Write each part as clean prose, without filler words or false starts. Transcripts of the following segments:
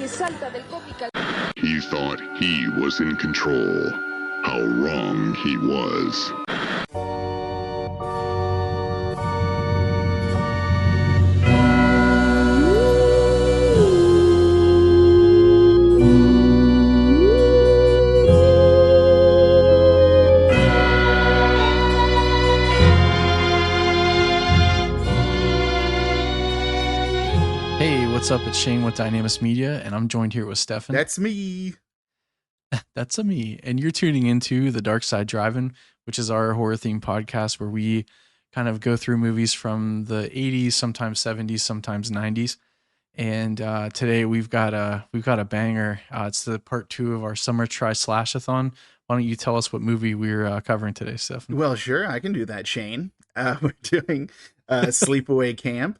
que salta del cómic al... He thought he was in control. How wrong he was. What's up? It's Shane with Dynamis Media, and I'm joined here with Stefan. That's me. That's a me. And you're tuning into The Dark Side Driving, which is our horror themed podcast where we kind of go through movies from the 80s, sometimes 70s, sometimes 90s. And today we've got a banger. It's the part 2 of our summer TRI-SLASH-A-THON. Why don't you tell us what movie we're covering today, Stefan? Well, sure, I can do that, Shane. We're doing Sleepaway Camp.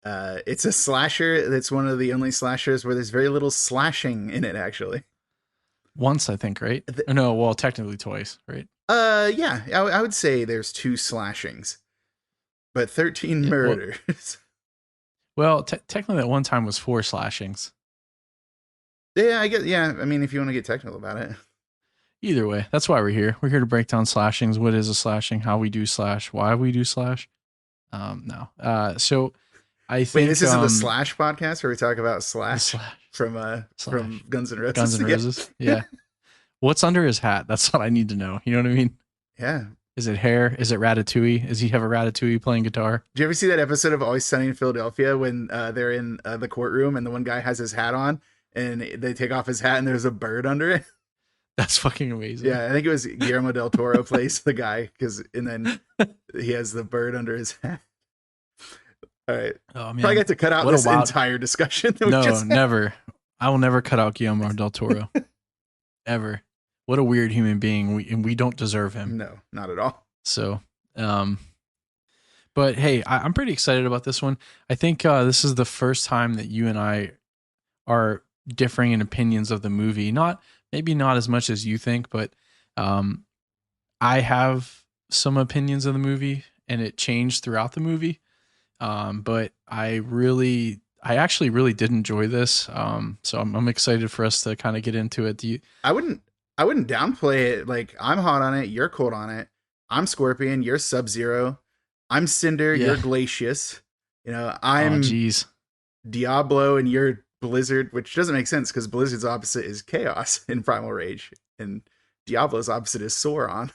It's a slasher. That's one of the only slashers where there's very little slashing in it, actually. Once, I think, right? No, well, technically twice, right? Yeah, I would say there's 2 slashings, but 13 murders. Well, technically at one time was 4 slashings. Yeah, I guess. Yeah, I mean, if you want to get technical about it. Either way, that's why we're here. We're here to break down slashings. What is a slashing? How we do slash? Why we do slash? No. So I think. Wait, this isn't the Slash podcast where we talk about Slash from Guns N' Roses. Guns N' Roses. Yeah. What's under his hat? That's what I need to know. You know what I mean? Yeah. Is it hair? Is it Ratatouille? Does he have a Ratatouille playing guitar? Did you ever see that episode of Always Sunny in Philadelphia when they're in the courtroom and the one guy has his hat on and they take off his hat and there's a bird under it? That's fucking amazing. Yeah, I think it was Guillermo del Toro plays the guy and then he has the bird under his hat. All right. Oh, man. Probably got to cut out this entire discussion. No, never. I will never cut out Guillermo del Toro. Ever. What a weird human being. We don't deserve him. No, not at all. So, but hey, I'm pretty excited about this one. I think this is the first time that you and I are differing in opinions of the movie. Maybe not as much as you think, but I have some opinions of the movie and it changed throughout the movie. But I actually really did enjoy this. So I'm excited for us to kind of get into it. I wouldn't downplay it. Like, I'm hot on it. You're cold on it. I'm Scorpion. You're Sub-Zero. I'm Cinder. Yeah. You're Glacius. You know, I'm Diablo and you're Blizzard, which doesn't make sense because Blizzard's opposite is Chaos in Primal Rage and Diablo's opposite is Sauron.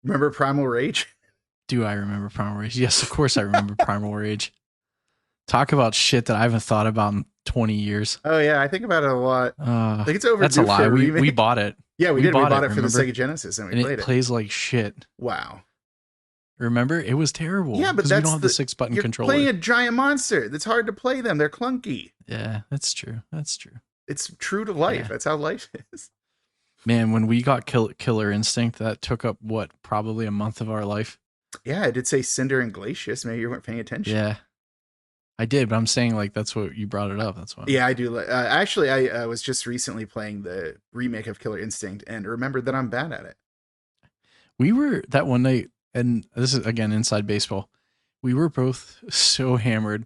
Remember Primal Rage? Do I remember Primal Rage? Yes, of course I remember Primal Rage. Talk about shit that I haven't thought about in 20 years. Oh, yeah. I think about it a lot. I think it's overdue. That's a lie. We bought it. Yeah, we did. We bought it for the Sega Genesis and we played it. It plays like shit. Wow. Remember? It was terrible. Yeah, but that's we don't have the 6-button controller. You're playing a giant monster. That's hard to play them. They're clunky. Yeah, that's true. It's true to life. Yeah. That's how life is. Man, when we got Killer Instinct, that took up, probably a month of our life. Yeah, I did say Cinder and Glacius. Maybe you weren't paying attention. Yeah, I did, but I'm saying like that's what you brought it up. That's why. Yeah, I do. Actually, I was just recently playing the remake of Killer Instinct and remembered that I'm bad at it. We were that one night, and this is again inside baseball. We were both so hammered,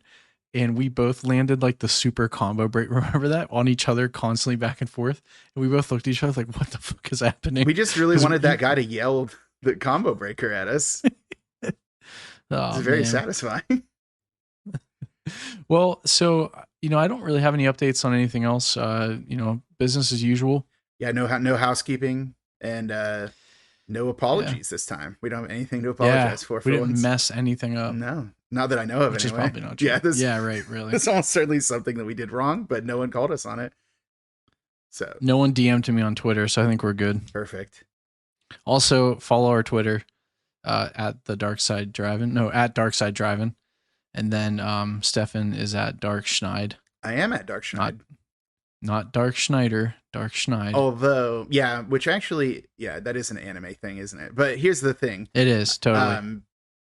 and we both landed like the super combo break. Remember that on each other constantly back and forth, and we both looked at each other like, "What the fuck is happening?" We just really wanted that guy to yell the combo breaker at us. It's very satisfying. Well, so, I don't really have any updates on anything else. Business as usual. Yeah, no housekeeping and no apologies this time. We don't have anything to apologize for. We didn't mess anything up. No, not that I know of. Which anyway. Is probably not true. Yeah, right. Really, this is certainly something that we did wrong, but no one called us on it. So no one DM'd me on Twitter, so I think we're good. Perfect. Also, follow our Twitter. At the Dark Side Driving. No, at Dark Side Driving. And then Stefan is at Dark Schneid. I am at Dark Schneid. Not Dark Schneider, Dark Schneid. Although, yeah, which actually, that is an anime thing, isn't it? But here's the thing. It is, totally.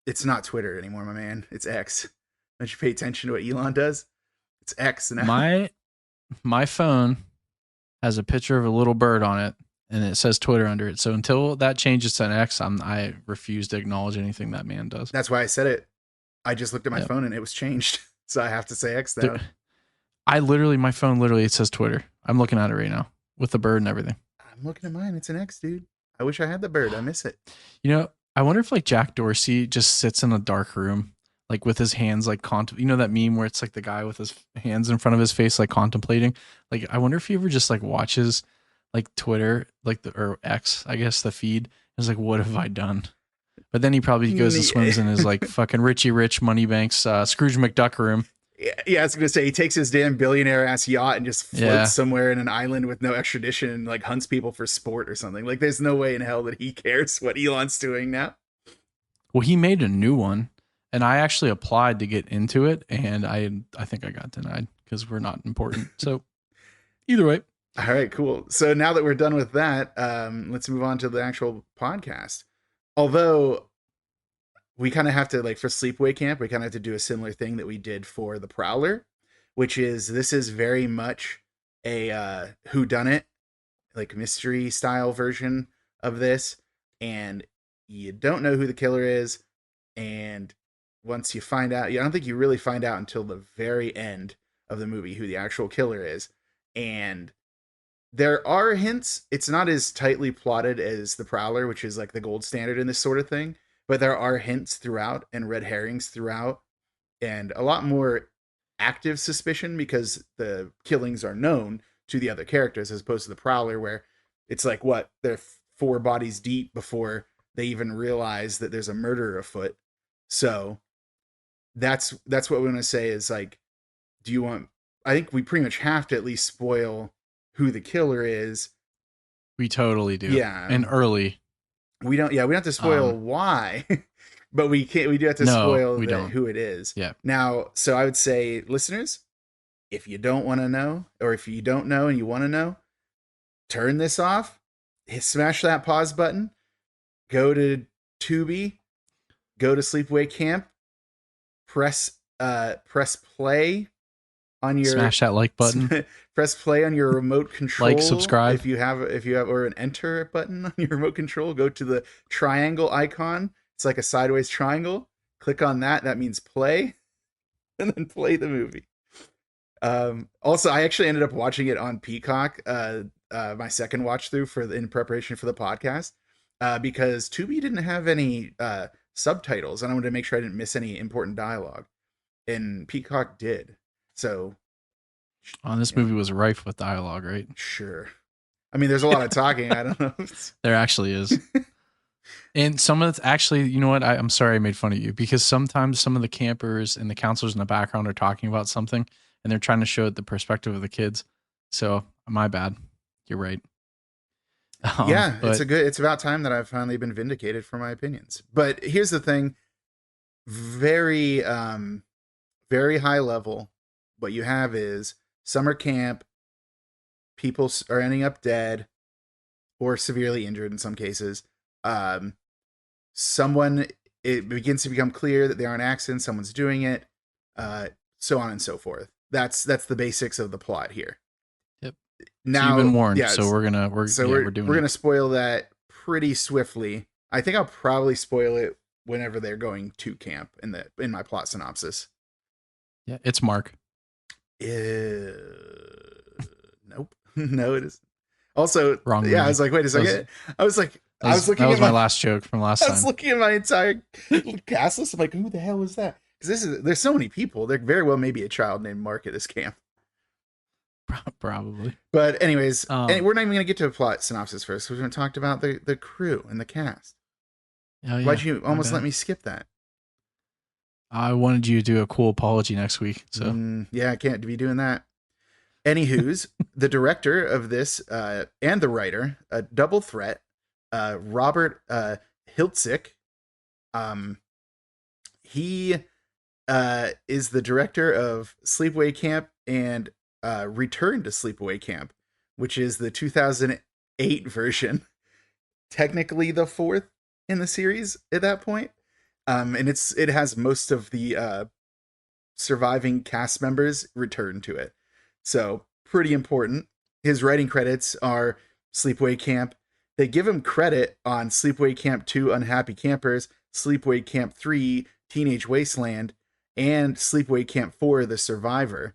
It's not Twitter anymore, my man. It's X. Don't you pay attention to what Elon does? It's X now. My phone has a picture of a little bird on it. And it says Twitter under it. So until that changes to an X, I refuse to acknowledge anything that man does. That's why I said it. I just looked at my phone and it was changed. So I have to say X now. My phone literally, it says Twitter. I'm looking at it right now with the bird and everything. I'm looking at mine. It's an X, dude. I wish I had the bird. I miss it. You know, I wonder if like Jack Dorsey just sits in a dark room, like with his hands like you know that meme where it's like the guy with his hands in front of his face, like contemplating. Like, I wonder if he ever just like watches like Twitter, like or X, I guess, the feed. Is like, what have I done? But then he probably goes and swims in his like fucking Richie Rich Moneybank's Scrooge McDuck room. Yeah, I was gonna say he takes his damn billionaire ass yacht and just floats somewhere in an island with no extradition and like hunts people for sport or something. Like, there's no way in hell that he cares what Elon's doing now. Well, he made a new one, and I actually applied to get into it, and I think I got denied because we're not important. So either way. All right, cool. So now that we're done with that, let's move on to the actual podcast. Although we kind of have to, like, for Sleepaway Camp, we kind of have to do a similar thing that we did for the Prowler, which is, this is very much a whodunit, like mystery style version of this, and you don't know who the killer is, and once you find out, I don't think you really find out until the very end of the movie who the actual killer is, and there are hints. It's not as tightly plotted as the Prowler, which is like the gold standard in this sort of thing, but there are hints throughout and red herrings throughout, and a lot more active suspicion because the killings are known to the other characters, as opposed to the Prowler, where it's like, what, they're 4 bodies deep before they even realize that there's a murder afoot. So that's what we want to say is, like, I think we pretty much have to at least spoil who the killer is. We totally do. Yeah. And early. We don't have to spoil why, but we do have to spoil who it is. Yeah. Now, so I would say, listeners, if you don't want to know, or if you don't know and you want to know, turn this off, smash that pause button, go to Tubi, go to Sleepaway Camp, press play on your, smash that like button. Press play on your remote control. Like, subscribe. If you have, or an enter button on your remote control, go to the triangle icon. It's like a sideways triangle. Click on that. That means play, and then play the movie. Also, I actually ended up watching it on Peacock. My second watch through in preparation for the podcast, because Tubi didn't have any subtitles, and I wanted to make sure I didn't miss any important dialogue, and Peacock did. So, this movie was rife with dialogue, right? Sure. I mean, there's a lot of talking. I don't know. There actually is. And some of it's actually, you know what? I'm sorry I made fun of you, because sometimes some of the campers and the counselors in the background are talking about something and they're trying to show the perspective of the kids. So my bad. You're right. Yeah, it's about time that I've finally been vindicated for my opinions. But here's the thing. Very, very high level. What you have is summer camp. People are ending up dead or severely injured in some cases. It begins to become clear that they are an accident. Someone's doing it, so on and so forth. That's the basics of the plot here. Yep. Now, so you've been warned, so we're gonna spoil that pretty swiftly. I think I'll probably spoil it whenever they're going to camp in my plot synopsis. Yeah, it's Mark. Nope. No, it isn't. Also, wrong movie. Yeah, I was like, wait a second. I was looking. That was my last joke from last time. I was looking at my entire cast list. I'm like, who the hell is that? Because there's so many people. There very well may be a child named Mark at this camp. Probably. But anyways, and we're not even going to get to a plot synopsis first. We're going to talk about the crew and the cast. Oh, yeah. Why'd you almost let me skip that? I wanted you to do a cool apology next week. So yeah, I can't be doing that. Anywho's, the director of this and the writer, a double threat, Robert Hiltzik. He is the director of Sleepaway Camp and Return to Sleepaway Camp, which is the 2008 version. Technically the 4th in the series at that point. And it has most of the surviving cast members return to it. So pretty important. His writing credits are Sleepaway Camp. They give him credit on Sleepaway Camp 2, Unhappy Campers, Sleepaway Camp 3, Teenage Wasteland, and Sleepaway Camp 4, The Survivor.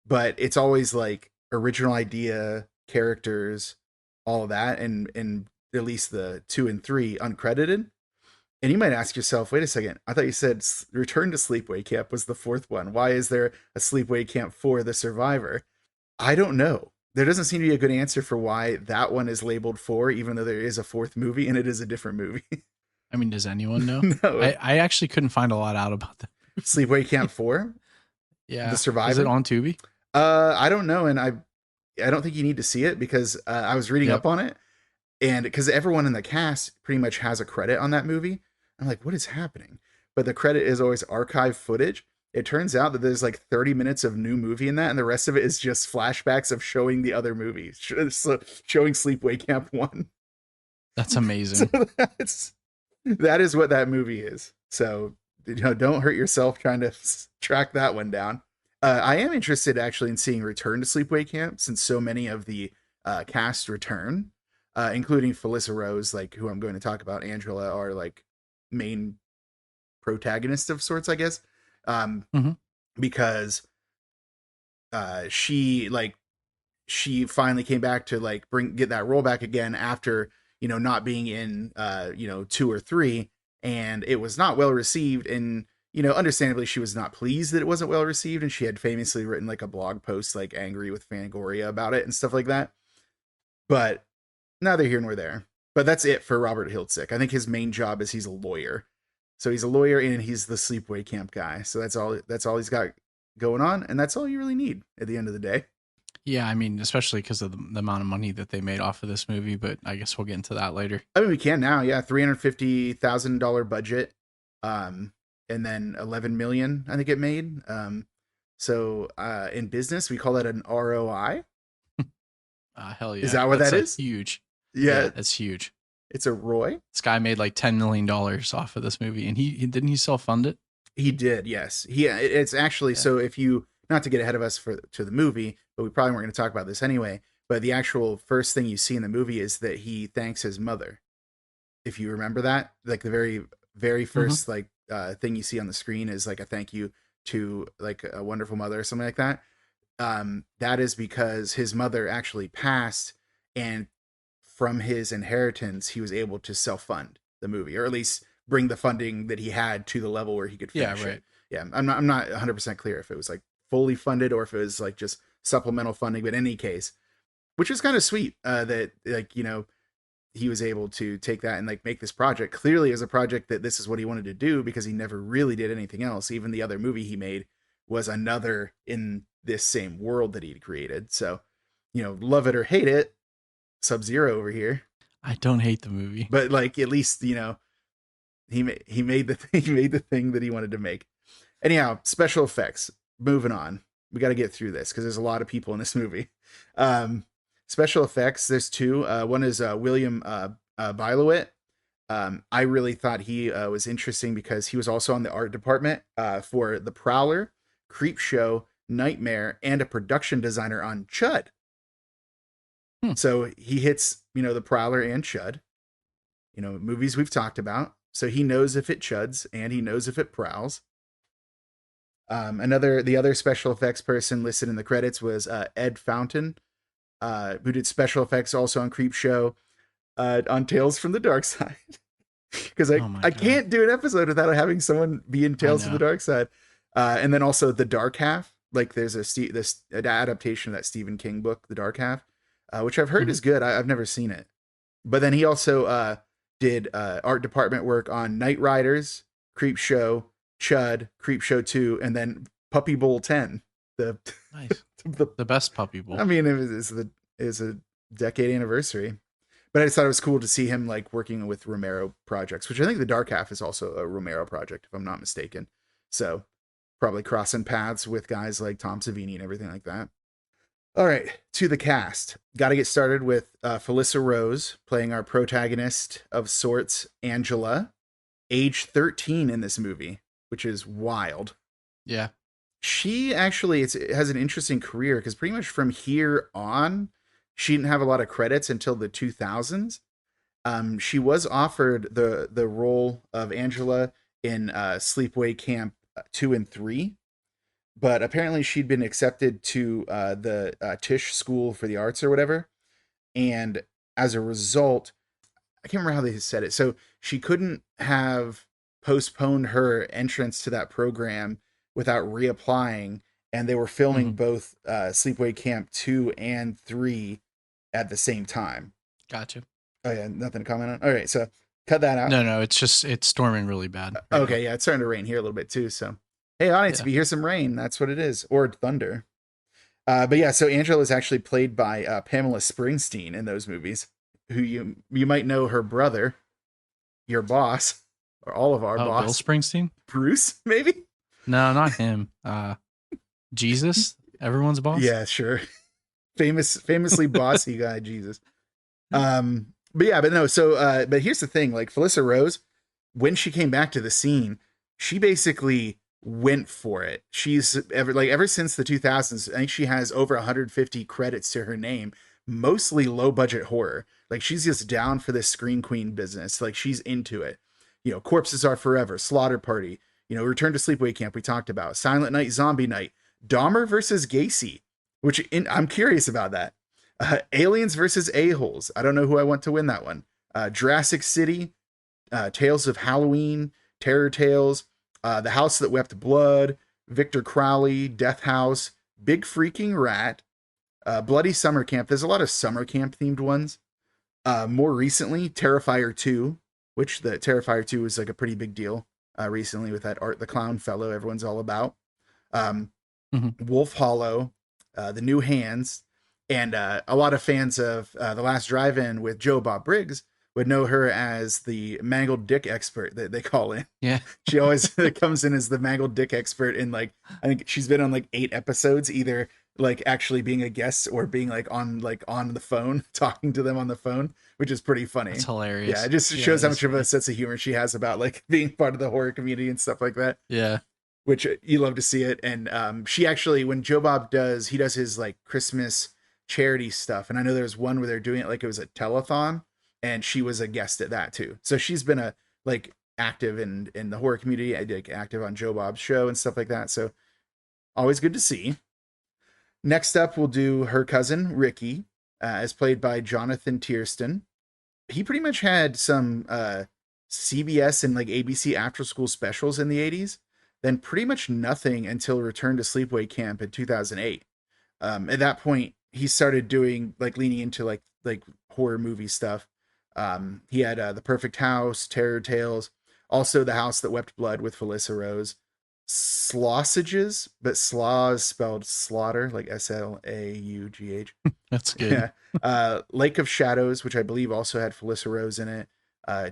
but it's always like original idea, characters, all of that, and at least the 2 and 3 uncredited. And you might ask yourself, wait a second, I thought you said Return to Sleepaway Camp was the 4th one. Why is there a Sleepaway Camp for The Survivor? I don't know. There doesn't seem to be a good answer for why that one is labeled 4, even though there is a 4th movie and it is a different movie. I mean, does anyone know? No. I actually couldn't find a lot out about that. Sleepaway Camp 4? Yeah. The Survivor? Is it on Tubi? I don't know, and I don't think you need to see it because I was reading up on it, and because everyone in the cast pretty much has a credit on that movie. I'm like, what is happening? But the credit is always archive footage. It turns out that there's like 30 minutes of new movie in that, and the rest of it is just flashbacks of showing the other movies, showing Sleepaway Camp 1. That's amazing. So that is what that movie is. So, don't hurt yourself trying to track that one down. I am interested actually in seeing Return to Sleepaway Camp, since so many of the cast return, including Felissa Rose, like who I'm going to talk about, Angela, are like main protagonist of sorts, I guess. Because she finally came back to like get that role back again after, not being in 2 or 3, and it was not well received, and understandably she was not pleased that it wasn't well received, and she had famously written like a blog post like angry with Fangoria about it and stuff like that. But neither here nor there. But that's it for Robert Hiltzik. I think his main job is he's a lawyer. So he's a lawyer and he's the Sleepaway Camp guy. So that's all he's got going on, and that's all you really need at the end of the day. Yeah, I mean, especially because of the amount of money that they made off of this movie, but I guess we'll get into that later. I mean, we can now, yeah. $350,000 budget, and then $11 million, I think it made. So in business, we call that an ROI. Hell yeah! Is that what that is? Huge. Yeah, that's huge. It's a Roy. This guy made like $10 million off of this movie, and he didn't he self-fund it? He did, yes. It's actually so if you, not to get ahead of us to the movie, but we probably weren't going to talk about this anyway. But the actual first thing you see in the movie is that he thanks his mother. If you remember that, like the very, very first thing you see on the screen is like a thank you to like a wonderful mother or something like that. That is because his mother actually passed, and from his inheritance, he was able to self-fund the movie, or at least bring the funding that he had to the level where he could finish it. Yeah, I'm not 100% clear if it was like fully funded or if it was like just supplemental funding, but in any case, which is kind of sweet that like, he was able to take that and like make this project clearly as a project that this is what he wanted to do, because he never really did anything else. Even the other movie he made was another in this same world that he'd created. So, love it or hate it, Sub-Zero over here. I don't hate the movie, but like at least he made the thing that he wanted to make. Anyhow, special effects. Moving on, we got to get through this because there's a lot of people in this movie. Special effects. There's 2. One is William Bilowit. I really thought he was interesting because he was also on the art department for The Prowler, Creepshow, Nightmare, and a production designer on Chud. So he hits, The Prowler and Chud, movies we've talked about. So he knows if it chuds and he knows if it prowls. The other special effects person listed in the credits was Ed Fountain, who did special effects also on Creepshow, on Tales from the Dark Side. Because I can't do an episode without having someone be in Tales from the Dark Side. And then also The Dark Half. Like there's an adaptation of that Stephen King book, The Dark Half, which I've heard is good. I've never seen it. But then he also did art department work on Night Riders, Creepshow, Chud, Creepshow 2, and then Puppy Bowl 10. Nice. The best Puppy Bowl. I mean, it was a decade anniversary. But I just thought it was cool to see him like working with Romero projects, which I think The Dark Half is also a Romero project, if I'm not mistaken. So probably crossing paths with guys like Tom Savini and everything like that. All right, to the cast. Got to get started with Felissa Rose playing our protagonist of sorts, Angela, age 13 in this movie, which is wild. Yeah. She actually has an interesting career because pretty much from here on, she didn't have a lot of credits until the 2000s. She was offered the role of Angela in Sleepaway Camp 2 and 3. but apparently she'd been accepted to the Tisch School for the Arts or whatever. And as a result, I can't remember how they said it. So she couldn't have postponed her entrance to that program without reapplying. And they were filming both Sleepaway Camp 2 and 3 at the same time. Gotcha. Oh, yeah. Nothing to comment on. All right. So cut that out. No. It's storming really bad. Right okay. Now. Yeah. It's starting to rain here a little bit too. So, hey, audience, if you hear some rain, that's what it is. Or thunder. But yeah, so Angela is actually played by Pamela Springsteen in those movies, who you might know her brother, your boss, or all of our boss. Bill Springsteen? Bruce, maybe? No, not him. Jesus, everyone's boss? Yeah, sure. Famously bossy guy, Jesus. But yeah, but no, so but here's the thing, like Felissa Rose, when she came back to the scene, she basically went for it. She's ever since the 2000s, I think she has over 150 credits to her name, mostly low budget horror. Like she's just down for this screen queen business. Like she's into it. You know, Corpses Are Forever, Slaughter Party, you know, Return to Sleepaway Camp we talked about, Silent Night, Zombie Night, Dahmer versus Gacy, which I'm curious about that. Aliens versus A-Holes. I don't know who I want to win that one. Jurassic City, Tales of Halloween, Terror Tales, The House That Wept Blood, Victor Crowley, Death House, Big Freaking Rat, Bloody Summer Camp. There's a lot of summer camp themed ones. More recently, Terrifier 2, which the Terrifier 2 was like a pretty big deal recently with that Art the Clown fellow everyone's all about. Wolf Hollow, The New Hands, and a lot of fans of The Last Drive-In with Joe Bob Briggs would know her as the mangled dick expert that they call in. Yeah. She always comes in as the mangled dick expert in like, I think she's been on like 8 episodes, either like actually being a guest or being like on the phone, talking to them on the phone, which is pretty funny. It's hilarious. Yeah, it just shows how much of a sense of humor she has about like being part of the horror community and stuff like that. Yeah. Which you love to see it. And she actually, when Joe Bob does his like Christmas charity stuff. And I know there was one where they're doing it like it was a telethon, and she was a guest at that too. So she's been a like active in the horror community. I did active on Joe Bob's show and stuff like that. So always good to see. Next up, we'll do her cousin, Ricky, as played by Jonathan Tiersten. He pretty much had some CBS and like ABC after school specials in the 80s. Then pretty much nothing until Return to Sleepaway Camp in 2008. At that point, he started doing like leaning into like horror movie stuff. He had The Perfect House, Terror Tales, also The House That Wept Blood with Felissa Rose, Slausages, but slaw is spelled slaughter, like SLAUGH. That's good. Yeah. Lake of Shadows, which I believe also had Felissa Rose in it.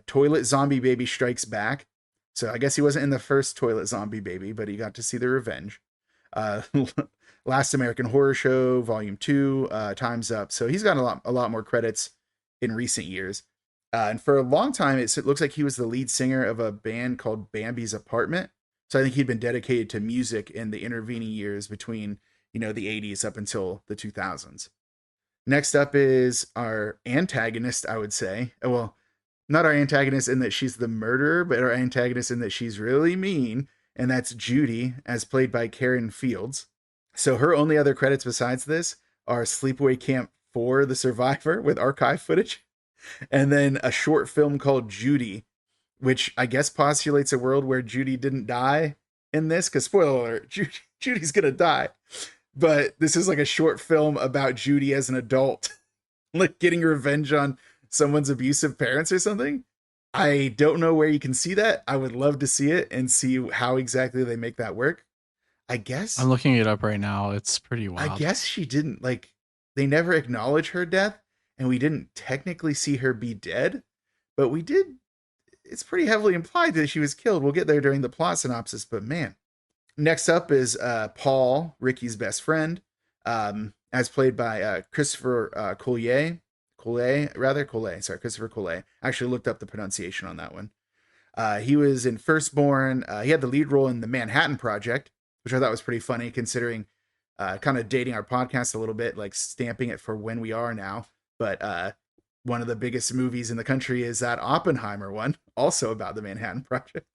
Toilet Zombie Baby Strikes Back. So I guess he wasn't in the first Toilet Zombie Baby, but he got to see the revenge. Last American Horror Show, Volume 2, Time's Up. So he's got a lot more credits in recent years. And for a long time, it looks like he was the lead singer of a band called Bambi's Apartment. So I think he'd been dedicated to music in the intervening years between, you know, the 80s up until the 2000s. Next up is our antagonist, I would say. Well, not our antagonist in that she's the murderer, but our antagonist in that she's really mean. And that's Judy, as played by Karen Fields. So her only other credits besides this are Sleepaway Camp 4, The Survivor, with archive footage. And then a short film called Judy, which I guess postulates a world where Judy didn't die in this. Because spoiler alert, Judy's going to die. But this is like a short film about Judy as an adult, like getting revenge on someone's abusive parents or something. I don't know where you can see that. I would love to see it and see how exactly they make that work. I guess I'm looking it up right now. It's pretty wild. I guess she didn't they never acknowledge her death, and we didn't technically see her be dead, but we did. It's pretty heavily implied that she was killed. We'll get there during the plot synopsis, but man. Next up is Paul, Ricky's best friend, as played by Christopher Collier. Christopher Collier. I actually looked up the pronunciation on that one. He was in Firstborn. He had the lead role in The Manhattan Project, which I thought was pretty funny considering kind of dating our podcast a little bit, like stamping it for when we are now. But one of the biggest movies in the country is that Oppenheimer one, also about the Manhattan Project.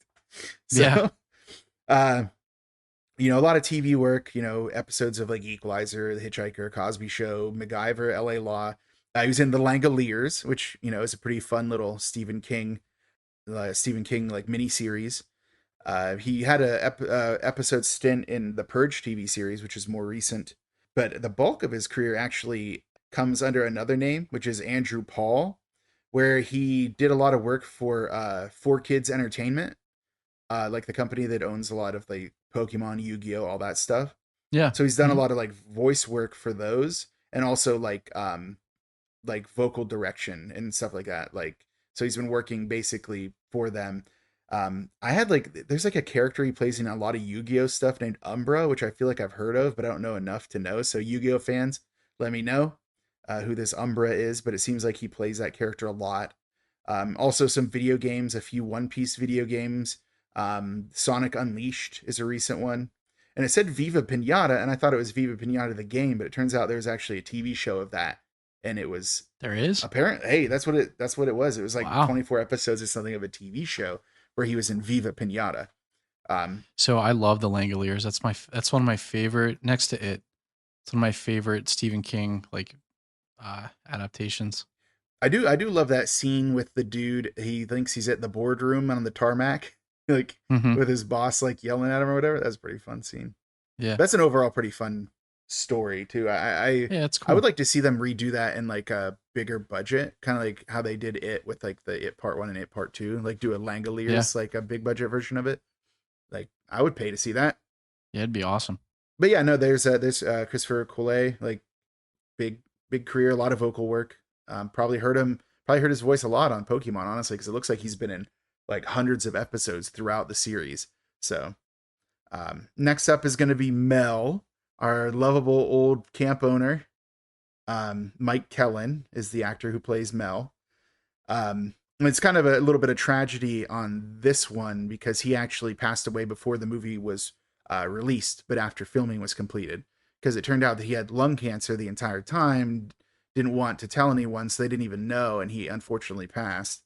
So, A lot of TV work, episodes of like Equalizer, The Hitchhiker, Cosby Show, MacGyver, LA Law. He was in The Langoliers, which, is a pretty fun little Stephen King like mini series. He had a episode stint in the Purge TV series, which is more recent, but the bulk of his career actually comes under another name, which is Andrew Paul, where he did a lot of work for 4Kids Entertainment, like the company that owns a lot of like Pokemon, Yu-Gi-Oh, all that stuff. Yeah. So he's done a lot of like voice work for those, and also like vocal direction and stuff like that. Like, so he's been working basically for them. I had like, there's like a character he plays in a lot of Yu-Gi-Oh stuff named Umbra, which I feel like I've heard of, but I don't know enough to know. So Yu-Gi-Oh fans, let me know who this Umbra is, but it seems like he plays that character a lot. Also some video games, a few One Piece video games. Sonic Unleashed is a recent one. And it said Viva Pinata, and I thought it was Viva Pinata the game, but it turns out there's actually a TV show of that. And it was there is apparently, hey, that's what it was. It was like wow. 24 episodes or something of a TV show where he was in Viva Pinata. So I love the Langoliers. That's one of my favorite, next to it. It's one of my favorite Stephen King like adaptations. I do love that scene with the dude. He thinks he's at the boardroom on the tarmac, like with his boss like yelling at him or whatever. That's a pretty fun scene. Yeah, that's an overall pretty fun story too. Yeah, it's cool. I would like to see them redo that in like a bigger budget, kind of like how they did it with like the It Part 1 and It Part 2, like do a Langoliers, like a big budget version of it. Like I would pay to see that. Yeah, it'd be awesome. But yeah, no, there's Christopher Coulet, like big career, a lot of vocal work. Probably heard his voice a lot on Pokemon, honestly, because it looks like he's been in like hundreds of episodes throughout the series. So next up is going to be Mel, our lovable old camp owner. Mike Kellen is the actor who plays Mel. It's kind of a little bit of tragedy on this one because he actually passed away before the movie was released, but after filming was completed, because it turned out that he had lung cancer the entire time, didn't want to tell anyone, so they didn't even know, and he unfortunately passed.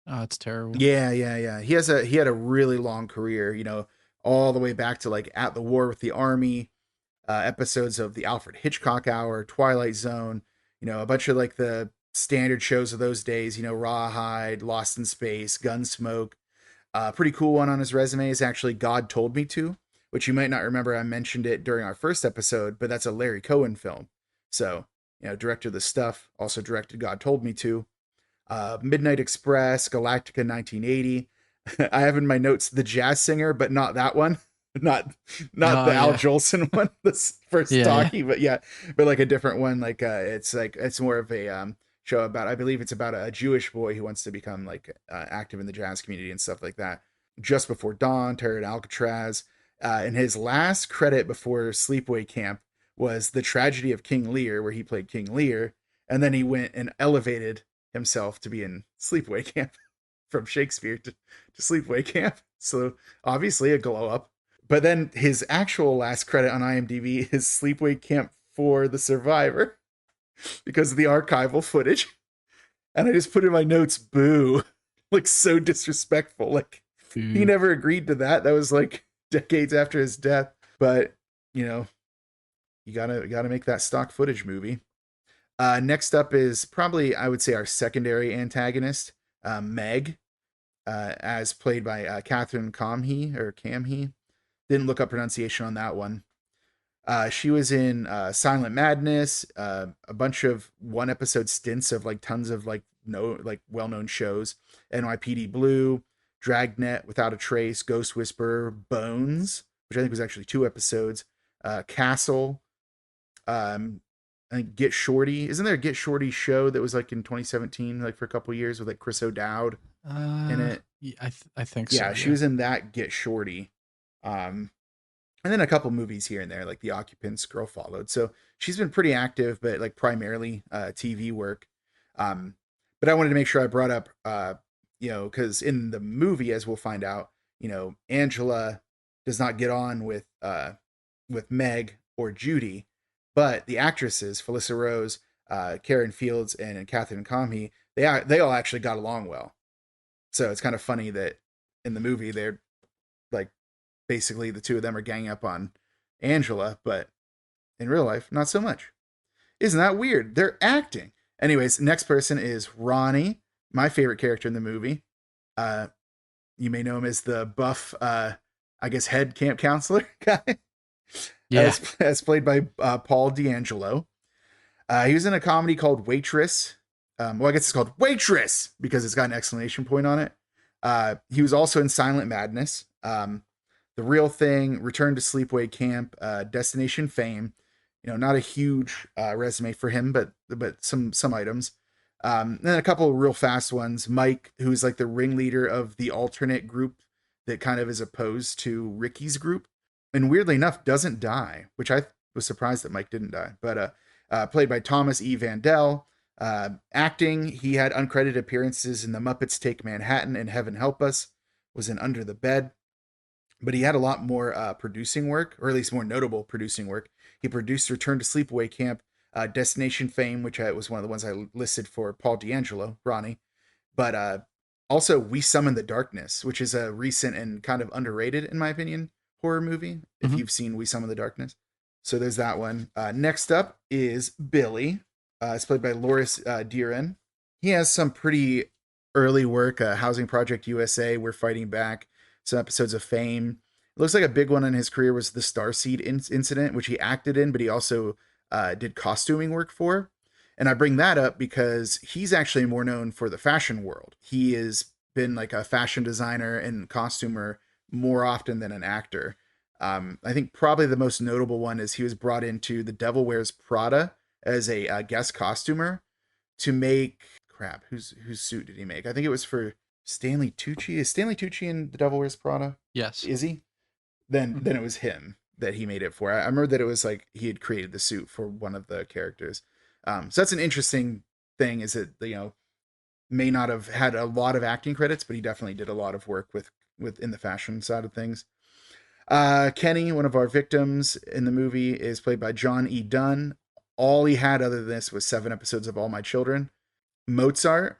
Oh, it's terrible. Yeah. He had a really long career, all the way back to like At the War with the Army, episodes of the Alfred Hitchcock Hour, Twilight Zone, a bunch of like the standard shows of those days, Rawhide, Lost in Space, Gunsmoke. Pretty cool one on his resume is actually God Told Me To, which you might not remember. I mentioned it during our first episode, but that's a Larry Cohen film. So, directed The Stuff, also directed God Told Me To. Midnight Express, Galactica 1980. I have in my notes The Jazz Singer, but not that one. Not the Al Jolson one, this first talkie, but like a different one. Like it's more of a show about, I believe it's about a Jewish boy who wants to become like active in the jazz community and stuff like that. Just Before Dawn, Terror at Alcatraz. And his last credit before Sleepaway Camp was The Tragedy of King Lear, where he played King Lear. And then he went and elevated himself to be in Sleepaway Camp from Shakespeare to Sleepaway Camp. So obviously a glow up. But then his actual last credit on IMDb is Sleepaway Camp 4: The Survivor, because of the archival footage. And I just put in my notes, boo. Like, so disrespectful. Like, he never agreed to that. That was like decades after his death. But, you gotta make that stock footage movie. Next up is probably, I would say, our secondary antagonist, Meg, as played by Catherine Kamhe. Didn't look up pronunciation on that one. She was in Silent Madness, a bunch of one episode stints of like tons of like well-known shows. NYPD Blue, Dragnet, Without a Trace, Ghost Whisperer, Bones, which I think was actually 2 episodes. Castle, I think Get Shorty. Isn't there a Get Shorty show that was like in 2017, like for a couple years with like Chris O'Dowd in it? I think so. Yeah, she was in that Get Shorty. And then a couple movies here and there, like The Occupants, Girl Followed. So she's been pretty active, but like primarily TV work. But I wanted to make sure I brought up, because in the movie, as we'll find out, Angela does not get on with Meg or Judy, but the actresses, Felissa Rose, Karen Fields, and Catherine Kamhe, they all actually got along well. So it's kind of funny that in the movie they're like basically the two of them are ganging up on Angela, but in real life, not so much. Isn't that weird? They're acting. Anyways, next person is Ronnie, my favorite character in the movie. You may know him as the buff, I guess, head camp counselor guy. Yeah. As played by Paul D'Angelo. He was in a comedy called Waitress. Well, I guess it's called Waitress because it's got an exclamation point on it. He was also in Silent Madness, The Real Thing, Return to Sleepaway Camp, Destination Fame. You know, not a huge resume for him, but some items. And then a couple of real fast ones. Mike, who's like the ringleader of the alternate group that kind of is opposed to Ricky's group, and weirdly enough, doesn't die, which I was surprised that Mike didn't die. But played by Thomas E. Vandell. Acting, he had uncredited appearances in The Muppets Take Manhattan and Heaven Help Us, was in Under the Bed, but he had a lot more producing work, or at least more notable producing work. He produced Return to Sleepaway Camp, Destination Fame, which was one of the ones I listed for Paul D'Angelo, Ronnie, but also We Summon the Darkness, which is a recent and kind of underrated, in my opinion, horror movie, if you've seen We Summon the Darkness. So there's that one. Next up is Billy. It's played by Loris Deeren. He has some pretty early work, Housing Project USA, We're Fighting Back, some episodes of Fame. It looks like a big one in his career was the Starseed incident, which he acted in, but he also did costuming work for. And I bring that up because he's actually more known for the fashion world. He has been like a fashion designer and costumer more often than an actor. I think probably the most notable one is he was brought into The Devil Wears Prada as a guest costumer to make whose suit did he make? I think it was for Stanley Tucci. Is Stanley Tucci in The Devil Wears Prada? Yes. Is he? Then it was him that he made it for. I remember that it was like he had created the suit for one of the characters. So that's an interesting thing, is that, you know, may not have had a lot of acting credits, but he definitely did a lot of work with in the fashion side of things. Kenny, one of our victims in the movie, is played by John E. Dunn. All he had other than this was 7 episodes of All My Children. Mozart,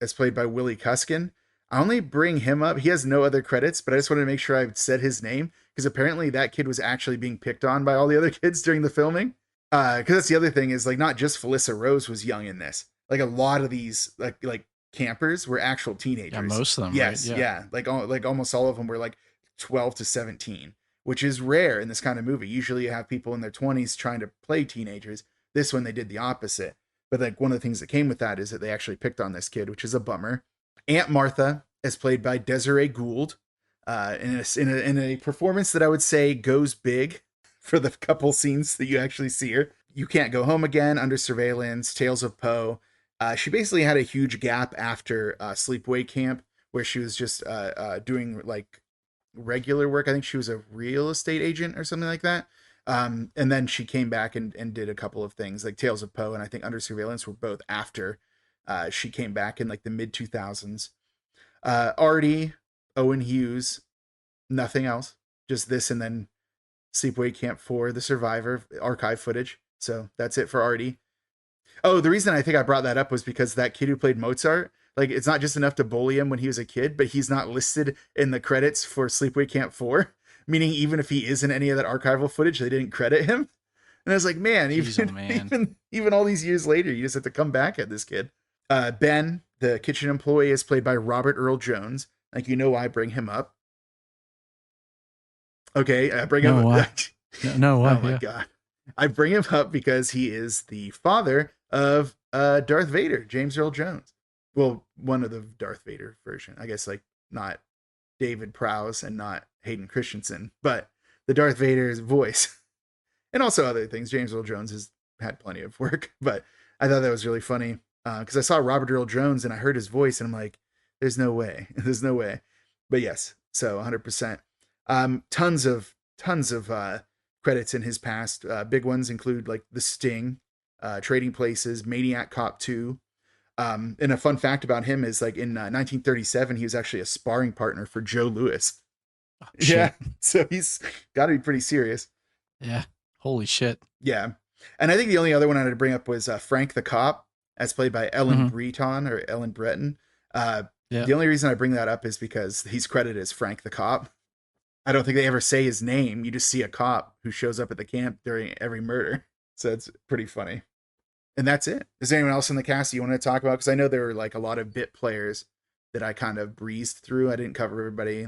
is played by Willie Cuskin. I only bring him up. He has no other credits, but I just wanted to make sure I said his name, because apparently that kid was actually being picked on by all the other kids during the filming. Because that's the other thing, is like not just Felissa Rose was young in this. Like a lot of these like campers were actual teenagers. Yeah, most of them. Yes, right? yeah. Like almost all of them were like 12 to 17, which is rare in this kind of movie. Usually you have people in their 20s trying to play teenagers. This one they did the opposite. But like one of the things that came with that is that they actually picked on this kid, which is a bummer. Aunt Martha is played by Desiree Gould, in a performance that I would say goes big for the couple scenes that you actually see her. You Can't Go Home Again, Under Surveillance, Tales of Poe. She basically had a huge gap after Sleepaway Camp, where she was just doing like regular work. I think she was a real estate agent or something like that. And then she came back and did a couple of things like Tales of Poe and I think Under Surveillance were both after she came back in like the mid 2000s. Artie, Owen Hughes, nothing else, just this, and then Sleepaway Camp 4, The Survivor archive footage. So that's it for Artie. Oh, the reason I think I brought that up was because that kid who played Mozart, like, it's not just enough to bully him when he was a kid, but he's not listed in the credits for Sleepaway Camp 4, meaning even if he is in any of that archival footage, they didn't credit him. And I was like, man, even all these years later, you just have to come back at this kid. Ben, the kitchen employee, is played by Robert Earl Jones. Like, you know why I bring him up? Okay, I bring him up. No, why? Oh my God. I bring him up because he is the father of Darth Vader, James Earl Jones. Well, one of the Darth Vader version. I guess, like, not David Prowse and not Hayden Christensen, but the Darth Vader's voice. And also other things. James Earl Jones has had plenty of work, but I thought that was really funny because I saw Robert Earl Jones and I heard his voice and I'm like, there's no way. There's no way. But yes, so 100%. Tons of credits in his past. Big ones include like The Sting, Trading Places, Maniac Cop 2. And a fun fact about him is, like, in 1937, he was actually a sparring partner for Joe Louis. Oh, yeah, so he's got to be pretty serious. Yeah, holy shit. Yeah, and I think the only other one I had to bring up was Frank the Cop, as played by Ellen Breton or Ellen Breton. The only reason I bring that up is because he's credited as Frank the Cop. I don't think they ever say his name. You just see a cop who shows up at the camp during every murder. So it's pretty funny. And that's it. Is there anyone else in the cast you want to talk about? Because I know there were like a lot of bit players that I kind of breezed through. I didn't cover everybody.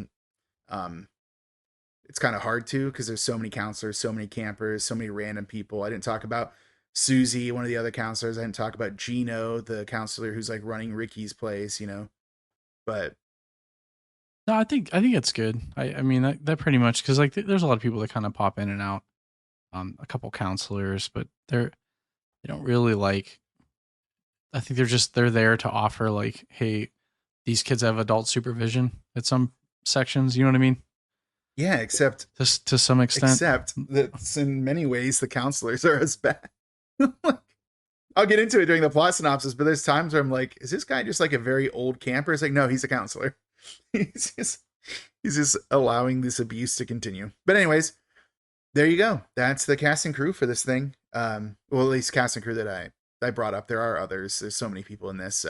It's kind of hard to because there's so many counselors, so many campers, so many random people. I didn't talk about Susie, one of the other counselors. I didn't talk about Gino, the counselor who's like running Ricky's place, But no, I think it's good. I mean that pretty much, because like there's a lot of people that kind of pop in and out. A couple counselors, but they don't really like. I think they're there to offer like, hey, these kids have adult supervision at some sections. You know what I mean? Yeah, except to some extent. Except that in many ways the counselors are as bad. I'll get into it during the plot synopsis, but there's times where I'm like, is this guy just like a very old camper? It's like, no, he's a counselor. he's just allowing this abuse to continue. But anyways, there you go. That's the cast and crew for this thing. Well, at least cast and crew that I brought up. There are others. There's so many people in this.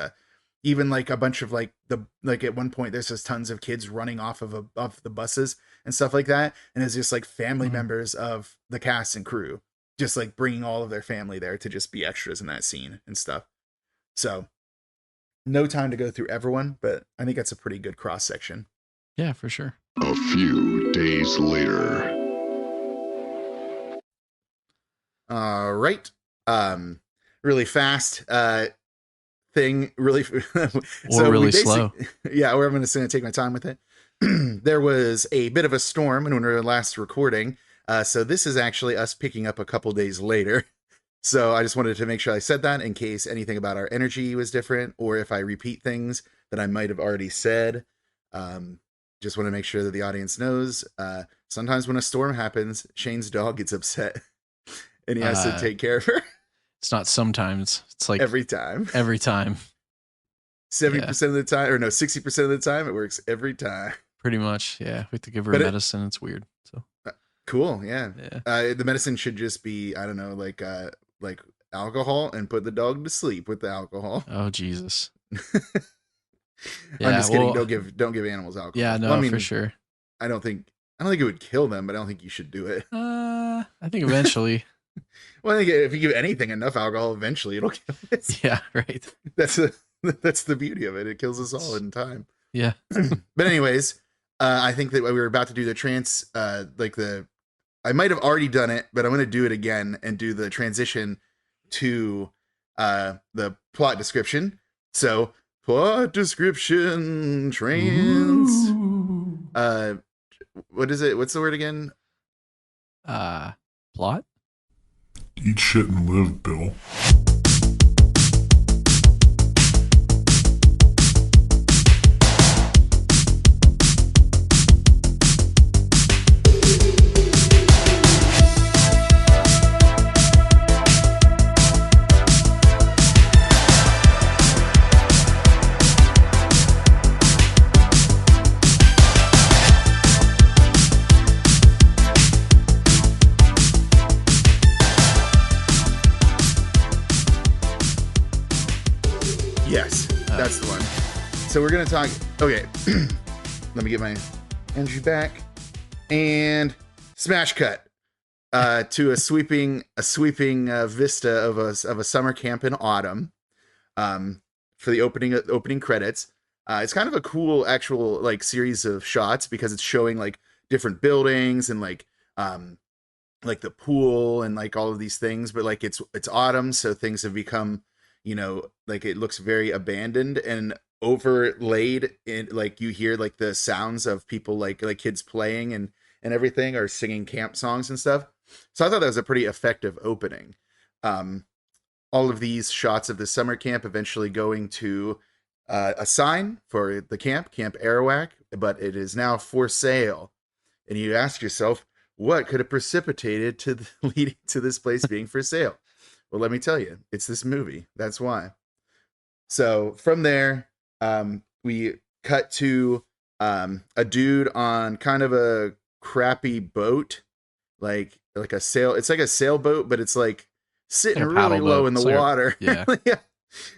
Even like a bunch of like at one point there's just tons of kids running off of the buses and stuff like that, and it's just like family members of the cast and crew, just like bringing all of their family there to just be extras in that scene and stuff. So no time to go through everyone, but I think that's a pretty good cross section. Yeah, for sure. A few days later. All right. Really fast. Thing really so really slow. Yeah, or I'm going to take my time with it. There was a bit of a storm when we were last recording, so this is actually us picking up a couple days later. So I just wanted to make sure I said that in case anything about our energy was different, or if I repeat things that I might have already said. Just want to make sure that the audience knows. Sometimes when a storm happens, Shane's dog gets upset and he has to take care of her. It's not sometimes. It's like every time. 70% of the time, or no, 60% of the time, it works every time. Pretty much, yeah. We have to give her medicine. It's weird. So cool, yeah. The medicine should just be, I don't know, like alcohol, and put the dog to sleep with the alcohol. Oh Jesus. I'm just kidding. Don't give animals alcohol. Yeah, no, well, I mean, for sure. I don't think it would kill them, but I don't think you should do it. I think eventually. Well, I think if you give anything enough alcohol, eventually it'll kill it. Yeah, right. That's the beauty of it. It kills us all in time. Yeah. But anyways, I think that we were about to do the I might have already done it, but I'm going to do it again and do the transition to the plot description. So plot description what is it? What's the word again? Plot? Eat shit and live, Bill. That's the one. So we're going to talk. Okay. Let me get my energy back. And smash cut to a sweeping vista of a summer camp in autumn for the opening credits. It's kind of a cool actual like series of shots because it's showing like different buildings and like the pool and like all of these things. But like it's autumn, so things have become, like it looks very abandoned and overlaid in like you hear like the sounds of people like kids playing and everything, or singing camp songs and stuff. So I thought that was a pretty effective opening. All of these shots of the summer camp eventually going to a sign for the Camp Arawak, but it is now for sale. And you ask yourself, what could have precipitated to leading to this place being for sale? Well, let me tell you, it's this movie. That's why. So from there, we cut to a dude on kind of a crappy boat, like a sail. It's like a sailboat, but it's like sitting like really low in the water. Yeah. Yeah.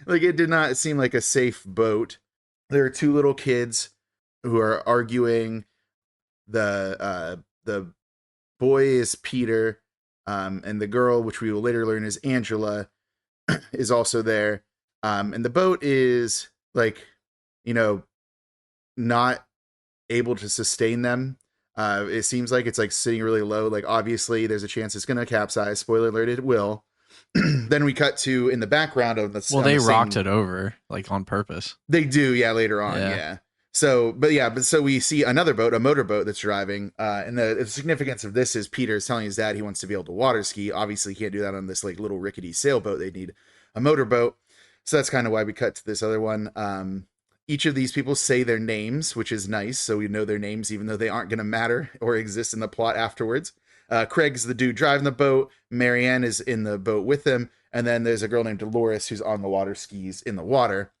Like it did not seem like a safe boat. There are two little kids who are arguing. The boy is Peter, and the girl, which we will later learn is Angela, is also there. And the boat is like, not able to sustain them. It seems like it's like sitting really low. Like obviously there's a chance it's going to capsize. Spoiler alert, it will. Then we cut to in the background of the. Well, they rocked it over like on purpose. They do, yeah. Later on, yeah. So we see another boat, a motorboat that's driving. And the significance of this is Peter is telling his dad he wants to be able to water ski. Obviously, he can't do that on this like little rickety sailboat. They need a motorboat. So that's kind of why we cut to this other one. Each of these people say their names, which is nice. So we know their names, even though they aren't going to matter or exist in the plot afterwards. Craig's the dude driving the boat. Marianne is in the boat with him. And then there's a girl named Dolores who's on the water skis in the water.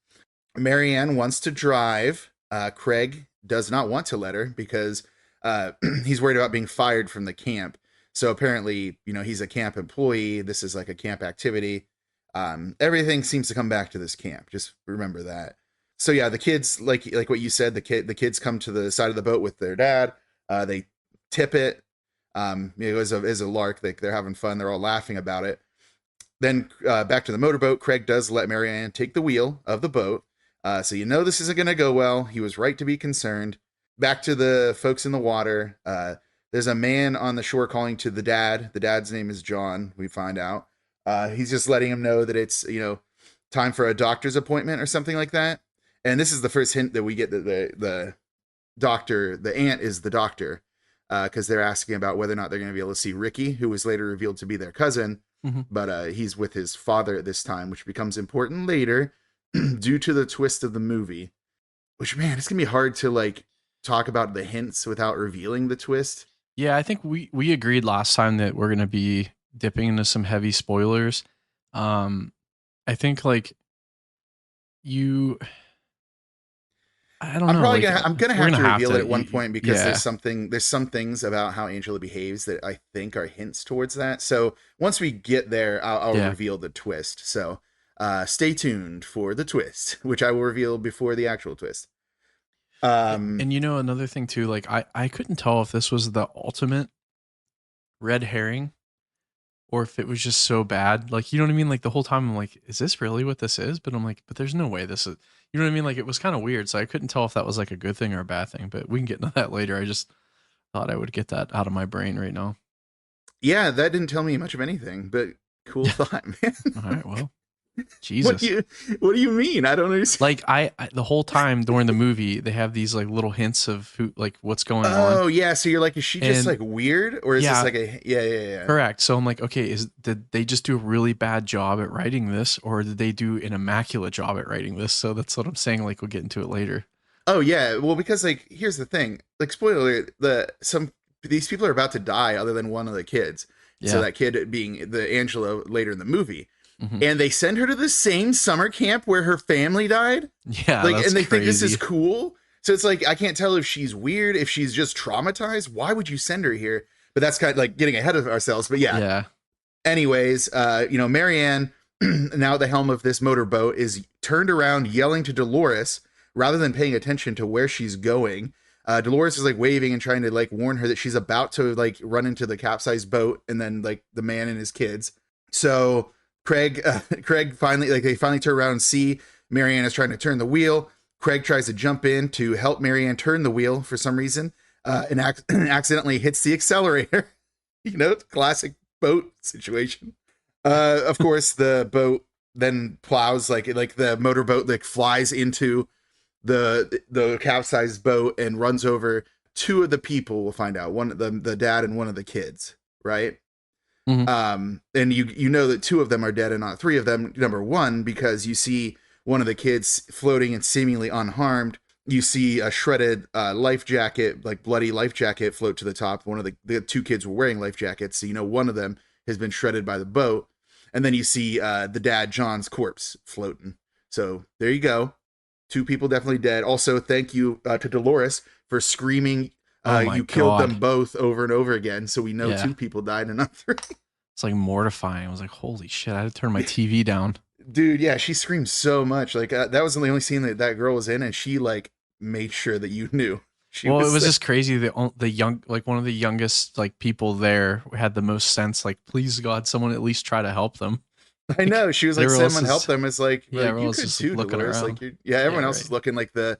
Marianne wants to drive. Craig does not want to let her because he's worried about being fired from the camp. So apparently, he's a camp employee. This is like a camp activity. Everything seems to come back to this camp. Just remember that. So yeah, the kids, like what you said, the kids come to the side of the boat with their dad. They tip it. As a lark. They're having fun. They're all laughing about it. Then back to the motorboat. Craig does let Marianne take the wheel of the boat. So this isn't going to go well. He was right to be concerned. Back to the folks in the water. There's a man on the shore calling to the dad. The dad's name is John, we find out. He's just letting him know that it's, time for a doctor's appointment or something like that. And this is the first hint that we get that the doctor, the aunt is the doctor, because they're asking about whether or not they're going to be able to see Ricky, who was later revealed to be their cousin. Mm-hmm. But he's with his father at this time, which becomes important later due to the twist of the movie. Which, man, it's going to be hard to like talk about the hints without revealing the twist. Yeah, I think we agreed last time that we're going to be dipping into some heavy spoilers. I think like I don't know. I'm gonna have to reveal it at one point because there's some things about how Angela behaves that I think are hints towards that. So once we get there, I'll reveal the twist. So stay tuned for the twist, which I will reveal before the actual twist. And another thing too, like I couldn't tell if this was the ultimate red herring or if it was just so bad. Like, you know what I mean? Like the whole time I'm like, is this really what this is? But I'm like, but there's no way this is, you know what I mean? Like it was kind of weird. So I couldn't tell if that was like a good thing or a bad thing, but we can get into that later. I just thought I would get that out of my brain right now. Yeah, that didn't tell me much of anything, but cool thought, man. All right, well. Jesus. What do you mean? I don't understand. Like I the whole time during the movie, they have these like little hints of who, like what's going on. Oh yeah. So you're like, is she just like weird, or is this like a yeah? Correct. So I'm like, okay, did they just do a really bad job at writing this, or did they do an immaculate job at writing this? So that's what I'm saying. Like we'll get into it later. Oh yeah. Well, because like here's the thing. Like spoiler alert, these people are about to die, other than one of the kids. Yeah. So that kid being the Angela later in the movie. Mm-hmm. And they send her to the same summer camp where her family died. Yeah, like, and they think this is cool. So it's like I can't tell if she's weird, if she's just traumatized. Why would you send her here? But that's kind of like getting ahead of ourselves. But yeah. Anyways, Marianne, now at the helm of this motorboat, is turned around yelling to Dolores rather than paying attention to where she's going. Dolores is like waving and trying to like warn her that she's about to like run into the capsized boat and then like the man and his kids. So Craig finally, like they finally turn around and see Marianne is trying to turn the wheel. Craig tries to jump in to help Marianne turn the wheel for some reason, and accidentally hits the accelerator. Classic boat situation. Of course, the boat then plows like the motorboat like flies into the capsized boat and runs over two of the people. We'll find out one the dad and one of the kids, right? Mm-hmm. And you know that two of them are dead and not three of them. Number one, because you see one of the kids floating and seemingly unharmed. You see a shredded life jacket, like bloody life jacket, float to the top. One of the two kids were wearing life jackets, so one of them has been shredded by the boat. And then you see the dad John's corpse floating. So there you go. Two people definitely dead. Also, thank you to Dolores for screaming. You killed them both over and over again, so we know two people died and not three. It's like mortifying. I was like, holy shit, I had to turn my TV down. Dude, yeah, she screamed so much. Like that was the only scene that girl was in, and she like made sure that you knew. Well, it was just crazy. The young, like one of the youngest like people there had the most sense. Like, please God, someone at least try to help them. I know. She was like, someone help them. It's like, yeah, you could too, Dolores. Around. Like, everyone else is looking like the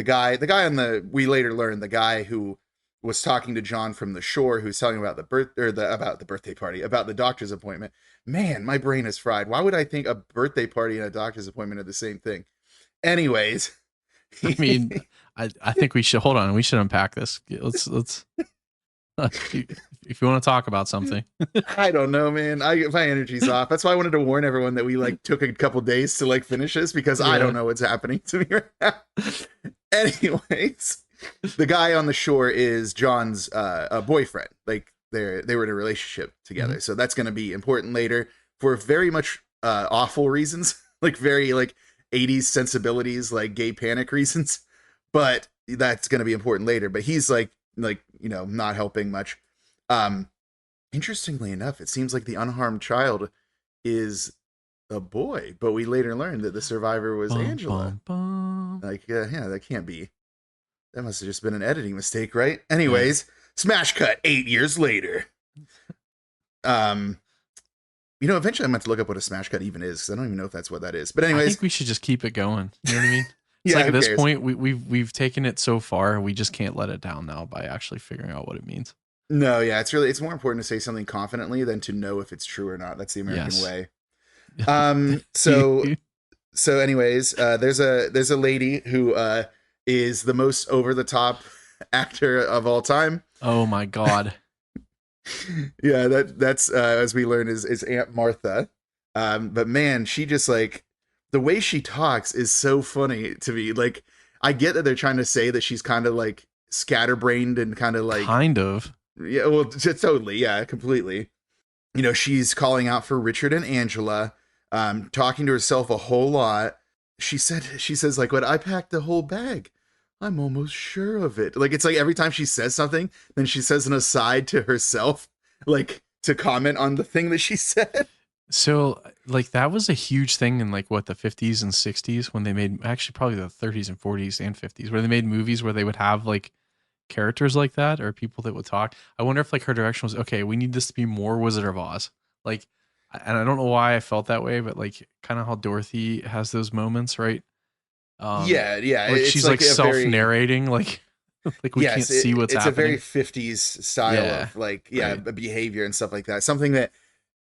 guy on the, we later learned the guy who was talking to John from the shore, who's telling about about the birthday party, about the doctor's appointment. Man, my brain is fried. Why would I think a birthday party and a doctor's appointment are the same thing? Anyways, I mean, I think we should hold on. We should unpack this. Let's if you want to talk about something. I don't know, man. My energy's off. That's why I wanted to warn everyone that we like took a couple days to like finish this, because I don't know what's happening to me right now. Anyways, the guy on the shore is John's boyfriend. Like they were in a relationship together. So that's going to be important later for very much awful reasons, like very like 80s sensibilities, like gay panic reasons. But that's going to be important later. But he's like, not helping much. Interestingly enough, it seems like the unharmed child is a boy, but we later learned that the survivor was Angela. Like, that can't be. That must have just been an editing mistake, right? Anyways, smash cut 8 years later. Eventually I'm going to look up what a smash cut even is, because I don't even know if that's what that is. But anyways, I think we should just keep it going. You know what I mean? It's like at this point, we've taken it so far, we just can't let it down now by actually figuring out what it means. No, yeah, it's more important to say something confidently than to know if it's true or not. That's the American way. So anyways, there's a lady who is the most over the top actor of all time. Oh my God. Yeah, that's as we learn is Aunt Martha. But man, she just like, the way she talks is so funny to me. Like, I get that they're trying to say that she's kind of like scatterbrained and kind of like, yeah, well, totally. Yeah, completely. She's calling out for Richard and Angela, talking to herself a whole lot. She says like, I packed the whole bag. I'm almost sure of it. Like, it's like every time she says something, then she says an aside to herself, like to comment on the thing that she said. So like that was a huge thing in like what, the 50s and 60s, when they made, actually probably the 30s and 40s and 50s, where they made movies where they would have like characters like that, or people that would talk. I wonder if like her direction was, okay, we need this to be more Wizard of Oz. Like, and I don't know why I felt that way, but like kind of how Dorothy has those moments, right? Yeah. Like she's like self-narrating, like we can't see what's happening. It's a very 50s style of like, behavior and stuff like that. Something that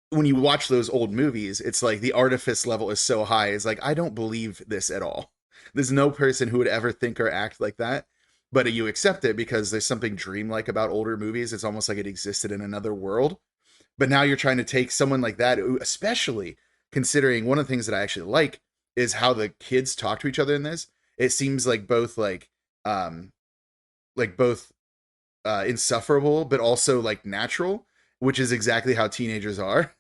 when you watch those old movies, it's like the artifice level is so high. It's like, I don't believe this at all. There's no person who would ever think or act like that. But you accept it because there's something dreamlike about older movies. It's almost like it existed in another world. But now you're trying to take someone like that, especially considering one of the things that I actually like is how the kids talk to each other in this. It seems like both insufferable, but also like natural, which is exactly how teenagers are.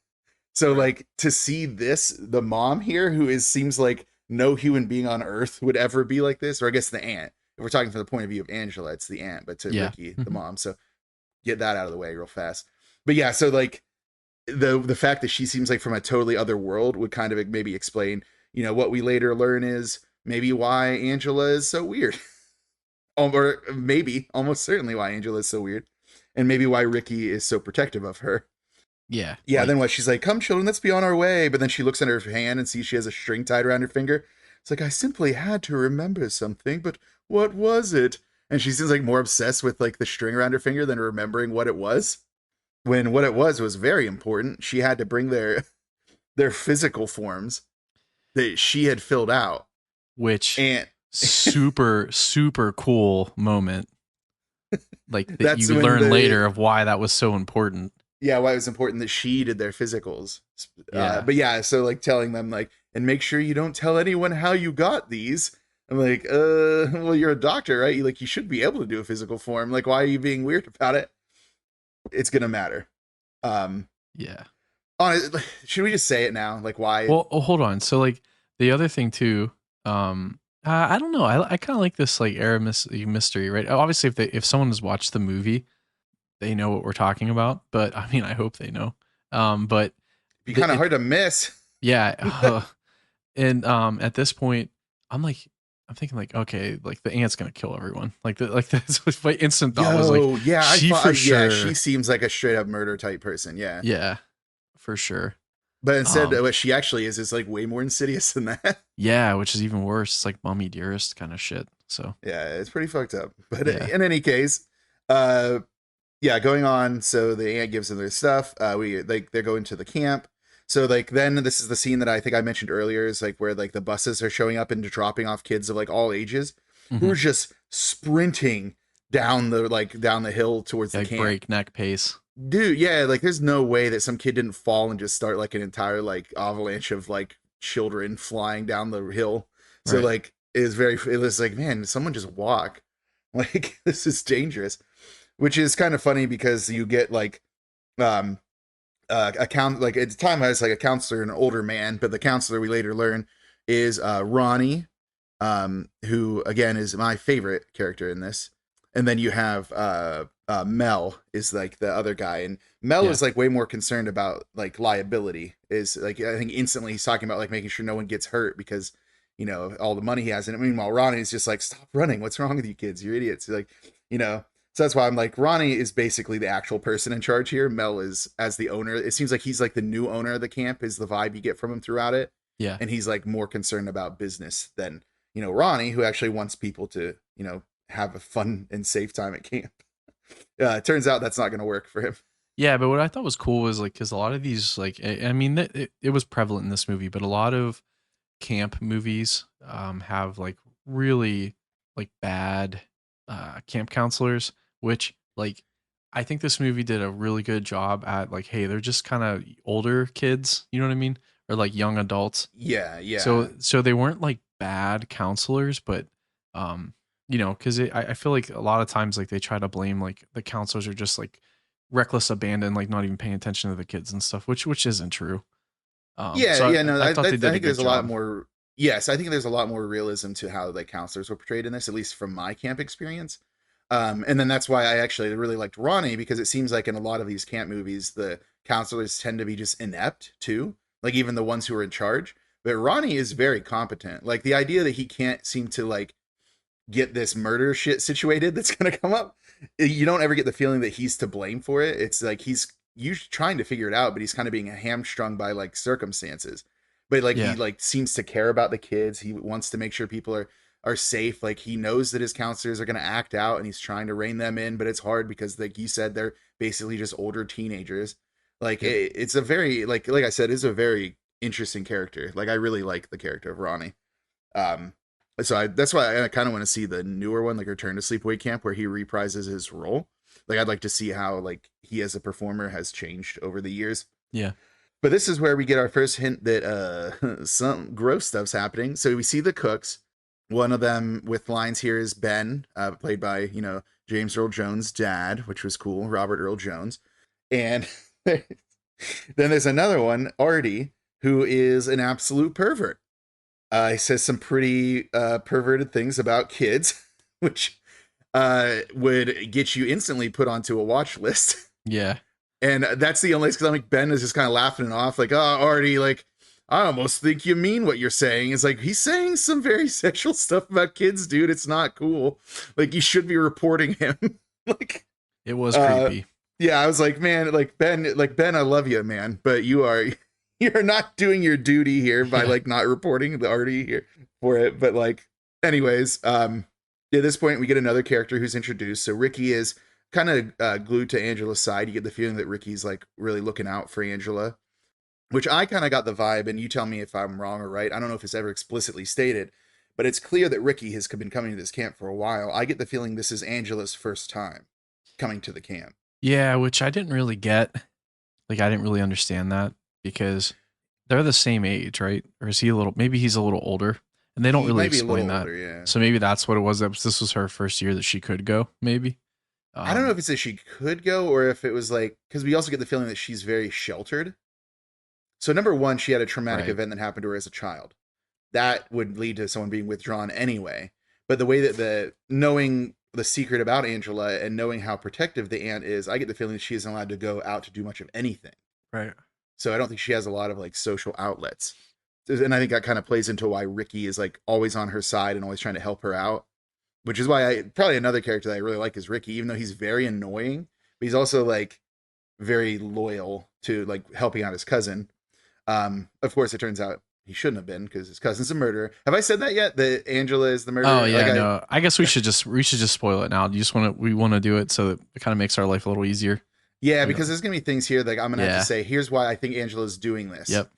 So like to see this, the mom here, who seems like no human being on earth would ever be like this, or I guess the aunt. If we're talking from the point of view of Angela, it's the aunt, but to Ricky, the mom. So get that out of the way real fast. But yeah, so like the fact that she seems like from a totally other world would kind of maybe explain, what we later learn is maybe why Angela is so weird. Or maybe almost certainly why Angela is so weird. And maybe why Ricky is so protective of her. Yeah. Yeah. Like, then what? She's like, come children, let's be on our way. But then she looks at her hand and sees she has a string tied around her finger. It's like, I simply had to remember something, but what was it? And she seems like more obsessed with like the string around her finger than remembering what it was. When what it was very important. She had to bring their physical forms that she had filled out. Which super, super cool moment. Like that you learn later of why that was so important. Yeah, why it was important that she did their physicals. But yeah, so like telling them like, and make sure you don't tell anyone how you got these. I'm like, well, you're a doctor, right? You should be able to do a physical form. Like, why are you being weird about it? It's gonna matter. Yeah. Should we just say it now? Like, why? Well, hold on. So like the other thing too, I don't know. I kind of like this like air mystery, right? Obviously, if someone has watched the movie, they know what we're talking about. But I mean, I hope they know. But it'd be kind of hard to miss. Yeah. And at this point, I'm I'm thinking like, okay, like the aunt's gonna kill everyone. Like that's what my instant thought was like, yeah, she for sure. Yeah, she seems like a straight up murder type person. Yeah. Yeah, for sure. But instead, what she actually is like way more insidious than that. Yeah, which is even worse. It's like Mummy Dearest kind of shit. So yeah, it's pretty fucked up. But in any case, yeah, going on. So the aunt gives them their stuff. They're going to the camp. So like then this is the scene that I think I mentioned earlier is like where like the buses are showing up and dropping off kids of like all ages who are just sprinting down the hill towards the camp. Breakneck pace. Dude, yeah, like there's no way that some kid didn't fall and just start like an entire like avalanche of like children flying down the hill. So like it was like, man, someone just walk. Like this is dangerous. Which is kind of funny because you get like at the time I was like a counselor and an older man, but the counselor we later learn is Ronnie, who again is my favorite character in this. And then you have Mel is like the other guy, and Mel is like way more concerned about like liability. Is like I think instantly he's talking about like making sure no one gets hurt because you know all the money he has. And meanwhile Ronnie's just like, stop running. What's wrong with you kids? You're idiots. Like you know. So that's why I'm like, Ronnie is basically the actual person in charge here. Mel is as the owner. It seems like he's like the new owner of the camp is the vibe you get from him throughout it. Yeah. And he's like more concerned about business than, you know, Ronnie, who actually wants people to, you know, have a fun and safe time at camp. It turns out that's not going to work for him. Yeah. But what I thought was cool was like, cause a lot of these, like, I mean, it was prevalent in this movie, but a lot of camp movies have like really like bad camp counselors, which like I think this movie did a really good job at like, hey, they're just kind of older kids, you know what I mean, or like young adults. Yeah. So they weren't like bad counselors, but you know, because I feel like a lot of times like they try to blame like the counselors are just like reckless abandon, like not even paying attention to the kids and stuff, which isn't true. I think there's a lot more. Yes, I think there's a lot more realism to how like counselors were portrayed in this, at least from my camp experience. And then that's why I actually really liked Ronnie, because it seems like in a lot of these camp movies, the counselors tend to be just inept too, like even the ones who are in charge. But Ronnie is very competent. Like the idea that he can't seem to like get this murder shit situated that's going to come up, you don't ever get the feeling that he's to blame for it. It's like he's usually trying to figure it out, but he's kind of being hamstrung by like circumstances. But like he like seems to care about the kids. He wants to make sure people are safe. Like he knows that his counselors are going to act out and he's trying to rein them in, but it's hard because like you said, they're basically just older teenagers. Like it's a very, like I said, it's a very interesting character. Like I really like the character of Ronnie. So that's why I kind of want to see the newer one, like Return to Sleepaway Camp, where he reprises his role. Like I'd like to see how like he as a performer has changed over the years. Yeah. But this is where we get our first hint that some gross stuff's happening. So we see the cooks. One of them with lines here is Ben, played by, you know, James Earl Jones' dad, which was cool, Robert Earl Jones. And then there's another one, Artie, who is an absolute pervert. He says some pretty perverted things about kids, which would get you instantly put onto a watch list. Yeah. And that's the only, because I'm like, Ben is just kind of laughing it off, like, oh, Artie, like, I almost think you mean what you're saying. It's like, he's saying some very sexual stuff about kids, dude. It's not cool. Like, you should be reporting him. Like, it was creepy. Yeah, I was like, man, Ben, I love you, man, but you're not doing your duty here by like not reporting the Artie here for it. But like, anyways, at this point we get another character who's introduced. So Ricky is kind of glued to Angela's side. You get the feeling that Ricky's like really looking out for Angela, which I kind of got the vibe, and you tell me if I'm wrong or right. I don't know if it's ever explicitly stated, but it's clear that Ricky has been coming to this camp for a while. I get the feeling this is Angela's first time coming to the camp. Yeah, which I didn't really get. Like, I didn't really understand that, because they're the same age, right? Or is he maybe he's a little older, and they don't really explain that. Older, yeah. So maybe that's what it was. This was her first year that she could go, maybe. I don't know if it's that she could go, or if it was like, because we also get the feeling that she's very sheltered. So number one, she had a traumatic event that happened to her as a child. That would lead to someone being withdrawn anyway. But the way that knowing the secret about Angela and knowing how protective the aunt is, I get the feeling that she isn't allowed to go out to do much of anything. Right. So I don't think she has a lot of like social outlets. and I think that kind of plays into why Ricky is like always on her side and always trying to help her out, which is why probably another character that I really like is Ricky, even though he's very annoying, but he's also like very loyal to like helping out his cousin. Of course, it turns out he shouldn't have been because his cousin's a murderer. Have I said that yet? That Angela is the murderer? Oh yeah, like no. I guess we should just spoil it now. We want to do it so that it kind of makes our life a little easier. Yeah, because there's gonna be things here that I'm gonna have to say. Here's why I think Angela's doing this. Yep.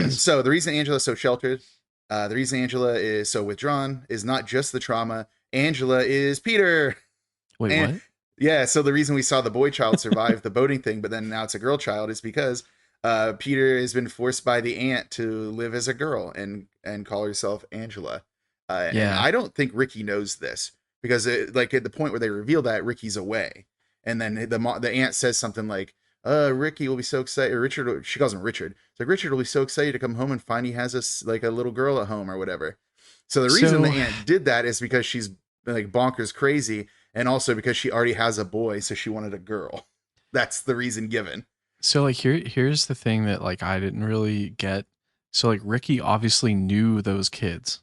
So the reason Angela's so sheltered, the reason Angela is so withdrawn is not just the trauma. Angela is Peter. Wait, what? Yeah, so the reason we saw the boy child survive the boating thing, but then now it's a girl child, is because Peter has been forced by the aunt to live as a girl and call herself Angela. And I don't think Ricky knows this because like at the point where they reveal that Ricky's away, and then the aunt says something like, Ricky will be so excited, or Richard, she calls him Richard. It's like, Richard will be so excited to come home and find he has a little girl at home or whatever. So the reason the aunt did that is because she's like bonkers crazy, and also because she already has a boy, so she wanted a girl. That's the reason given. So like here's the thing that like I didn't really get. So like Ricky obviously knew those kids.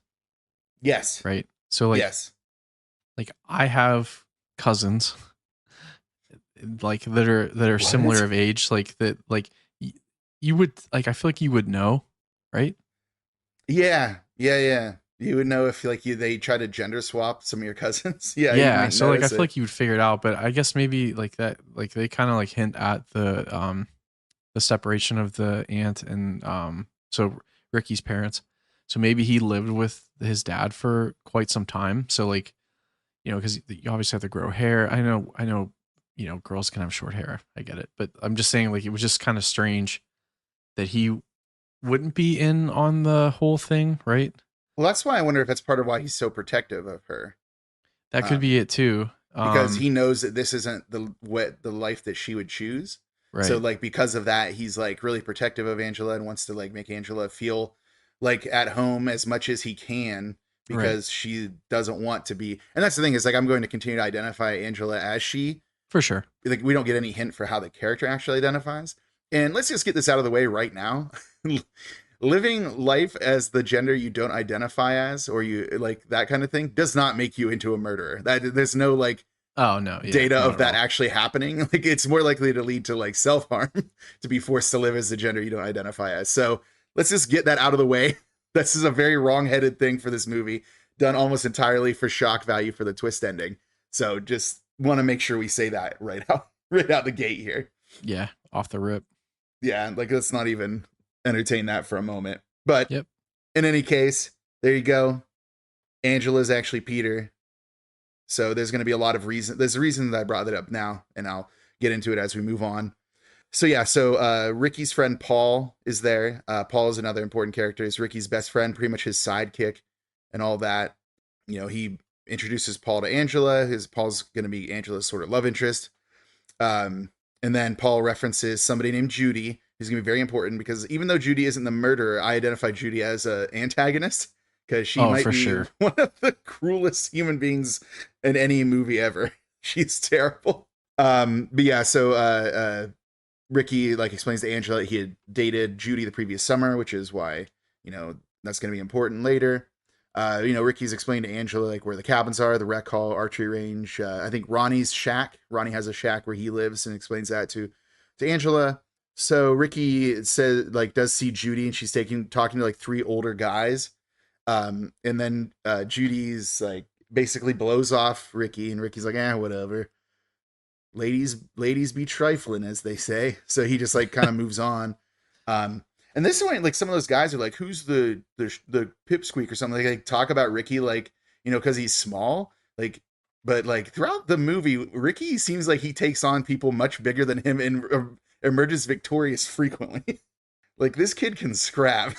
Yes. Right. So like yes. Like I have cousins like that are similar of age, like that, like you would like, I feel like you would know, right? Yeah. You would know if like they try to gender swap some of your cousins. Yeah. So like I feel like you would figure it out, but I guess maybe like that, like they kind of like hint at the separation of the aunt and so Ricky's parents. So maybe he lived with his dad for quite some time. So like, you know, because you obviously have to grow hair. I know, you know, girls can have short hair. I get it. But I'm just saying, like, it was just kind of strange that he wouldn't be in on the whole thing, right? Well, that's why I wonder if that's part of why he's so protective of her. That could be it too. Because he knows that this isn't the life that she would choose. Right. So like, because of that, he's like really protective of Angela and wants to like make Angela feel like at home as much as he can, because she doesn't want to be. And that's the thing, is like, I'm going to continue to identify Angela as she. For sure. Like, we don't get any hint for how the character actually identifies. And let's just get this out of the way right now. Living life as the gender you don't identify as, or you like that kind of thing, does not make you into a murderer. That there's no like data of that actually happening. Like, it's more likely to lead to like self-harm to be forced to live as the gender you don't identify as. So let's just get that out of the way. This is a very wrong-headed thing for this movie, done almost entirely for shock value for the twist ending. So just want to make sure we say that right out the gate here. Yeah, off the rip. Yeah, like, let's not even entertain that for a moment. But in any case, there you go. Angela's actually Peter. So there's going to be a lot of reason. There's a reason that I brought that up now, and I'll get into it as we move on. So yeah, so Ricky's friend Paul is there. Paul is another important character. He's Ricky's best friend, pretty much his sidekick and all that. You know, he introduces Paul to Angela. Paul's going to be Angela's sort of love interest. And then Paul references somebody named Judy, who's going to be very important, because even though Judy isn't the murderer, I identify Judy as an antagonist, because she might be one of the cruelest human beings in any movie ever. She's terrible. But yeah, so Ricky like explains to Angela that he had dated Judy the previous summer, which is why, you know, that's going to be important later. You know, Ricky's explained to Angela like where the cabins are, the rec hall, archery range. I think Ronnie's shack. Ronnie has a shack where he lives, and explains that to Angela. So Ricky says like does see Judy, and she's talking to like 3 older guys. And then Judy's like basically blows off Ricky, and Ricky's like, whatever. Ladies be trifling, as they say. So he just like kind of moves on. And this point, like, some of those guys are like, who's the pipsqueak or something? They like talk about Ricky, like, you know, because he's small. Like, but like throughout the movie, Ricky seems like he takes on people much bigger than him and emerges victorious frequently. Like, this kid can scrap.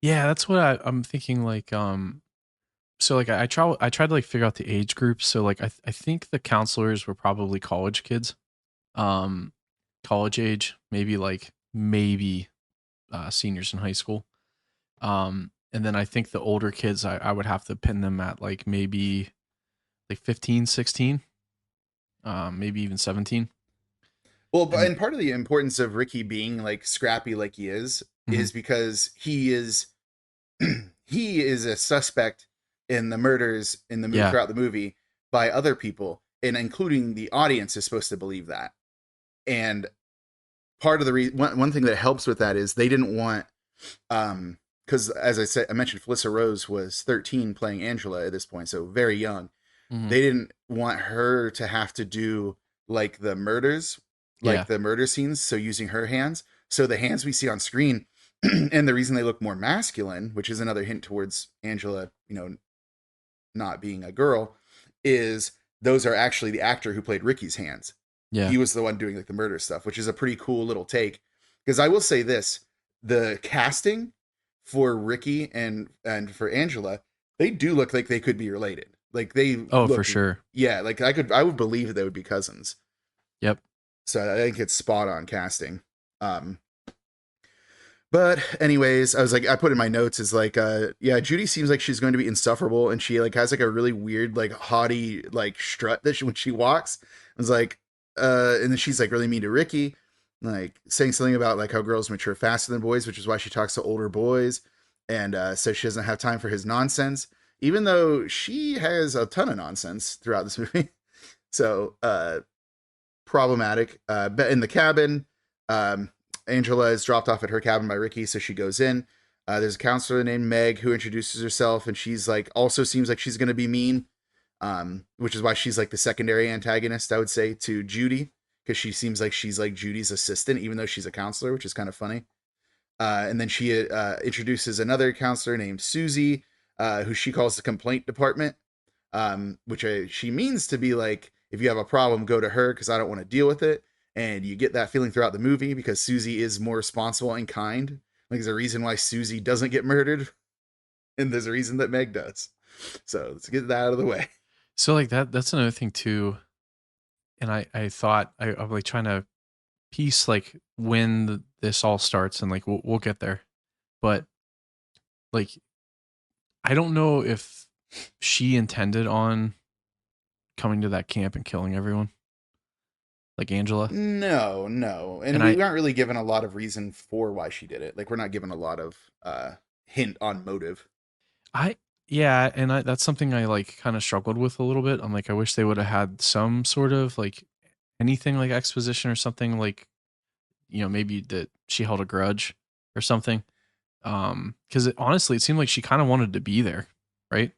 Yeah, that's what I'm thinking. Like, so like I tried to like figure out the age groups. So like I think the counselors were probably college kids, college age, maybe seniors in high school. And then I think the older kids, I would have to pin them at like maybe like 15, 16, maybe even 17. Well, and part of the importance of Ricky being like scrappy like he is because he is he is a suspect in the murders in the movie throughout the movie by other people, and including the audience is supposed to believe that. And part of the one thing that helps with that is they didn't want, because as I mentioned, Felissa Rose was 13 playing Angela at this point, so very young. They didn't want her to have to do like the murders, like the murder scenes, so using her hands. So the hands we see on screen, and the reason they look more masculine, which is another hint towards Angela, not being a girl, is those are actually the actor who played Ricky's hands. Yeah. He was the one doing like the murder stuff, which is a pretty cool little take. Because I will say this, the casting for Ricky and for Angela, they do look like they could be related. Like they for sure. Yeah, like I would believe that they would be cousins. Yep. So I think it's spot on casting. But anyways, I put in my notes is like, Judy seems like she's going to be insufferable, and she like has like a really weird, like haughty, like strut that when she walks. I was like, and then she's like really mean to Ricky, like saying something about like how girls mature faster than boys, which is why she talks to older boys, and says she doesn't have time for his nonsense, even though she has a ton of nonsense throughout this movie. So problematic. But in the cabin, Angela is dropped off at her cabin by Ricky, so she goes in. There's a counselor named Meg who introduces herself, and she's like also seems like she's going to be mean, which is why she's like the secondary antagonist, I would say, to Judy, because she seems like she's like Judy's assistant, even though she's a counselor, which is kind of funny. And then she introduces another counselor named Susie, who she calls the complaint department, which she means to be like, if you have a problem, go to her because I don't want to deal with it. And you get that feeling throughout the movie because Susie is more responsible and kind. Like there's a reason why Susie doesn't get murdered, and there's a reason that Meg does. So let's get that out of the way. So like that's another thing too. And I thought I'm like trying to piece like when this all starts, and like we'll get there. But like I don't know if she intended on coming to that camp and killing everyone. Like Angela? No. And we aren't really given a lot of reason for why she did it. Like we're not given a lot of hint on motive. That's something I like kind of struggled with a little bit. I'm like, I wish they would have had some sort of like anything like exposition or something, like, maybe that she held a grudge or something. Because honestly, it seemed like she kind of wanted to be there, right?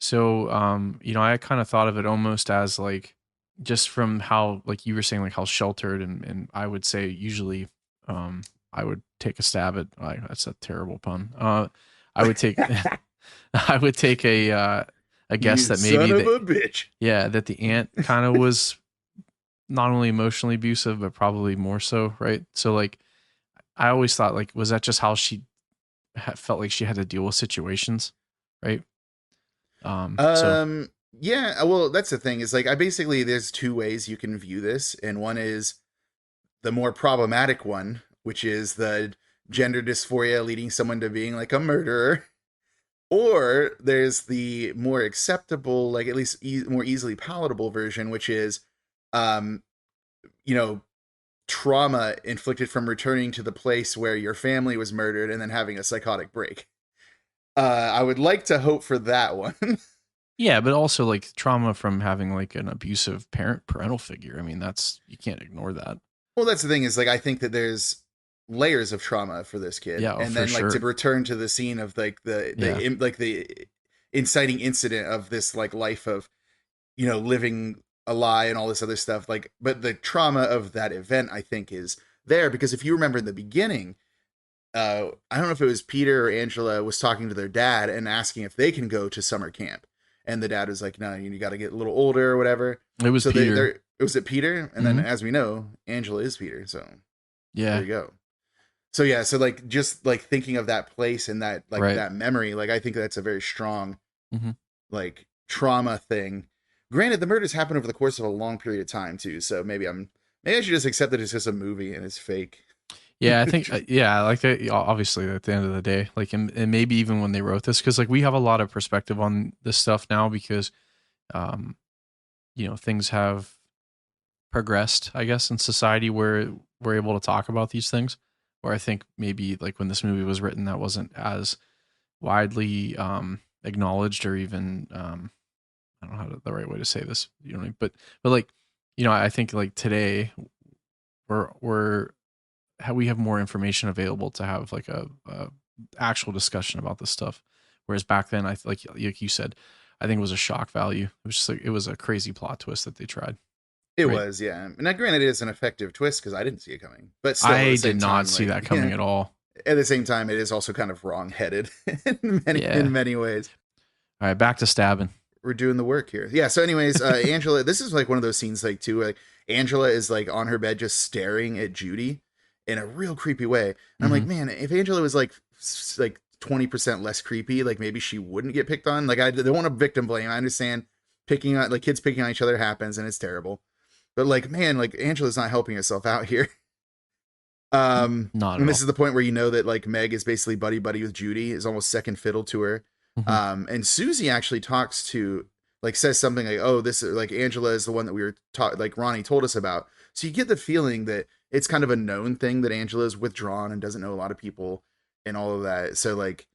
So, I kind of thought of it almost as like, just from how, like you were saying, like how sheltered, and I would say usually, I would take a stab at, that's a terrible pun. I would take, I would take a guess that maybe son of a bitch. Yeah, that the aunt kind of was not only emotionally abusive, but probably more so, right? So like, I always thought like, was that just how she felt like she had to deal with situations, right? Yeah, well, that's the thing is like, there's two ways you can view this. And one is the more problematic one, which is the gender dysphoria leading someone to being like a murderer. Or there's the more acceptable, like at least more easily palatable version, which is, trauma inflicted from returning to the place where your family was murdered and then having a psychotic break. I would like to hope for that one. Yeah, but also like trauma from having like an abusive parental figure. I mean, you can't ignore that. Well, that's the thing is like, I think that there's layers of trauma for this kid. Yeah, and then like to return to the scene of like the inciting incident of this like life of, living a lie and all this other stuff. Like, but the trauma of that event, I think, is there because if you remember in the beginning, I don't know if it was Peter or Angela was talking to their dad and asking if they can go to summer camp. And the dad was like, no, you got to get a little older or whatever. It was Peter. Was it Peter? And then as we know, Angela is Peter. So yeah, there you go. So yeah. So like, just like thinking of that place and that, like that memory, like, I think that's a very strong, like trauma thing. Granted, the murders happen over the course of a long period of time too. So maybe I should just accept that it's just a movie and it's fake. Yeah, I think, like that, obviously at the end of the day, like, and maybe even when they wrote this, because like we have a lot of perspective on this stuff now because, things have progressed, I guess, in society where we're able to talk about these things. Where I think maybe like when this movie was written, that wasn't as widely acknowledged or even I don't know the right way to say this, but like, I think like today we have more information available to have like a actual discussion about this stuff. Whereas back then, like you said, I think it was a shock value. It was just like, it was a crazy plot twist that they tried. It was, yeah. And now, granted, it is an effective twist because I didn't see it coming. But still, I did not see that coming at all. At the same time, it is also kind of wrong-headed in many ways. All right, back to stabbing. We're doing the work here. Yeah. So, anyways, Angela, this is like one of those scenes, like too, like Angela is like on her bed just staring at Judy in a real creepy way. And I'm like, man, if Angela was like 20% less creepy, like maybe she wouldn't get picked on. Like I don't want to victim blame. I understand picking on kids picking on each other happens and it's terrible. But like, man, like Angela's not helping herself out here. Not and this is the point where that like Meg is basically buddy with Judy, is almost second fiddle to her. And Susie actually talks to, like, says something like, oh, this is like Angela is the one that we were taught, like Ronnie told us about. So you get the feeling that it's kind of a known thing that Angela is withdrawn and doesn't know a lot of people and all of that. So like,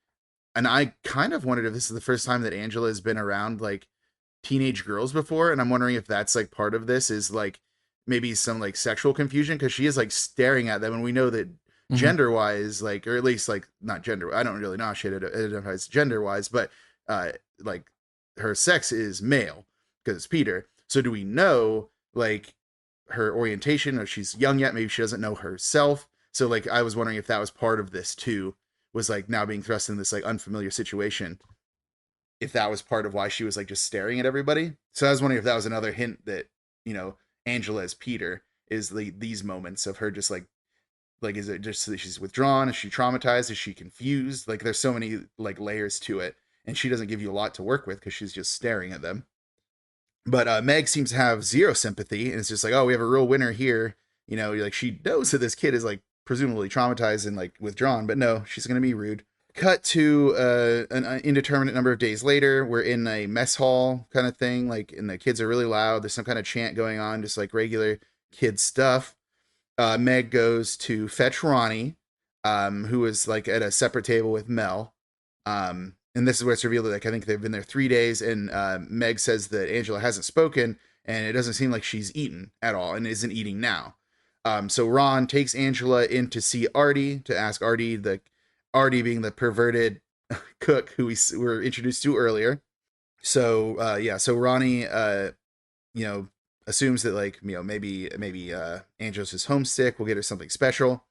and I kind of wondered if this is the first time that Angela has been around like teenage girls before. And I'm wondering if that's like part of this is like maybe some like sexual confusion, because she is like staring at them. And we know that gender wise, like, or at least like not gender, I don't really know how she identifies gender wise, but like her sex is male because it's Peter. So do we know like her orientation, or she's young yet? Maybe she doesn't know herself. So like, I was wondering if that was part of this too, was like now being thrust in this like unfamiliar situation, if that was part of why she was like just staring at everybody. So I was wondering if that was another hint that, Angela as Peter is these moments of her just like, is it just that she's withdrawn? Is she traumatized? Is she confused? Like there's so many like layers to it, and she doesn't give you a lot to work with because she's just staring at them. But Meg seems to have zero sympathy, and it's just like, oh, we have a real winner here. Like she knows that this kid is like presumably traumatized and like withdrawn, but no, she's going to be rude. Cut to an indeterminate number of days later. We're in a mess hall kind of thing, like, and the kids are really loud. There's some kind of chant going on, just like regular kid stuff. Meg goes to fetch Ronnie, who is like at a separate table with Mel. And this is where it's revealed that like, I think they've been there 3 days, and Meg says that Angela hasn't spoken, and it doesn't seem like she's eaten at all and isn't eating now. So Ron takes Angela in to see Artie, to ask Artie being the perverted cook who we were introduced to earlier. So so Ronnie assumes that like, maybe Angela's just homesick, we'll get her something special.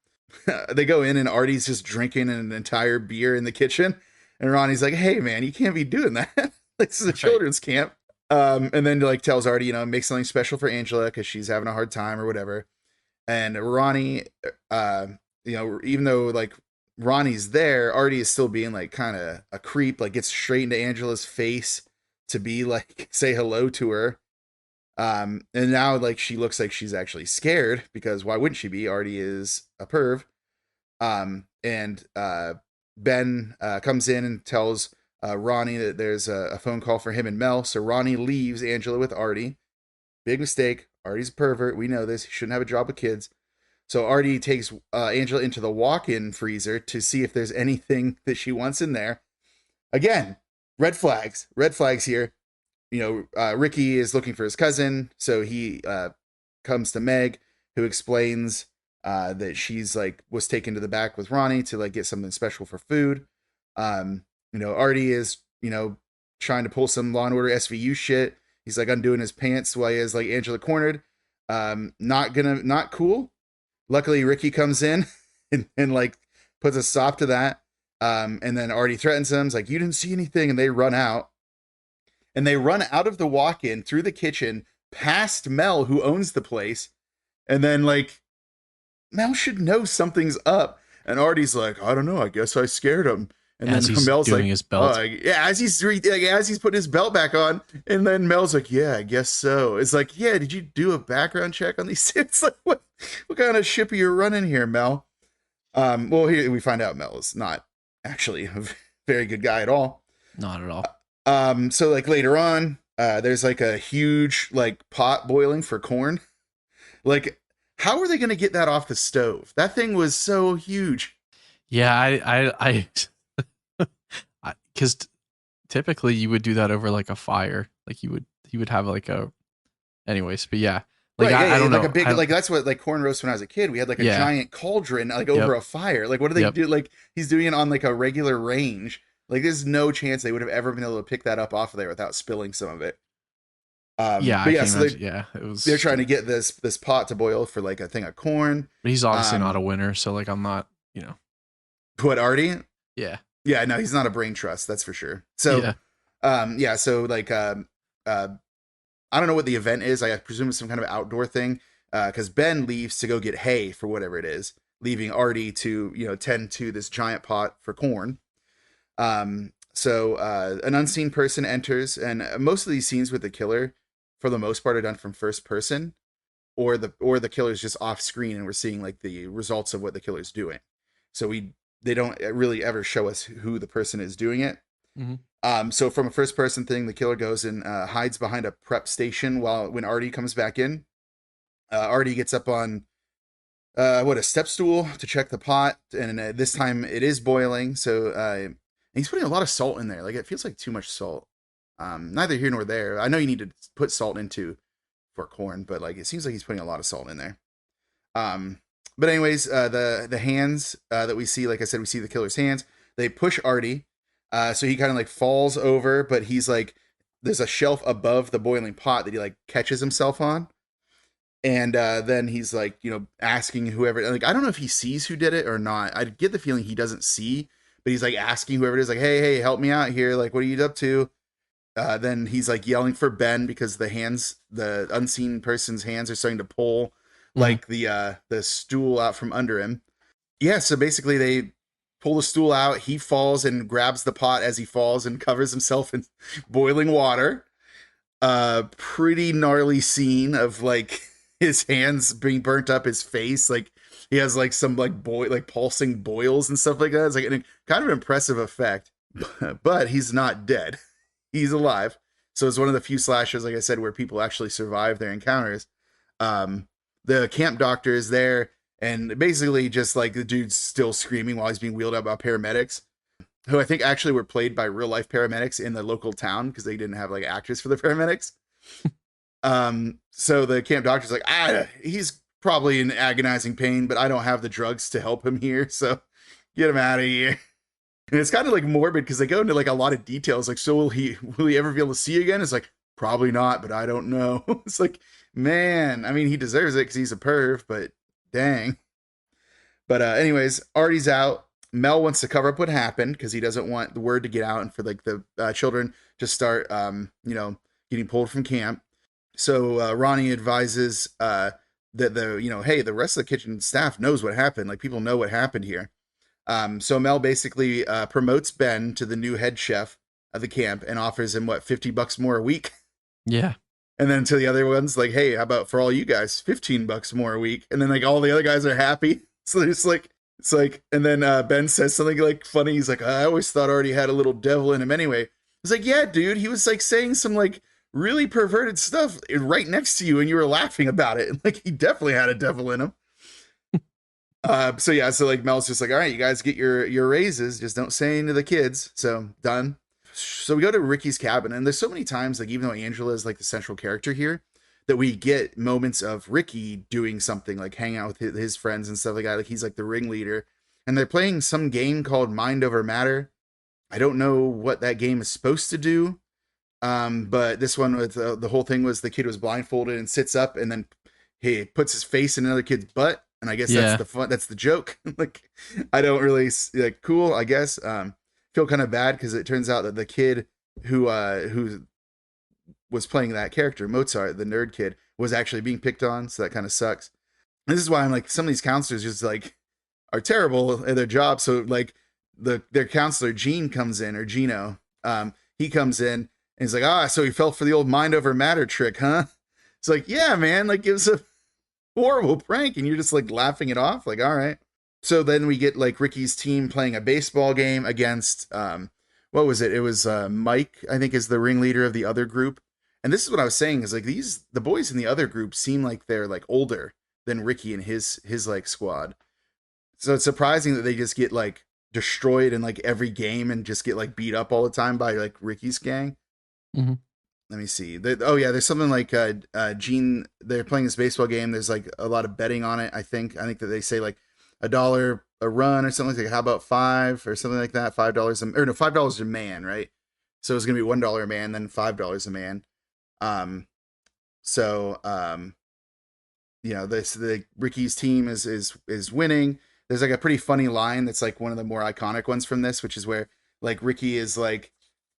They go in and Artie's just drinking an entire beer in the kitchen, and Ronnie's like, hey man, you can't be doing that. This is a children's camp. And then like tells Artie, make something special for Angela because she's having a hard time or whatever. And Ronnie, even though like Ronnie's there, Artie is still being like kind of a creep, like gets straight into Angela's face to be like, say hello to her. And now like she looks like she's actually scared, because why wouldn't she be? Artie is a perv. And Ben comes in and tells Ronnie that there's a phone call for him and Mel. So Ronnie leaves Angela with Artie. Big mistake. Artie's a pervert. We know this. He shouldn't have a job with kids. So Artie takes Angela into the walk-in freezer to see if there's anything that she wants in there. Again, red flags here. Ricky is looking for his cousin. So he comes to Meg, who explains that she's like was taken to the back with Ronnie to like get something special for food. Artie is, trying to pull some Law and Order SVU shit. He's like undoing his pants while he has like Angela cornered. Not cool. Luckily, Ricky comes in and like puts a stop to that. And then Artie threatens him. He's like, you didn't see anything. And they run out. And they run out of the walk-in through the kitchen past Mel, who owns the place. And then like, Mel should know something's up. And Artie's like, I don't know. I guess I scared him. And as then he's Mel's doing like, his belt. as he's putting his belt back on. And then Mel's like, yeah, I guess so. It's like, yeah, did you do a background check on these? It's like, what kind of ship are you running here, Mel? Well, here we find out Mel is not actually a very good guy at all. Not at all. So like later on, there's like a huge like pot boiling for corn. Like, how are they going to get that off the stove? That thing was so huge. Yeah, because typically you would do that over like a fire. Like you would have like a, anyways, but yeah. Like right, I don't know. Like a big, like that's what like corn roast when I was a kid. We had like a giant cauldron like over a fire. Like what do they do? Like he's doing it on like a regular range. Like there's no chance they would have ever been able to pick that up off of there without spilling some of it. But so they're trying to get this pot to boil for like a thing of corn. But he's obviously not a winner, so like I'm not, What, Artie? Yeah. Yeah, no, he's not a brain trust, that's for sure. So so like I don't know what the event is. I presume it's some kind of outdoor thing. Because Ben leaves to go get hay for whatever it is, leaving Artie to, tend to this giant pot for corn. So an unseen person enters, and most of these scenes with the killer, for the most part, are done from first person, or the killer's just off screen, and we're seeing like the results of what the killer's doing. So they don't really ever show us who the person is doing it. Mm-hmm. So from a first person thing, the killer goes and hides behind a prep station when Artie comes back in. Artie gets up on a step stool to check the pot, and this time it is boiling. So he's putting a lot of salt in there. Like it feels like too much salt. Neither here nor there. I know you need to put salt into for corn, but like it seems like he's putting a lot of salt in there. But anyways, the hands that we see, like I said, we see the killer's hands. They push Artie. So he kind of like falls over, but he's like, there's a shelf above the boiling pot that he like catches himself on. And then he's like, asking whoever, like, I don't know if he sees who did it or not. I get the feeling he doesn't see, but he's like asking whoever it is, like, hey, help me out here. Like, what are you up to? Then he's like yelling for Ben because the unseen person's hands are starting to pull like the stool out from under him. Yeah. So basically they pull the stool out. He falls and grabs the pot as he falls and covers himself in boiling water. Pretty gnarly scene of like his hands being burnt up, his face. Like he has like some like pulsing boils and stuff like that. It's like a kind of impressive effect, but he's not dead. He's alive. So it's one of the few slashers, like I said, where people actually survive their encounters. The camp doctor is there, and basically just like the dude's still screaming while he's being wheeled out by paramedics, who I think actually were played by real life paramedics in the local town because they didn't have like actors for the paramedics. So the camp doctor's like, he's probably in agonizing pain, but I don't have the drugs to help him here. So get him out of here. And it's kind of like morbid because they go into like a lot of details. Like, so will he ever be able to see you again? It's like, probably not, but I don't know. It's like, man, I mean, he deserves it because he's a perv, but dang. But anyways, Artie's out. Mel wants to cover up what happened because he doesn't want the word to get out and for like the children to start, getting pulled from camp. So Ronnie advises that hey, the rest of the kitchen staff knows what happened. Like people know what happened here. So Mel basically promotes Ben to the new head chef of the camp and offers him $50 more a week. Yeah. And then to the other ones, like, hey, how about for all you guys, $15 more a week? And then like all the other guys are happy. So it's like, and then Ben says something like funny. He's like, I always thought Artie had a little devil in him anyway. It's like, yeah, dude, he was like saying some like really perverted stuff right next to you and you were laughing about it. And like, he definitely had a devil in him. So like Mel's just like, all right, you guys get your raises. Just don't say anything to the kids. So done. So we go to Ricky's cabin, and there's so many times, like, even though Angela is like the central character here, that we get moments of Ricky doing something, like hang out with his friends and stuff like that. Like he's like the ringleader, and they're playing some game called Mind Over Matter. I don't know what that game is supposed to do. But this one with the whole thing was the kid was blindfolded and sits up, and then he puts his face in another kid's butt. And I guess that's the fun. That's the joke. Like, I don't really like, cool, I guess. Feel kind of bad because it turns out that the kid who was playing that character, Mozart, the nerd kid, was actually being picked on. So that kind of sucks. And this is why I'm like, some of these counselors just like are terrible at their job. So like their counselor Gene comes in, or Gino, he comes in and he's like, so he fell for the old mind over matter trick, huh? It's like, yeah, man, like it was a horrible prank, and you're just like laughing it off. Like, all right. So then we get like Ricky's team playing a baseball game against what was it? It was Mike, I think, is the ringleader of the other group. And this is what I was saying, is like the boys in the other group seem like they're like older than Ricky and his like squad. So it's surprising that they just get like destroyed in like every game and just get like beat up all the time by like Ricky's gang. Mm-hmm. Let me see. There's something like Gene. They're playing this baseball game. There's like a lot of betting on it. I think that they say like $1 a run or something like. How about $5 or something like that? $5 $5 a man, right? So it's gonna be $1 a man, then $5 a man. The Ricky's team is winning. There's like a pretty funny line that's like one of the more iconic ones from this, which is where like Ricky is like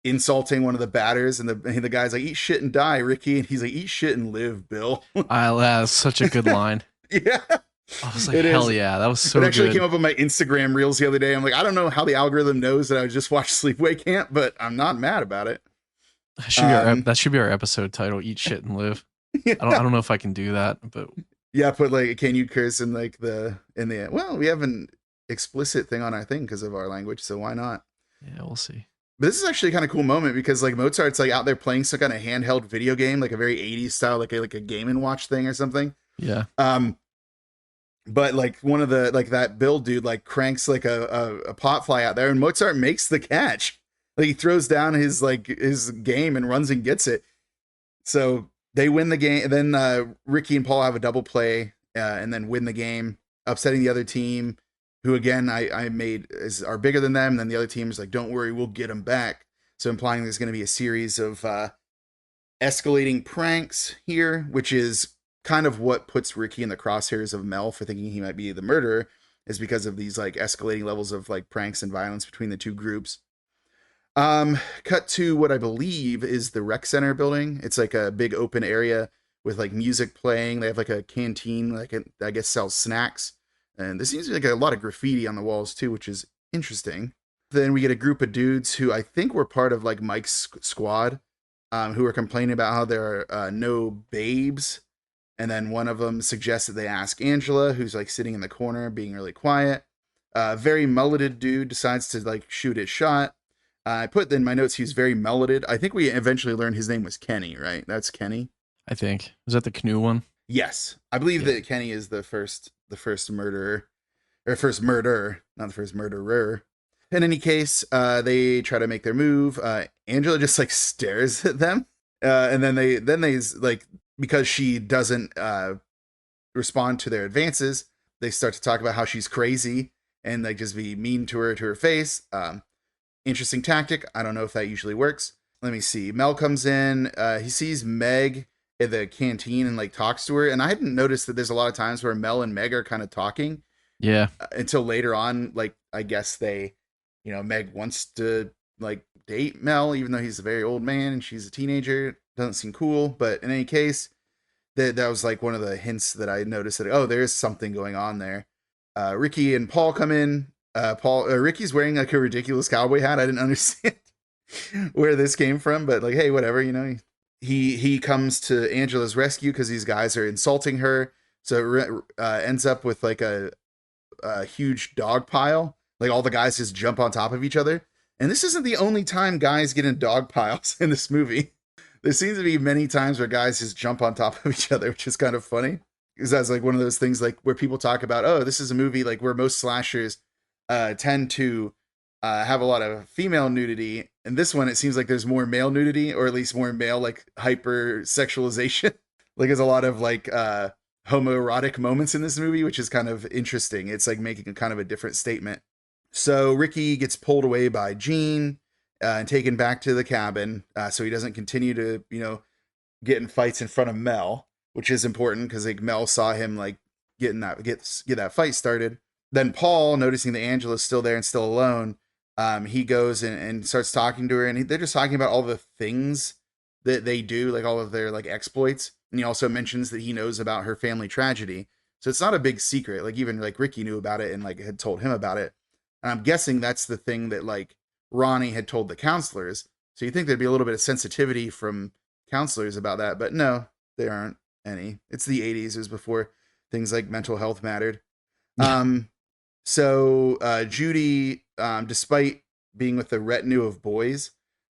insulting one of the batters, and the guy's like, "Eat shit and die, Ricky," and he's like, "Eat shit and live, Bill." That's such a good line. Yeah, I was like, hell yeah, that was so good. It actually came up on my Instagram reels the other day. I'm like, I don't know how the algorithm knows that I just watched Sleepaway Camp, but I'm not mad about it. That should be our episode title: "Eat shit and live." Yeah. I don't know if I can do that, but yeah, put like, can you curse in like in the well, we have an explicit thing on our thing because of our language, so why not? Yeah, we'll see. But this is actually a kind of cool moment because like Mozart's like out there playing some kind of handheld video game, like a very 80s style, like a Game & Watch thing or something. Yeah. But like one of the like that Bill dude like cranks like a pot fly out there, and Mozart makes the catch. Like he throws down his game and runs and gets it. So they win the game. And then Ricky and Paul have a double play and then win the game, upsetting the other team, who again I made are bigger than them. And then the other team is like, "Don't worry, we'll get them back." So implying there's going to be a series of escalating pranks here, which is kind of what puts Ricky in the crosshairs of Mel for thinking he might be the murderer, is because of these like escalating levels of like pranks and violence between the two groups. Cut to what I believe is the rec center building. It's like a big open area with like music playing. They have like a canteen, I guess sells snacks. And there seems to be like a lot of graffiti on the walls too, which is interesting. Then we get a group of dudes who I think were part of like Mike's squad, who are complaining about how there are no babes. And then one of them suggests that they ask Angela, who's like sitting in the corner being really quiet. Very mulleted dude decides to like shoot his shot. I put in my notes he was very mulleted. I think we eventually learned his name was Kenny, right? That's Kenny. I think. Was that the canoe one? Yes. I believe that Kenny is the first murderer. Or first murderer, not the first murderer. In any case, they try to make their move. Angela just like stares at them. And then they like, because she doesn't respond to their advances, they start to talk about how she's crazy and like just be mean to her face. Interesting tactic. I don't know if that usually works. Let me see. Mel comes in. He sees Meg at the canteen and like talks to her. And I hadn't noticed that there's a lot of times where Mel and Meg are kind of talking. Yeah. Until later on, like I guess they, Meg wants to like date Mel, even though he's a very old man and she's a teenager. Doesn't seem cool. But in any case, that was like one of the hints that I noticed that, there is something going on there. Ricky and Paul come in. Ricky's wearing like a ridiculous cowboy hat. I didn't understand where this came from, but like, hey, whatever, he comes to Angela's rescue because these guys are insulting her. So it ends up with like a huge dog pile. Like all the guys just jump on top of each other. And this isn't the only time guys get in dog piles in this movie. There seems to be many times where guys just jump on top of each other, which is kind of funny. Because that's like one of those things like where people talk about, oh, this is a movie like where most slashers tend to have a lot of female nudity. And this one, it seems like there's more male nudity, or at least more male like hyper sexualization. Like there's a lot of like homoerotic moments in this movie, which is kind of interesting. It's like making a kind of a different statement. So Ricky gets pulled away by Gene and taken back to the cabin so he doesn't continue to, get in fights in front of Mel, which is important because like Mel saw him like get that fight started. Then Paul, noticing that Angela's still there and still alone, he goes and starts talking to her, and they're just talking about all the things that they do, like all of their like exploits. And he also mentions that he knows about her family tragedy. So it's not a big secret. Like even like Ricky knew about it and like had told him about it. And I'm guessing that's the thing that like Ronnie had told the counselors. So you think there'd be a little bit of sensitivity from counselors about that, but no, there aren't any. It's the 80s. It was before things like mental health mattered. Yeah. So Judy, despite being with the retinue of boys,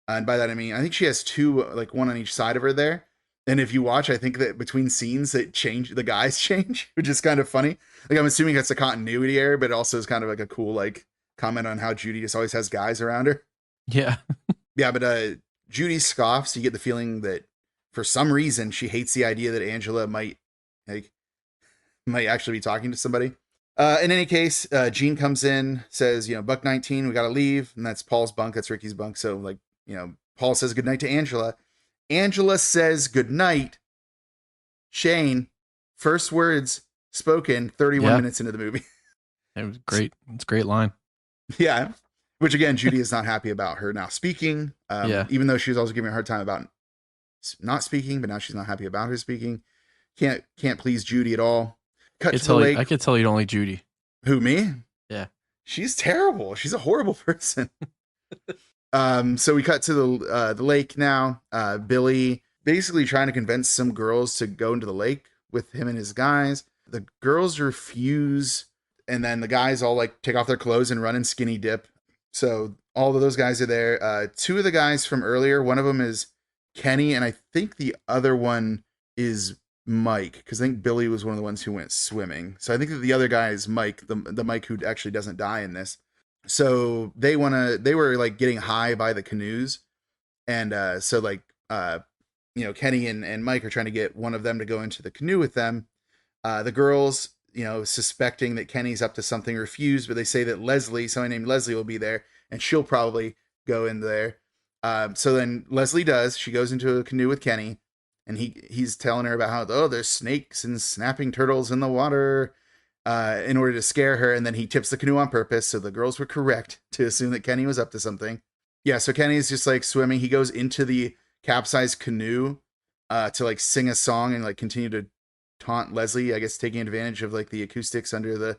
and by that I mean I think she has two, like one on each side of her there. And if you watch, I think that between scenes the guys change, which is kind of funny. Like I'm assuming that's a continuity error, but it also is kind of like a cool like comment on how Judy just always has guys around her. Yeah. Yeah, but Judy scoffs. You get the feeling that for some reason she hates the idea that Angela might actually be talking to somebody. In any case, Gene comes in, says, Buck 19, we got to leave. And that's Paul's bunk. That's Ricky's bunk. So Paul says goodnight to Angela. Angela says goodnight. Shane, first words spoken 31 minutes into the movie. It was great. It's a great line. Yeah. Which again, Judy is not happy about her now speaking. Even though she was also giving her a hard time about not speaking, but now she's not happy about her speaking. Can't please Judy at all. Cut to the lake. I could tell you don't like Judy. Who, me? Yeah. She's terrible. She's a horrible person. So we cut to the lake now. Billy basically trying to convince some girls to go into the lake with him and his guys. The girls refuse, and then the guys all like take off their clothes and run and skinny dip. So all of those guys are there. Two of the guys from earlier, one of them is Kenny, and I think the other one is Mike, because I think Billy was one of the ones who went swimming. So I think that the other guy is Mike, the Mike who actually doesn't die in this. So they were like getting high by the canoes. And so like, Kenny and Mike are trying to get one of them to go into the canoe with them. The girls, suspecting that Kenny's up to something, refuse, but they say that somebody named Leslie will be there and she'll probably go in there. So then Leslie does. She goes into a canoe with Kenny, and he's telling her about how, there's snakes and snapping turtles in the water, in order to scare her. And then he tips the canoe on purpose. So the girls were correct to assume that Kenny was up to something. Yeah. So Kenny's just like swimming. He goes into the capsized canoe, to like sing a song and like continue to taunt Leslie, I guess, taking advantage of like the acoustics under the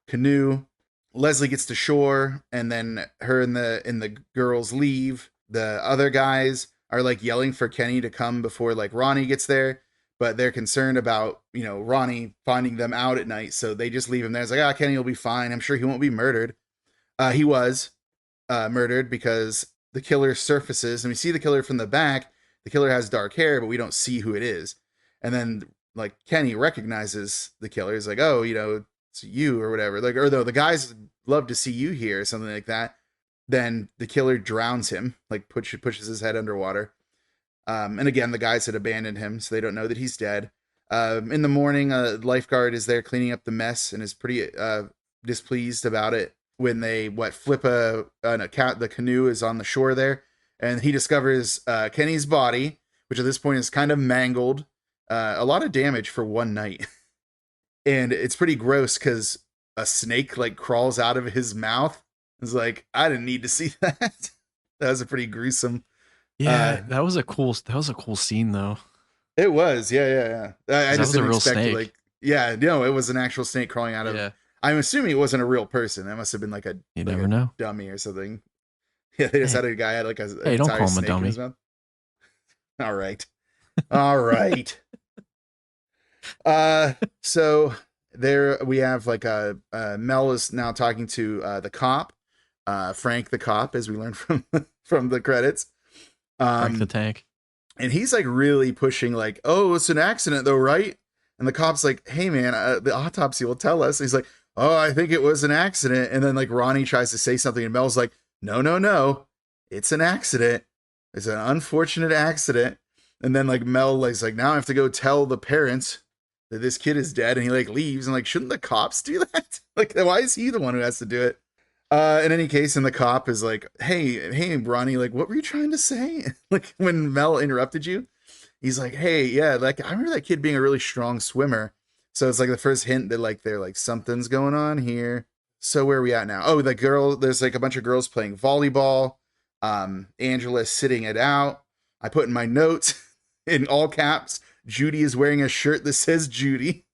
canoe. Leslie gets to shore, and then her and the girls leave. The other guys are like yelling for Kenny to come before like Ronnie gets there, but they're concerned about, Ronnie finding them out at night. So they just leave him there. It's like, Kenny will be fine. I'm sure he won't be murdered. He was murdered because the killer surfaces, and we see the killer from the back. The killer has dark hair, but we don't see who it is. And then like Kenny recognizes the killer. He's like, it's you or whatever. Like, or though the guys love to see you here or something like that. Then the killer drowns him, like pushes his head underwater. And again, the guys had abandoned him, so they don't know that he's dead. In the morning, a lifeguard is there cleaning up the mess and is pretty displeased about it when they flip the canoe is on the shore there, and he discovers Kenny's body, which at this point is kind of mangled, a lot of damage for one night. And it's pretty gross because a snake like crawls out of his mouth. It's like, I didn't need to see that. That was a pretty gruesome. Yeah, that was a cool scene though. It was, yeah. I just didn't expect snake. It was an actual snake crawling out of. Yeah. I'm assuming it wasn't a real person. That must have been like a dummy or something. Yeah, they just had a guy had like a. Hey, don't call him a dummy. All right. So there we have like Mel is now talking to the cop, Frank the cop, as we learned from the credits. Frank the tank. And he's like really pushing like, it's an accident though, right? And the cop's like, hey man, the autopsy will tell us. And he's like, I think it was an accident. And then like Ronnie tries to say something and Mel's like, no, it's an accident. It's an unfortunate accident. And then like Mel is like, now I have to go tell the parents that this kid is dead. And he like leaves, and like, shouldn't the cops do that? Like, why is he the one who has to do it? In any case, and the cop is like, hey, Ronnie, like, what were you trying to say? Like when Mel interrupted you, he's like, hey, yeah, like I remember that kid being a really strong swimmer. So it's like the first hint that like they're like, something's going on here. So where are we at now? There's like a bunch of girls playing volleyball. Angela's sitting it out. I put in my notes in all caps, Judy is wearing a shirt that says Judy,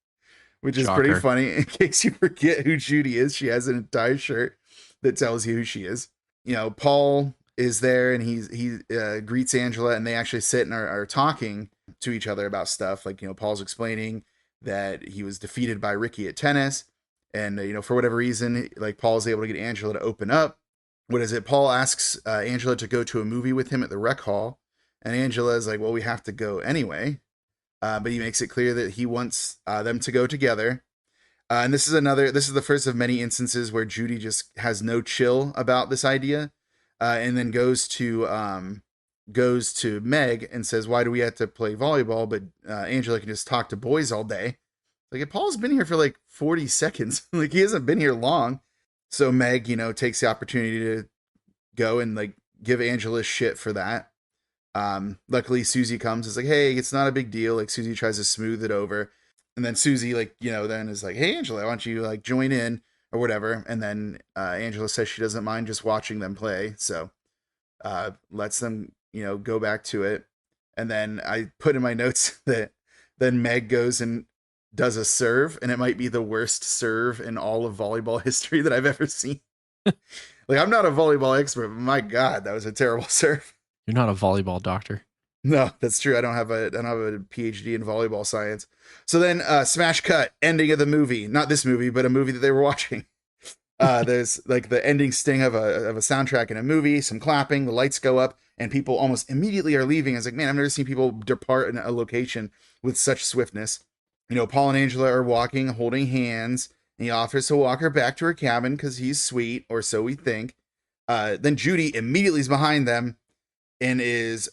which is pretty funny. In case you forget who Judy is, she has an entire shirt that tells you who she is. Paul is there, and he greets Angela, and they actually sit and are talking to each other about stuff. Like, Paul's explaining that he was defeated by Ricky at tennis. And, for whatever reason, like Paul's able to get Angela to open up. What is it? Paul asks Angela to go to a movie with him at the rec hall. And Angela is like, well, we have to go anyway. But he makes it clear that he wants them to go together. And this is the first of many instances where Judy just has no chill about this idea, and then goes to Meg and says, "Why do we have to play volleyball? But Angela can just talk to boys all day." Like, Paul's been here for like 40 seconds. Like, he hasn't been here long. So Meg, takes the opportunity to go and like give Angela shit for that. Luckily Susie comes. It's like, hey, it's not a big deal. Like, Susie tries to smooth it over. And then Susie, like, then is like, hey, Angela, why don't you like join in or whatever? And then Angela says she doesn't mind just watching them play. So lets them, go back to it. And then I put in my notes that then Meg goes and does a serve, and it might be the worst serve in all of volleyball history that I've ever seen. Like, I'm not a volleyball expert, but my God, that was a terrible serve. You're not a volleyball doctor. No, that's true. I don't have a PhD in volleyball science. So then smash cut, ending of the movie. Not this movie, but a movie that they were watching. There's like the ending sting of a soundtrack in a movie, some clapping, the lights go up, and people almost immediately are leaving. I was like, man, I've never seen people depart in a location with such swiftness. Paul and Angela are walking, holding hands, and he offers to walk her back to her cabin because he's sweet, or so we think. Then Judy immediately is behind them and is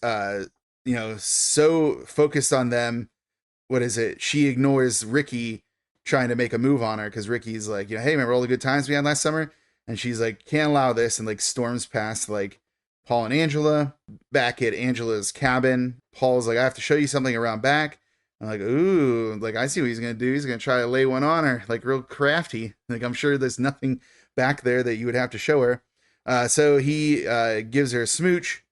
so focused on them. What is it? She ignores Ricky trying to make a move on her because Ricky's like, hey, remember all the good times we had last summer? And she's like, can't allow this, and like storms past like Paul and Angela. Back at Angela's cabin, Paul's like, I have to show you something around back. I'm like, ooh, like, I see what he's gonna do. He's gonna try to lay one on her, like real crafty. Like, I'm sure there's nothing back there that you would have to show her. So he gives her a smooch.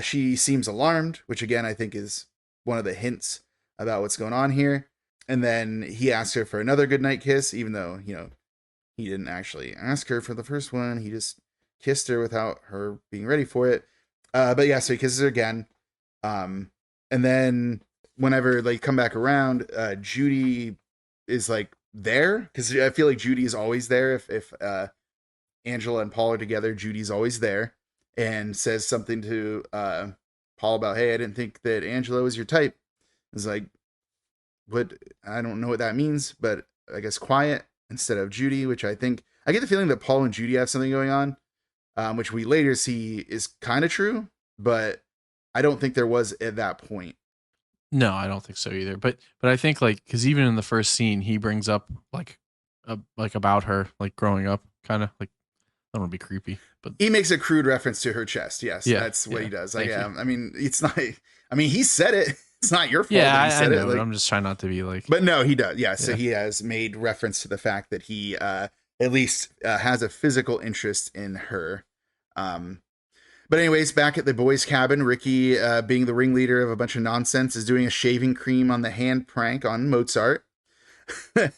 She seems alarmed, which again I think is one of the hints about what's going on here. And then he asks her for another goodnight kiss, even though, he didn't actually ask her for the first one. He just kissed her without her being ready for it. But yeah, so he kisses her again. And then whenever they come back around, Judy is like there, because I feel like Judy is always there. If Angela and Paul are together, Judy's always there, and says something to Paul about, hey, I didn't think that Angela was your type. It's like, what? I don't know what that means, but I guess quiet instead of Judy, which I get the feeling that Paul and Judy have something going on, which we later see is kind of true, but I don't think there was at that point. No, I don't think so either. But I think like, because even in the first scene, he brings up like about her, like growing up, kind of like, I don't want to be creepy, but he makes a crude reference to her chest. Yes, yeah, that's what he does. Like, I mean, it's not. I mean, he said it. It's not your fault. Yeah, that he said I know. Like, I'm just trying not to be like. But no, he does. Yeah, so he has made reference to the fact that he at least has a physical interest in her. But anyways, back at the boys' cabin, Ricky, being the ringleader of a bunch of nonsense, is doing a shaving cream on the hand prank on Mozart.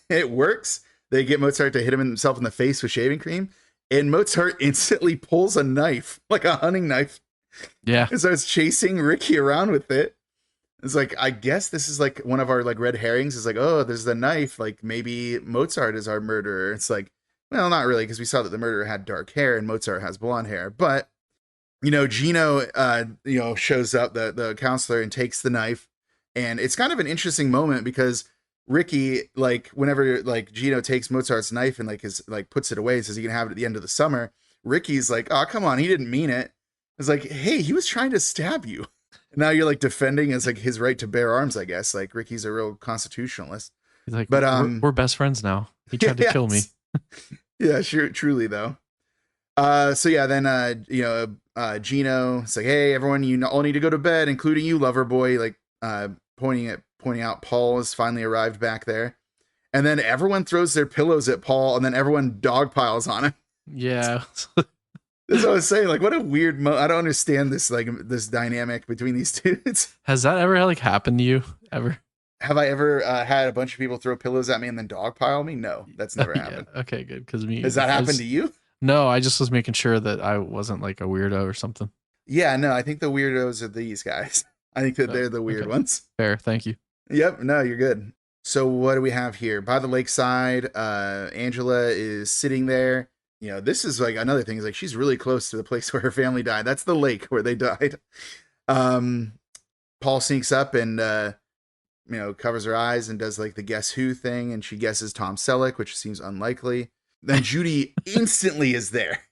It works. They get Mozart to hit himself in the face with shaving cream, and Mozart instantly pulls a knife, like a hunting knife. Yeah. And starts chasing Ricky around with it. It's like, I guess this is like one of our like red herrings. It's like, oh, there's the knife. Like, maybe Mozart is our murderer. It's like, well, not really, because we saw that the murderer had dark hair and Mozart has blonde hair. But Gino, shows up, the counselor, and takes the knife. And it's kind of an interesting moment because Ricky, like, whenever like Gino takes Mozart's knife and like puts it away and says he can have it at the end of the summer, Ricky's like, oh, come on, he didn't mean it. It's like, hey, he was trying to stab you. And now you're like defending as like his right to bear arms, I guess. Like, Ricky's a real constitutionalist. He's like, but we're best friends now. He tried to kill me. Yeah, sure, truly though. So yeah, then Gino, it's like, hey, everyone, you all need to go to bed, including you, lover boy. Like, pointing out Paul has finally arrived back there, and then everyone throws their pillows at Paul, and then everyone dogpiles on him. Yeah. That's what I was saying. Like, what a weird I don't understand this, like, this dynamic between these two. Has that ever like happened to you ever? Have I ever had a bunch of people throw pillows at me and then dogpile me? No, that's never happened. Yeah. Okay, good. Because has that happened to you? No, I just was making sure that I wasn't like a weirdo or something. Yeah, no, I think the weirdos are these guys. I think that they're the weird ones. Fair, thank you. Yep, no, you're good. So what do we have here? By the lakeside, Angela is sitting there. This is like another thing, is like she's really close to the place where her family died. That's the lake where they died. Paul sneaks up and covers her eyes and does like the guess who thing, and she guesses Tom Selleck, which seems unlikely. Then Judy instantly is there.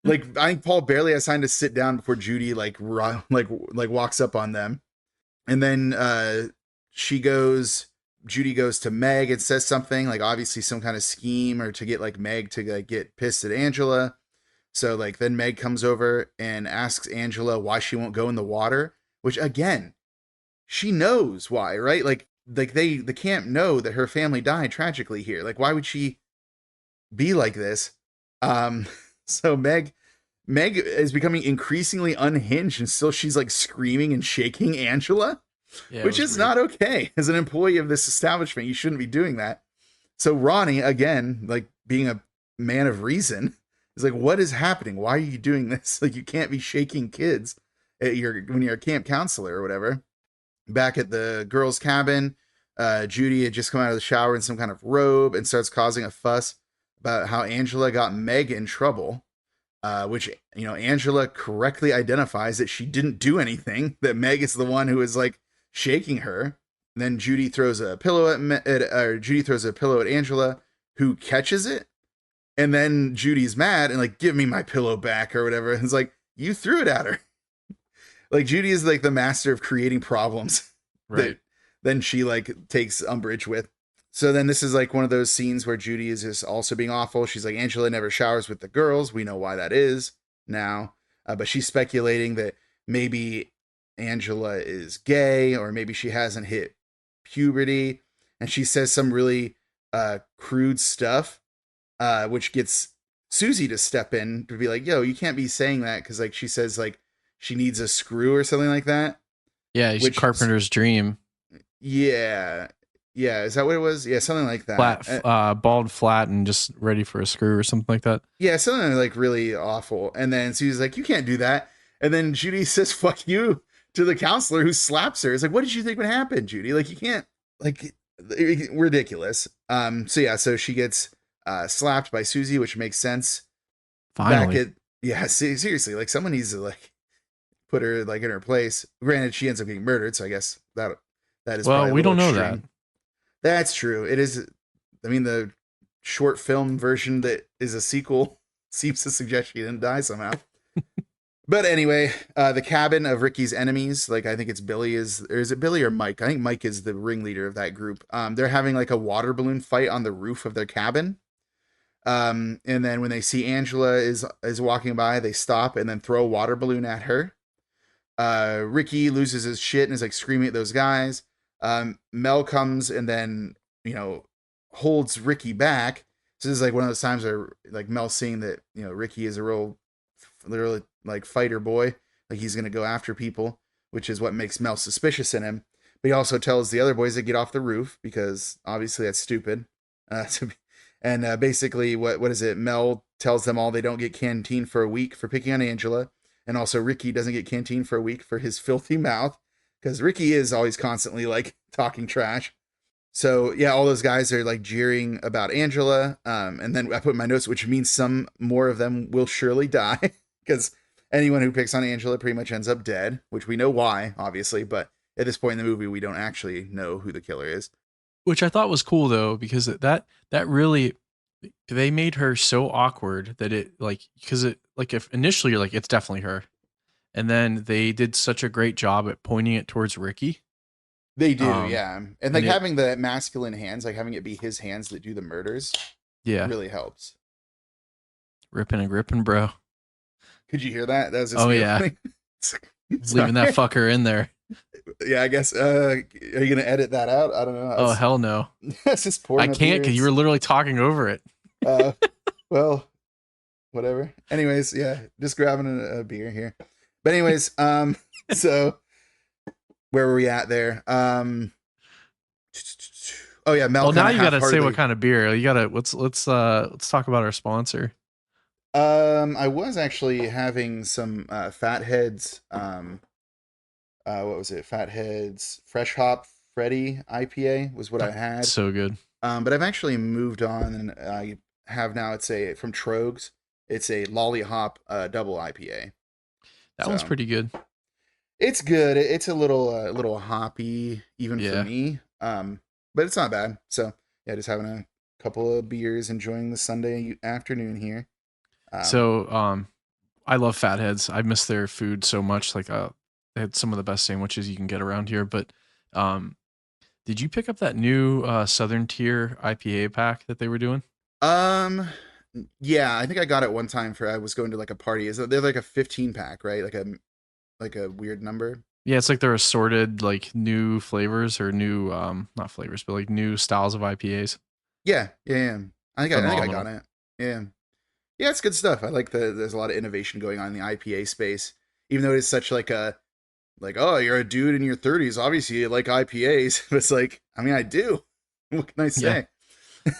Like, I think Paul barely has time to sit down before Judy like walks up on them. And then Judy goes to Meg and says something, like obviously some kind of scheme or to get like Meg to like get pissed at Angela. So like then Meg comes over and asks Angela why she won't go in the water, which again, she knows why, right? Like the camp know that her family died tragically here. Like, why would she be like this? So Meg is becoming increasingly unhinged, and still she's like screaming and shaking Angela, which is weird. Not okay. As an employee of this establishment, you shouldn't be doing that. So Ronnie, again, like being a man of reason, is like, what is happening? Why are you doing this? Like, you can't be shaking kids when you're a camp counselor or whatever. Back at the girls' cabin, Judy had just come out of the shower in some kind of robe and starts causing a fuss about how Angela got Meg in trouble, which, Angela correctly identifies that she didn't do anything, that Meg is the one who is like shaking her. And then Judy throws a pillow at Angela, who catches it. And then Judy's mad and like, give me my pillow back or whatever. And it's like, you threw it at her. Like, Judy is like the master of creating problems. Right. That then she like takes umbrage with. So then this is like one of those scenes where Judy is just also being awful. She's like, Angela never showers with the girls. We know why that is now. But she's speculating that maybe Angela is gay, or maybe she hasn't hit puberty. And she says some really crude stuff, which gets Susie to step in to be like, yo, you can't be saying that. Cause like she says like she needs a screw or something like that. Yeah. Which Carpenter's dream. Yeah. Yeah, is that what it was? Yeah, something like that. Flat, bald, flat, and just ready for a screw or something like that. Yeah, something like really awful. And then Susie's like, you can't do that. And then Judy says, fuck you to the counselor, who slaps her. It's like, what did you think would happen, Judy? Like, you can't, like, ridiculous. So she gets slapped by Susie, which makes sense. Finally. Seriously, like, someone needs to, like, put her, like, in her place. Granted, she ends up getting murdered, so I guess that is well, we don't know that. That's true. It is. I mean, the short film version that is a sequel seems to suggest she didn't die somehow. But anyway, the cabin of Ricky's enemies, like I think it's Billy is it Billy or Mike? I think Mike is the ringleader of that group. They're having like a water balloon fight on the roof of their cabin. And then when they see Angela is walking by, they stop and then throw a water balloon at her. Ricky loses his shit and is like screaming at those guys. Mel comes and then, holds Ricky back. So this is like one of those times where like Mel's seeing that, Ricky is a literally like fighter boy. Like he's going to go after people, which is what makes Mel suspicious in him. But he also tells the other boys to get off the roof because obviously that's stupid. Basically what is it? Mel tells them all they don't get canteen for a week for picking on Angela. And also Ricky doesn't get canteen for a week for his filthy mouth. Because Ricky is always constantly like talking trash. So yeah, all those guys are like jeering about Angela. And then I put in my notes, which means some more of them will surely die. Because anyone who picks on Angela pretty much ends up dead, which we know why, obviously. But at this point in the movie, we don't actually know who the killer is. Which I thought was cool though, because that really, they made her so awkward that it like, because it like if initially you're like, it's definitely her. And then they did such a great job at pointing it towards Ricky. They do, yeah. And like having the masculine hands, like having it be his hands that do the murders, really helps. Ripping and gripping, bro. Could you hear that? That was just leaving that fucker in there. Yeah, I guess. Are you gonna edit that out? I don't know. Oh hell no! That's just pouring. I can't because you were literally talking over it. Well, whatever. Anyways, yeah, just grabbing a beer here. But anyways, so where were we at there? Oh yeah, Mel. Well, now you got to say what kind of beer. You got to let's talk about our sponsor. I was actually having some Fatheads. What was it? Fatheads Fresh Hop Freddy IPA was what I had. So good. But I've actually moved on, and I have now. It's from Trogs. It's a Lolly Hop double IPA. That one's pretty good. It's good. It's a little hoppy even for me. But it's not bad. So yeah, just having a couple of beers, enjoying the Sunday afternoon here. I love Fatheads. I miss their food so much. Like, they had some of the best sandwiches you can get around here. But did you pick up that new Southern Tier IPA pack that they were doing? Yeah, I think I got it one time I was going to like a party. They're like a 15 pack, right? Like a weird number. Yeah, it's like they're assorted like new flavors or new not flavors, but like new styles of IPAs. Yeah. I think I got it. Yeah. Yeah, it's good stuff. I like there's a lot of innovation going on in the IPA space. Even though it's such like oh, you're a dude in your 30s, obviously you like IPAs. But it's like, I mean, I do. What can I say? Yeah.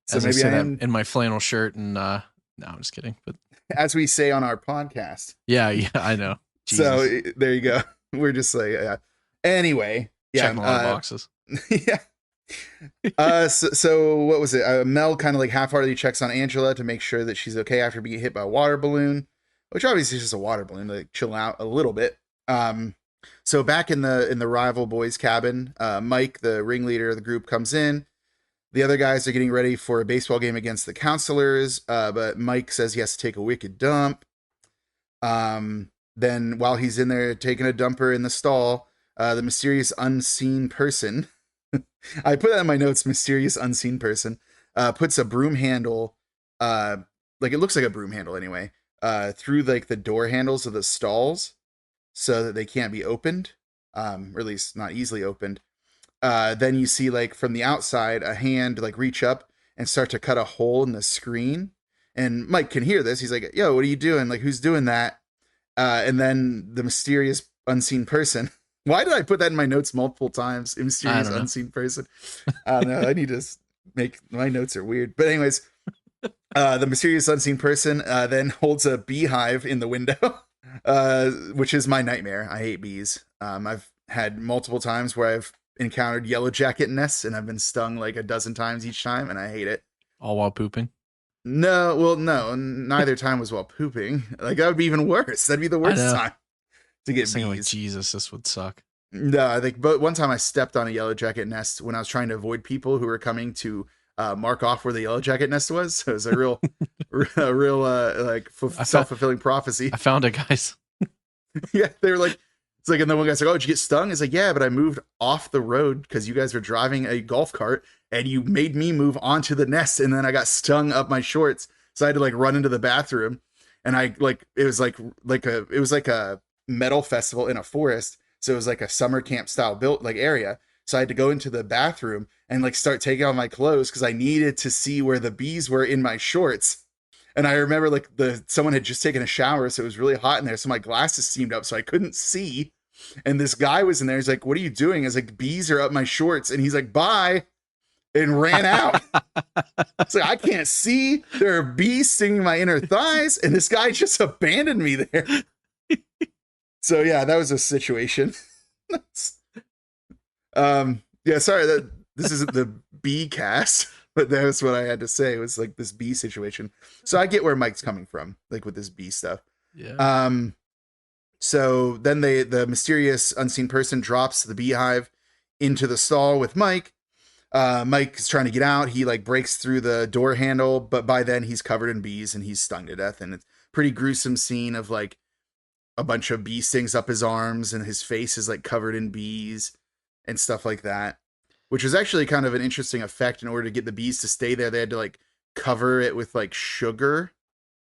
So as maybe I am in my flannel shirt and no, I'm just kidding. But as we say on our podcast. Yeah, I know. Jesus. So there you go. We're just like, anyway, checking a lot of boxes. Yeah. So what was it? Mel kind of like half-heartedly checks on Angela to make sure that she's okay after being hit by a water balloon, which obviously is just a water balloon to like chill out a little bit. So back in the rival boys' cabin, Mike, the ringleader of the group, comes in. The other guys are getting ready for a baseball game against the counselors, but Mike says he has to take a wicked dump. Then while he's in there taking a dumper in the stall, the mysterious unseen person, I put that in my notes, mysterious unseen person, puts a broom handle, like it looks like a broom handle anyway, through like the door handles of the stalls so that they can't be opened, or at least not easily opened. Then you see like from the outside, a hand like reach up and start to cut a hole in the screen. And Mike can hear this. He's like, yo, what are you doing? Like, who's doing that? And then the mysterious unseen person. Why did I put that in my notes multiple times? A mysterious unseen person. I don't know. I need to make my notes are weird. But anyways, the mysterious unseen person then holds a beehive in the window, which is my nightmare. I hate bees. I've had multiple times where I've encountered yellow jacket nests and I've been stung like a dozen times each time, and I hate it. All while pooping? No, neither time was while pooping. Like that would be even worse. That'd be the worst time to get bees. Like, Jesus, this would suck. No, I think, but one time I stepped on a yellow jacket nest when I was trying to avoid people who were coming to mark off where the yellow jacket nest was. So it was a real, self-fulfilling prophecy. I found it, guys. Yeah, they were like, it's like, and then one guy's like, oh, did you get stung? It's like, yeah, but I moved off the road because you guys were driving a golf cart and you made me move onto the nest, and then I got stung up my shorts. So I had to like run into the bathroom, and it was like a metal festival in a forest. So it was like a summer camp style built like area. So I had to go into the bathroom and like start taking off my clothes because I needed to see where the bees were in my shorts. And I remember like someone had just taken a shower, so it was really hot in there. So my glasses steamed up, so I couldn't see. And this guy was in there. He's like, "What are you doing?" I was like, "Bees are up my shorts." And he's like, "Bye," and ran out. It's like, I can't see. There are bees stinging my inner thighs, and this guy just abandoned me there. So yeah, that was a situation. Yeah, sorry that this isn't the bee cast. But that's what I had to say. It was like this bee situation. So I get where Mike's coming from, like with this bee stuff. Yeah. So then the mysterious unseen person drops the beehive into the stall with Mike. Mike is trying to get out. He like breaks through the door handle, but by then he's covered in bees and he's stung to death. And it's a pretty gruesome scene of like a bunch of bee stings up his arms and his face is like covered in bees and stuff like that. Which was actually kind of an interesting effect. In order to get the bees to stay there, they had to like cover it with like sugar,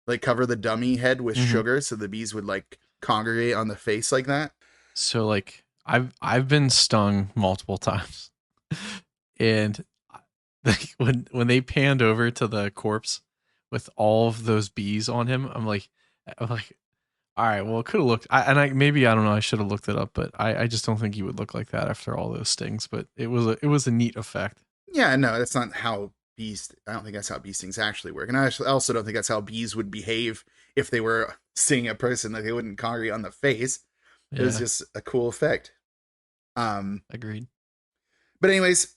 like cover the dummy head with sugar, so the bees would like congregate on the face like that. So like I've been stung multiple times, and like when they panned over to the corpse with all of those bees on him, I'm like, all right, well, it could have looked, I don't know, I should have looked it up, but I just don't think he would look like that after all those stings. But it was a neat effect. Yeah, no, that's not how bees. I don't think that's how bee stings actually work, and I also don't think that's how bees would behave if they were stinging a person. Like they wouldn't congregate on the face. It was just a cool effect. Agreed. But anyways,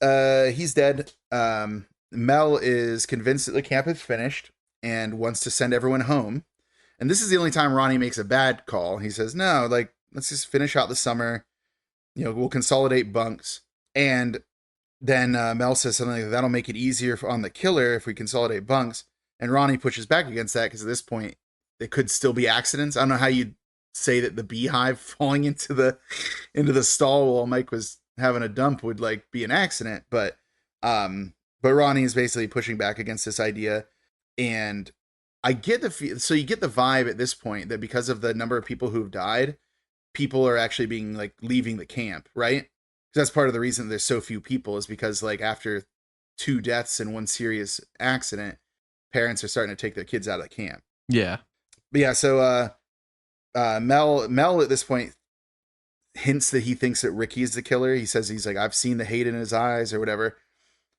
he's dead. Mel is convinced that the camp is finished and wants to send everyone home. And this is the only time Ronnie makes a bad call. He says, no, like, let's just finish out the summer. We'll consolidate bunks. And then Mel says something like, that'll make it easier on the killer if we consolidate bunks. And Ronnie pushes back against that because at this point, it could still be accidents. I don't know how you'd say that the beehive falling into the stall while Mike was having a dump would like be an accident, but Ronnie is basically pushing back against this idea. And I get so you get the vibe at this point that because of the number of people who've died, people are actually being like leaving the camp, right? Because that's part of the reason there's so few people is because like after 2 deaths and 1 serious accident, parents are starting to take their kids out of the camp. Yeah. But yeah, so Mel at this point hints that he thinks that Ricky is the killer. He says he's like, I've seen the hate in his eyes or whatever.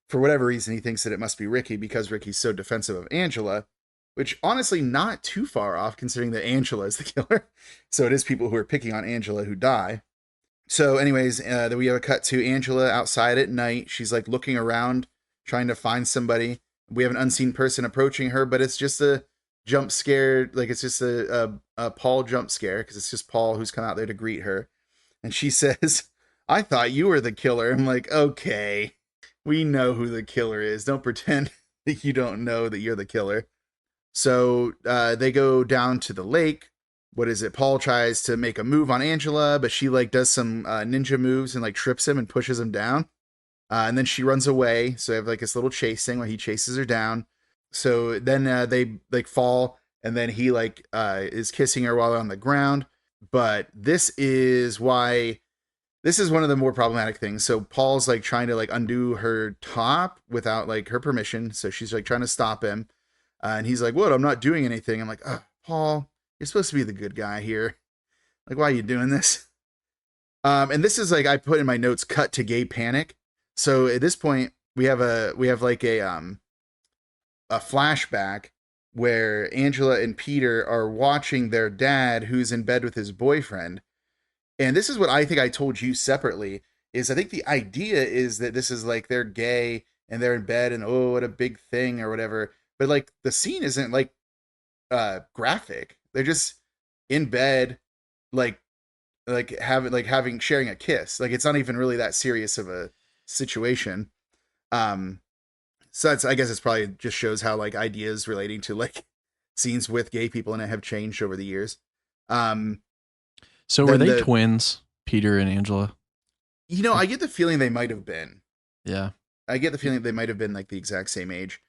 For whatever reason, he thinks that it must be Ricky because Ricky's so defensive of Angela, which honestly not too far off considering that Angela is the killer. So it is people who are picking on Angela who die. So anyways, then we have a cut to Angela outside at night. She's like looking around, trying to find somebody. We have an unseen person approaching her, but it's just a jump scare. Like it's just a Paul jump scare because it's just Paul who's come out there to greet her. And she says, I thought you were the killer. I'm like, okay, we know who the killer is. Don't pretend that you don't know that you're the killer. So they go down to the lake. What is it? Paul tries to make a move on Angela, but she like does some ninja moves and like trips him and pushes him down. And then she runs away. So they have like this little chase thing where he chases her down. So then they like fall, and then he like is kissing her while they're on the ground. But this is one of the more problematic things. So Paul's like trying to like undo her top without like her permission. So she's like trying to stop him. And he's like, what? I'm not doing anything. I'm like, oh, Paul, you're supposed to be the good guy here. Like, why are you doing this? And this is like, I put in my notes, cut to gay panic. So at this point we have like a flashback where Angela and Peter are watching their dad who's in bed with his boyfriend. And this is what I think I told you separately is I think the idea is that this is like they're gay and they're in bed and oh, what a big thing or whatever. But like the scene isn't like graphic. They're just in bed, sharing a kiss. Like it's not even really that serious of a situation. So that's, I guess it's probably just shows how like ideas relating to like scenes with gay people in it have changed over the years. So were they twins, Peter and Angela? I get the feeling they might have been. Yeah. I get the feeling they might have been like the exact same age.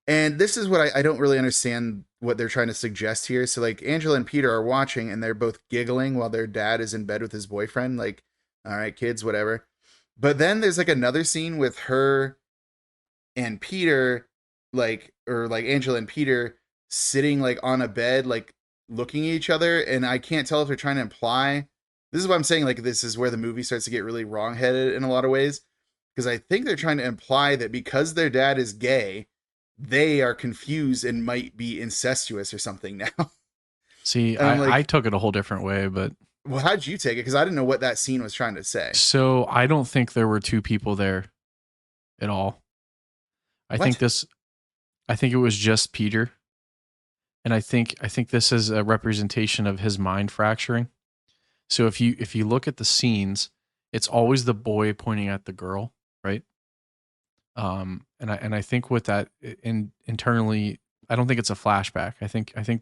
And this is what I don't really understand what they're trying to suggest here. So like Angela and Peter are watching and they're both giggling while their dad is in bed with his boyfriend. Like, all right, kids, whatever. But then there's like another scene with her and Peter, or Angela and Peter sitting like on a bed, like looking at each other. And I can't tell if they're trying to imply, this is what I'm saying. Like this is where the movie starts to get really wrongheaded in a lot of ways. Because I think they're trying to imply that because their dad is gay, they are confused and might be incestuous or something now. See, I took it a whole different way, but. Well, how'd you take it? Because I didn't know what that scene was trying to say. So I don't think there were 2 people there at all. I think it was just Peter. And I think this is a representation of his mind fracturing. So if you look at the scenes, it's always the boy pointing at the girl, right? And I think with that internally, I don't think it's a flashback. I think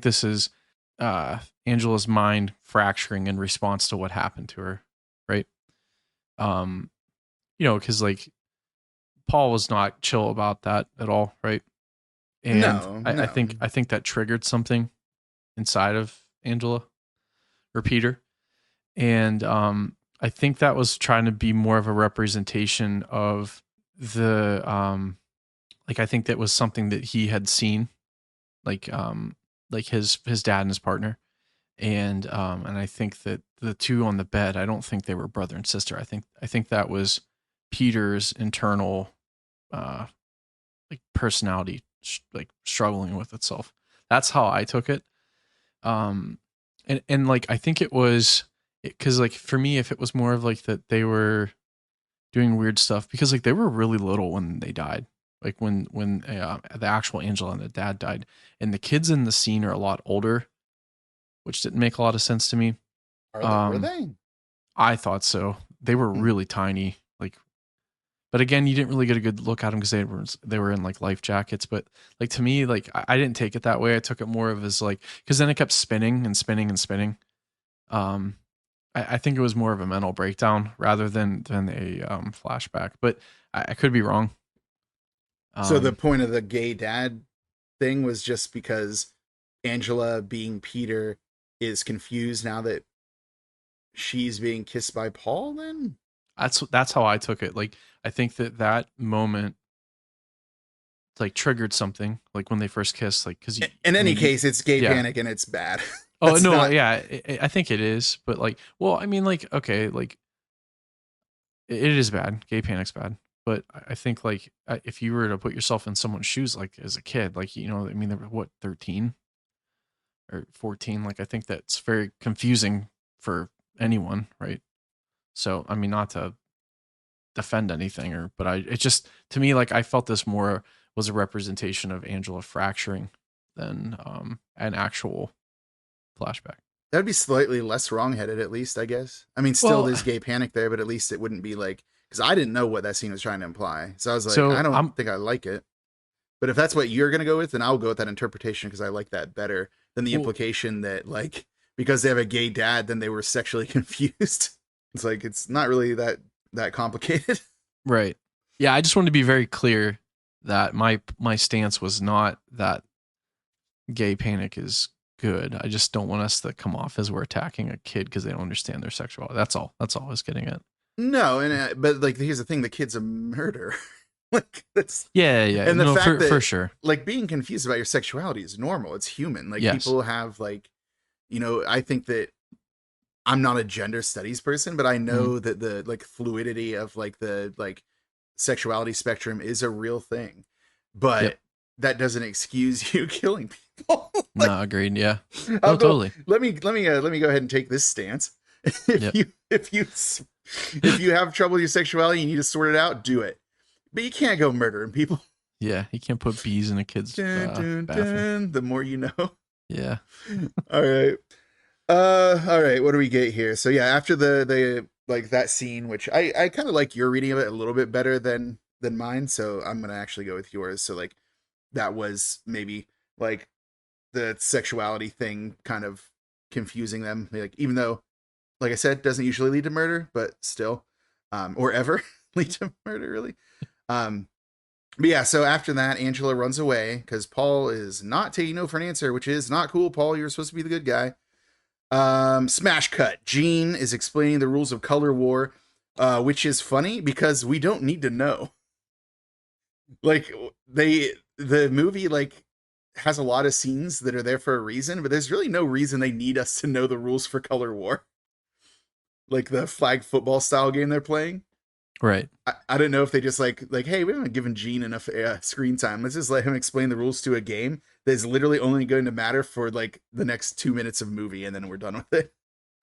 this is Angela's mind fracturing in response to what happened to her, right? Because like Paul was not chill about that at all, right? And no. I think that triggered something inside of Angela or Peter, and I think that was trying to be more of a representation of the I think that was something that he had seen, like his dad and his partner, and I think that the 2 on the bed, I don't think they were brother and sister. I think that was Peter's internal personality struggling with itself. That's how I took it. And like I think it was because like for me, if it was more of like that they were doing weird stuff because like they were really little when they died, like when the actual Angela and the dad died, and the kids in the scene are a lot older, which didn't make a lot of sense to me. Were they? I thought so. They were really tiny. Like, but again, you didn't really get a good look at them because they were in like life jackets. But like to me, like I didn't take it that way. I took it more of as like, because then it kept spinning and spinning and spinning. I think it was more of a mental breakdown rather than a flashback. But I could be wrong. So the point of the gay dad thing was just because Angela, being Peter, is confused now that she's being kissed by Paul. Then that's how I took it. Like I think that moment like triggered something, like when they first kissed, like because in any case it's gay panic and it's bad. Oh no, yeah, I think it is, but like, well, I mean, like, okay, like it is bad. Gay panic's bad, but I think like if you were to put yourself in someone's shoes, like as a kid, like I mean, they were what 13 or 14, like I think that's very confusing for anyone, right? So I mean, not to defend anything, but it just to me, like I felt this more was a representation of Angela fracturing than an actual flashback. That'd be slightly less wrongheaded, at least, I guess. I mean, still there's gay panic there, but at least it wouldn't be like, because I didn't know what that scene was trying to imply. So I was like, I don't think I like it. But if that's what you're going to go with, then I'll go with that interpretation because I like that better than the implication that, like, because they have a gay dad, then they were sexually confused. It's like, it's not really that complicated. Right. Yeah, I just wanted to be very clear that my stance was not that gay panic is good. I just don't want us to come off as we're attacking a kid because they don't understand their sexuality. That's all I was getting at. No, and but like here's the thing: the kid's a murderer. Like that's yeah, and the fact that for sure, like being confused about your sexuality is normal. It's human. Like people have like, I think that I'm not a gender studies person, but I know that the like fluidity of like the like sexuality spectrum is a real thing. But that doesn't excuse you killing people. Like, no, agreed. Yeah, no, totally. Let me go ahead and take this stance. If you have trouble with your sexuality, you need to sort it out. Do it, but you can't go murdering people. Yeah, you can't put bees in a kid's bathroom. The more you know. Yeah. All right. All right. What do we get here? So yeah, after the like that scene, which I kind of like your reading of it a little bit better than mine. So I'm gonna actually go with yours. So like that was maybe like the sexuality thing kind of confusing them. Like even though, like I said, doesn't usually lead to murder, but still, or ever lead to murder really. But yeah, so after that, Angela runs away because Paul is not taking no for an answer, which is not cool. Paul, you're supposed to be the good guy. Smash cut. Gene is explaining the rules of color war, which is funny because we don't need to know. Like the movie like has a lot of scenes that are there for a reason, but there's really no reason they need us to know the rules for color war. Like the flag football style game they're playing. Right. I don't know if they just like, hey, we haven't given Gene enough screen time. Let's just let him explain the rules to a game that is literally only going to matter for like the next 2 minutes of movie, and then we're done with it.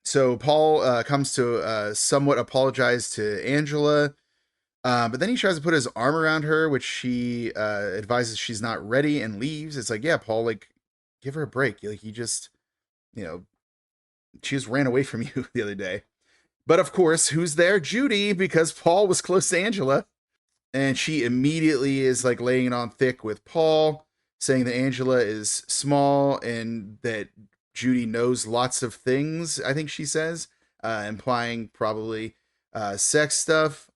So Paul comes to somewhat apologize to Angela, but then he tries to put his arm around her, which she advises she's not ready and leaves. It's like, yeah, Paul, like, give her a break. Like, you just, she just ran away from you the other day. But of course, who's there? Judy, because Paul was close to Angela. And she immediately is like laying it on thick with Paul, saying that Angela is small and that Judy knows lots of things, I think she says, implying probably sex stuff.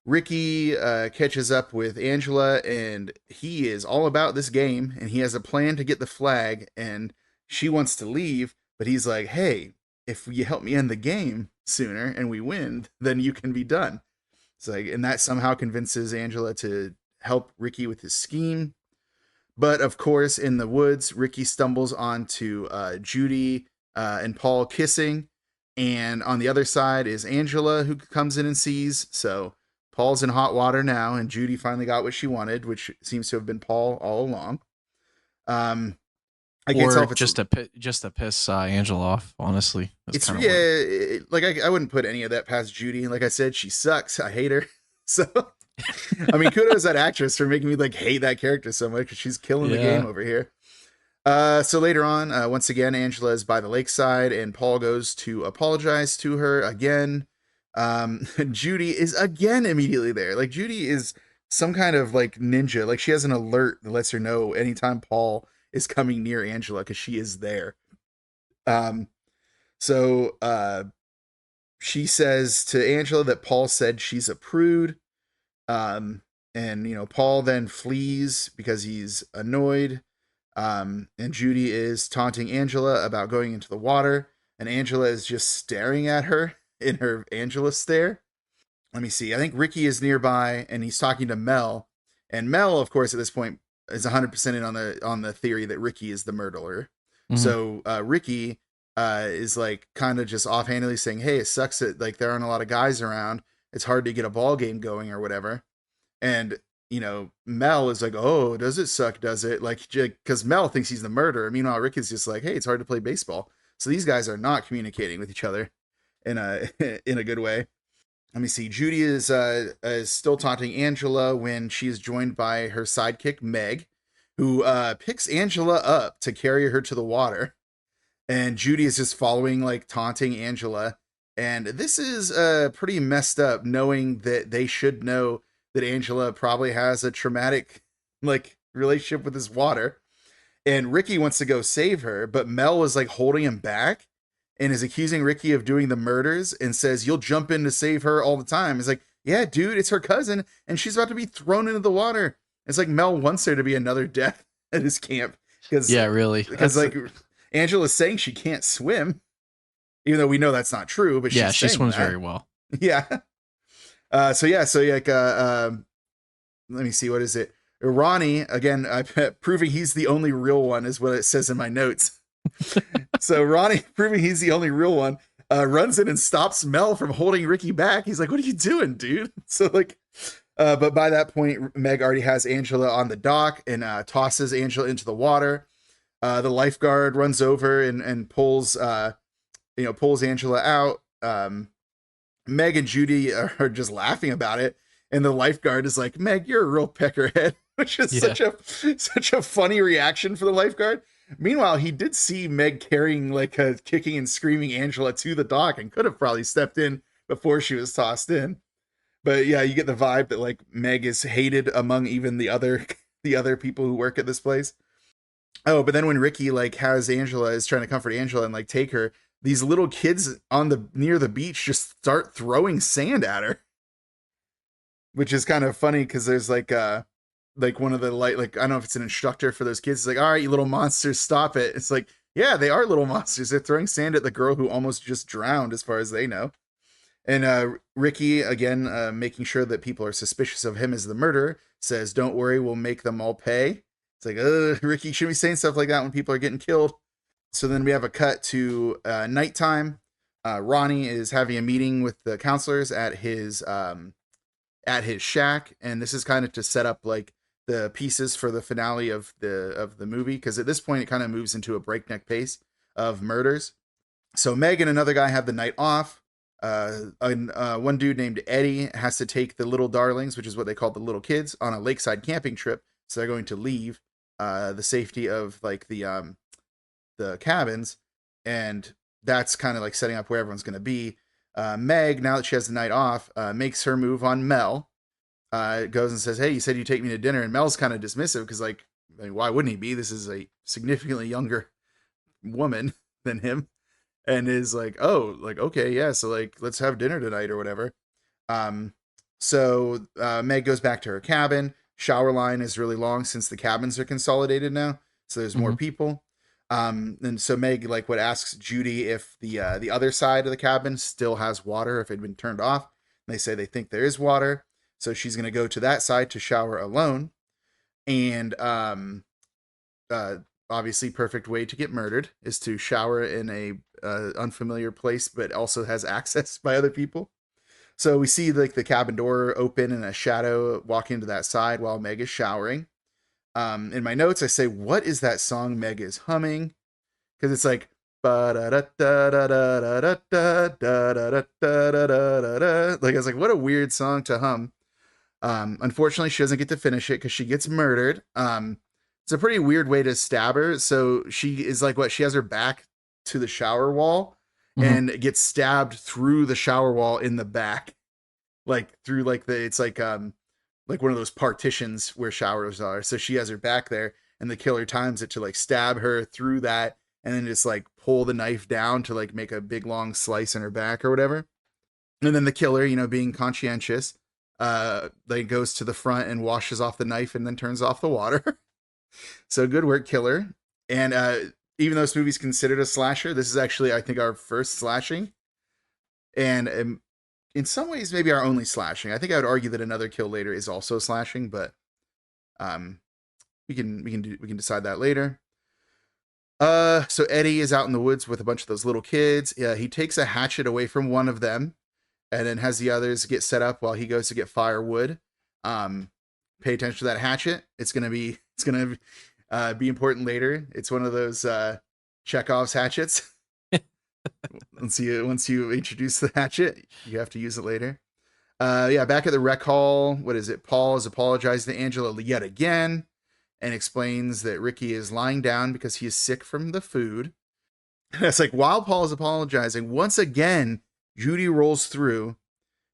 Ricky catches up with Angela, and he is all about this game, and he has a plan to get the flag, and she wants to leave, but he's like, hey, if you help me end the game sooner and we win, then you can be done. It's like, and that somehow convinces Angela to help Ricky with his scheme. But of course, in the woods, Ricky stumbles onto Judy and Paul kissing. And on the other side is Angela, who comes in and sees. So Paul's in hot water now, and Judy finally got what she wanted, which seems to have been Paul all along. I can't tell if it's just to piss Angela off. Honestly, it's I wouldn't put any of that past Judy. Like I said, she sucks. I hate her. So, I mean, kudos to that actress for making me like hate that character so much because she's killing the game over here. So later on, once again, Angela is by the lakeside, and Paul goes to apologize to her again. Judy is again immediately there. Like, Judy is some kind of like ninja. Like, she has an alert that lets her know anytime Paul is coming near Angela, because she is there. So she says to Angela that Paul said she's a prude. And Paul then flees because he's annoyed. And Judy is taunting Angela about going into the water, and Angela is just staring at her in her Angela stare. Let me see. I think Ricky is nearby, and he's talking to Mel. And Mel, of course, at this point is 100% in on the theory that Ricky is the murderer. Mm-hmm. So Ricky is like kind of just offhandedly saying, "Hey, it sucks that like there aren't a lot of guys around. It's hard to get a ball game going or whatever." And Mel is like, "Oh, does it suck? Does it?" Like, because Mel thinks he's the murderer. Meanwhile, Ricky's just like, "Hey, it's hard to play baseball." So these guys are not communicating with each other in a good way. Let me see. Judy is still taunting Angela when she is joined by her sidekick Meg, who picks Angela up to carry her to the water, and Judy is just following, like, taunting Angela. And this is pretty messed up, knowing that they should know that Angela probably has a traumatic, like, relationship with this water. And Ricky wants to go save her, but Mel is like holding him back and is accusing Ricky of doing the murders and says, "You'll jump in to save her all the time." It's like, yeah, dude, it's her cousin and she's about to be thrown into the water. It's like Mel wants there to be another death at his camp. Yeah, really. Because like Angela's saying she can't swim, even though we know that's not true, but yeah, she swims very well. Yeah. So let me see, what is it? Ronnie, again, proving he's the only real one is what it says in my notes. So Ronnie, proving he's the only real one, runs in and stops Mel from holding Ricky back. He's like, "What are you doing, dude?" So like, but by that point, Meg already has Angela on the dock and tosses Angela into the water. The lifeguard runs over and pulls Angela out. Meg and Judy are just laughing about it, and the lifeguard is like, "Meg, you're a real peckerhead," which is such a funny reaction for the lifeguard. Meanwhile, he did see Meg carrying, like, a kicking and screaming Angela to the dock and could have probably stepped in before she was tossed in. But yeah, you get the vibe that like Meg is hated among even the other people who work at this place. Oh, but then when Ricky like has Angela, is trying to comfort Angela and like take her, these little kids near the beach just start throwing sand at her, which is kind of funny because there's like one of the like I don't know if it's an instructor for those kids. It's like, "All right, you little monsters, stop it." It's like, yeah, they are little monsters. They're throwing sand at the girl who almost just drowned, as far as they know. And Ricky, again, making sure that people are suspicious of him as the murderer, says, "Don't worry, we'll make them all pay." It's like, Ricky shouldn't be saying stuff like that when people are getting killed. So then we have a cut to nighttime. Ronnie is having a meeting with the counselors at his shack, and this is kind of to set up like the pieces for the finale of the movie, because at this point it kind of moves into a breakneck pace of murders. So Meg and another guy have the night off. One dude named Eddie has to take the little darlings, which is what they call the little kids, on a lakeside camping trip. So they're going to leave the safety of like the cabins, and that's kind of like setting up where everyone's going to be. Meg, now that she has the night off, makes her move on Mel. Goes and says, "Hey, you said you take me to dinner," and Mel's kind of dismissive because, like, I mean, why wouldn't he be? This is a significantly younger woman than him, and is like, "Oh, like, okay, yeah, so like, let's have dinner tonight or whatever." So Meg goes back to her cabin. Shower line is really long since the cabins are consolidated now, so there's more people. And so Meg like asks Judy if the other side of the cabin still has water, if it had been turned off. And they say they think there is water, so she's going to go to that side to shower alone. And obviously, perfect way to get murdered is to shower in a unfamiliar place, but also has access by other people. So we see like the cabin door open and a shadow walk into that side while Meg is showering. In my notes, I say, "What is that song Meg is humming?" Because it's like, like I was like, what a weird song to hum. Unfortunately, she doesn't get to finish it because she gets murdered. It's a pretty weird way to stab her. So she is like, she has her back to the shower wall and gets stabbed through the shower wall in the back, like through like it's like one of those partitions where showers are. So she has her back there, and the killer times it to like stab her through that, and then just like pull the knife down to like make a big long slice in her back or whatever. And then the killer, being conscientious, like goes to the front and washes off the knife and then turns off the water. So good work, killer. And even though this movie's considered a slasher, this is actually, I think, our first slashing. And in some ways, maybe our only slashing. I think I would argue that Another Kill Later is also slashing, but we can decide that later. So Eddie is out in the woods with a bunch of those little kids. He takes a hatchet away from one of them, and then has the others get set up while he goes to get firewood. Pay attention to that hatchet. It's gonna be important later. It's one of those Chekhov's hatchets. Once you introduce the hatchet, you have to use it later. Back at the rec hall, what is it? Paul is apologizing to Angela yet again and explains that Ricky is lying down because he is sick from the food. And it's like, while Paul is apologizing, once again, Judy rolls through,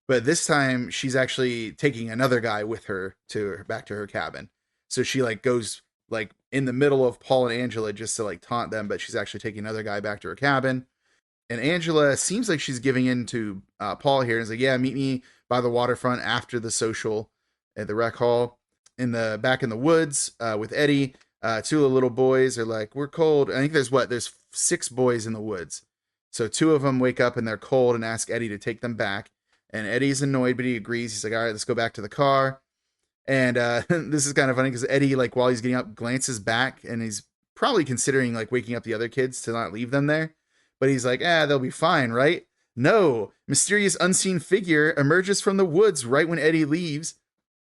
but this time she's actually taking another guy with her back to her cabin. So she like goes like in the middle of Paul and Angela just to like taunt them, but she's actually taking another guy back to her cabin. And Angela seems like she's giving in to Paul here. And is like, yeah, meet me by the waterfront after the social at the rec hall. Back in the woods with Eddie, two of the little boys are like, we're cold. I think there's 6 boys in the woods. So 2 of them wake up and they're cold and ask Eddie to take them back. And Eddie's annoyed, but he agrees. He's like, all right, let's go back to the car. And this is kind of funny because Eddie, like while he's getting up, glances back and he's probably considering like waking up the other kids to not leave them there. But he's like, they'll be fine, right? No, mysterious unseen figure emerges from the woods right when Eddie leaves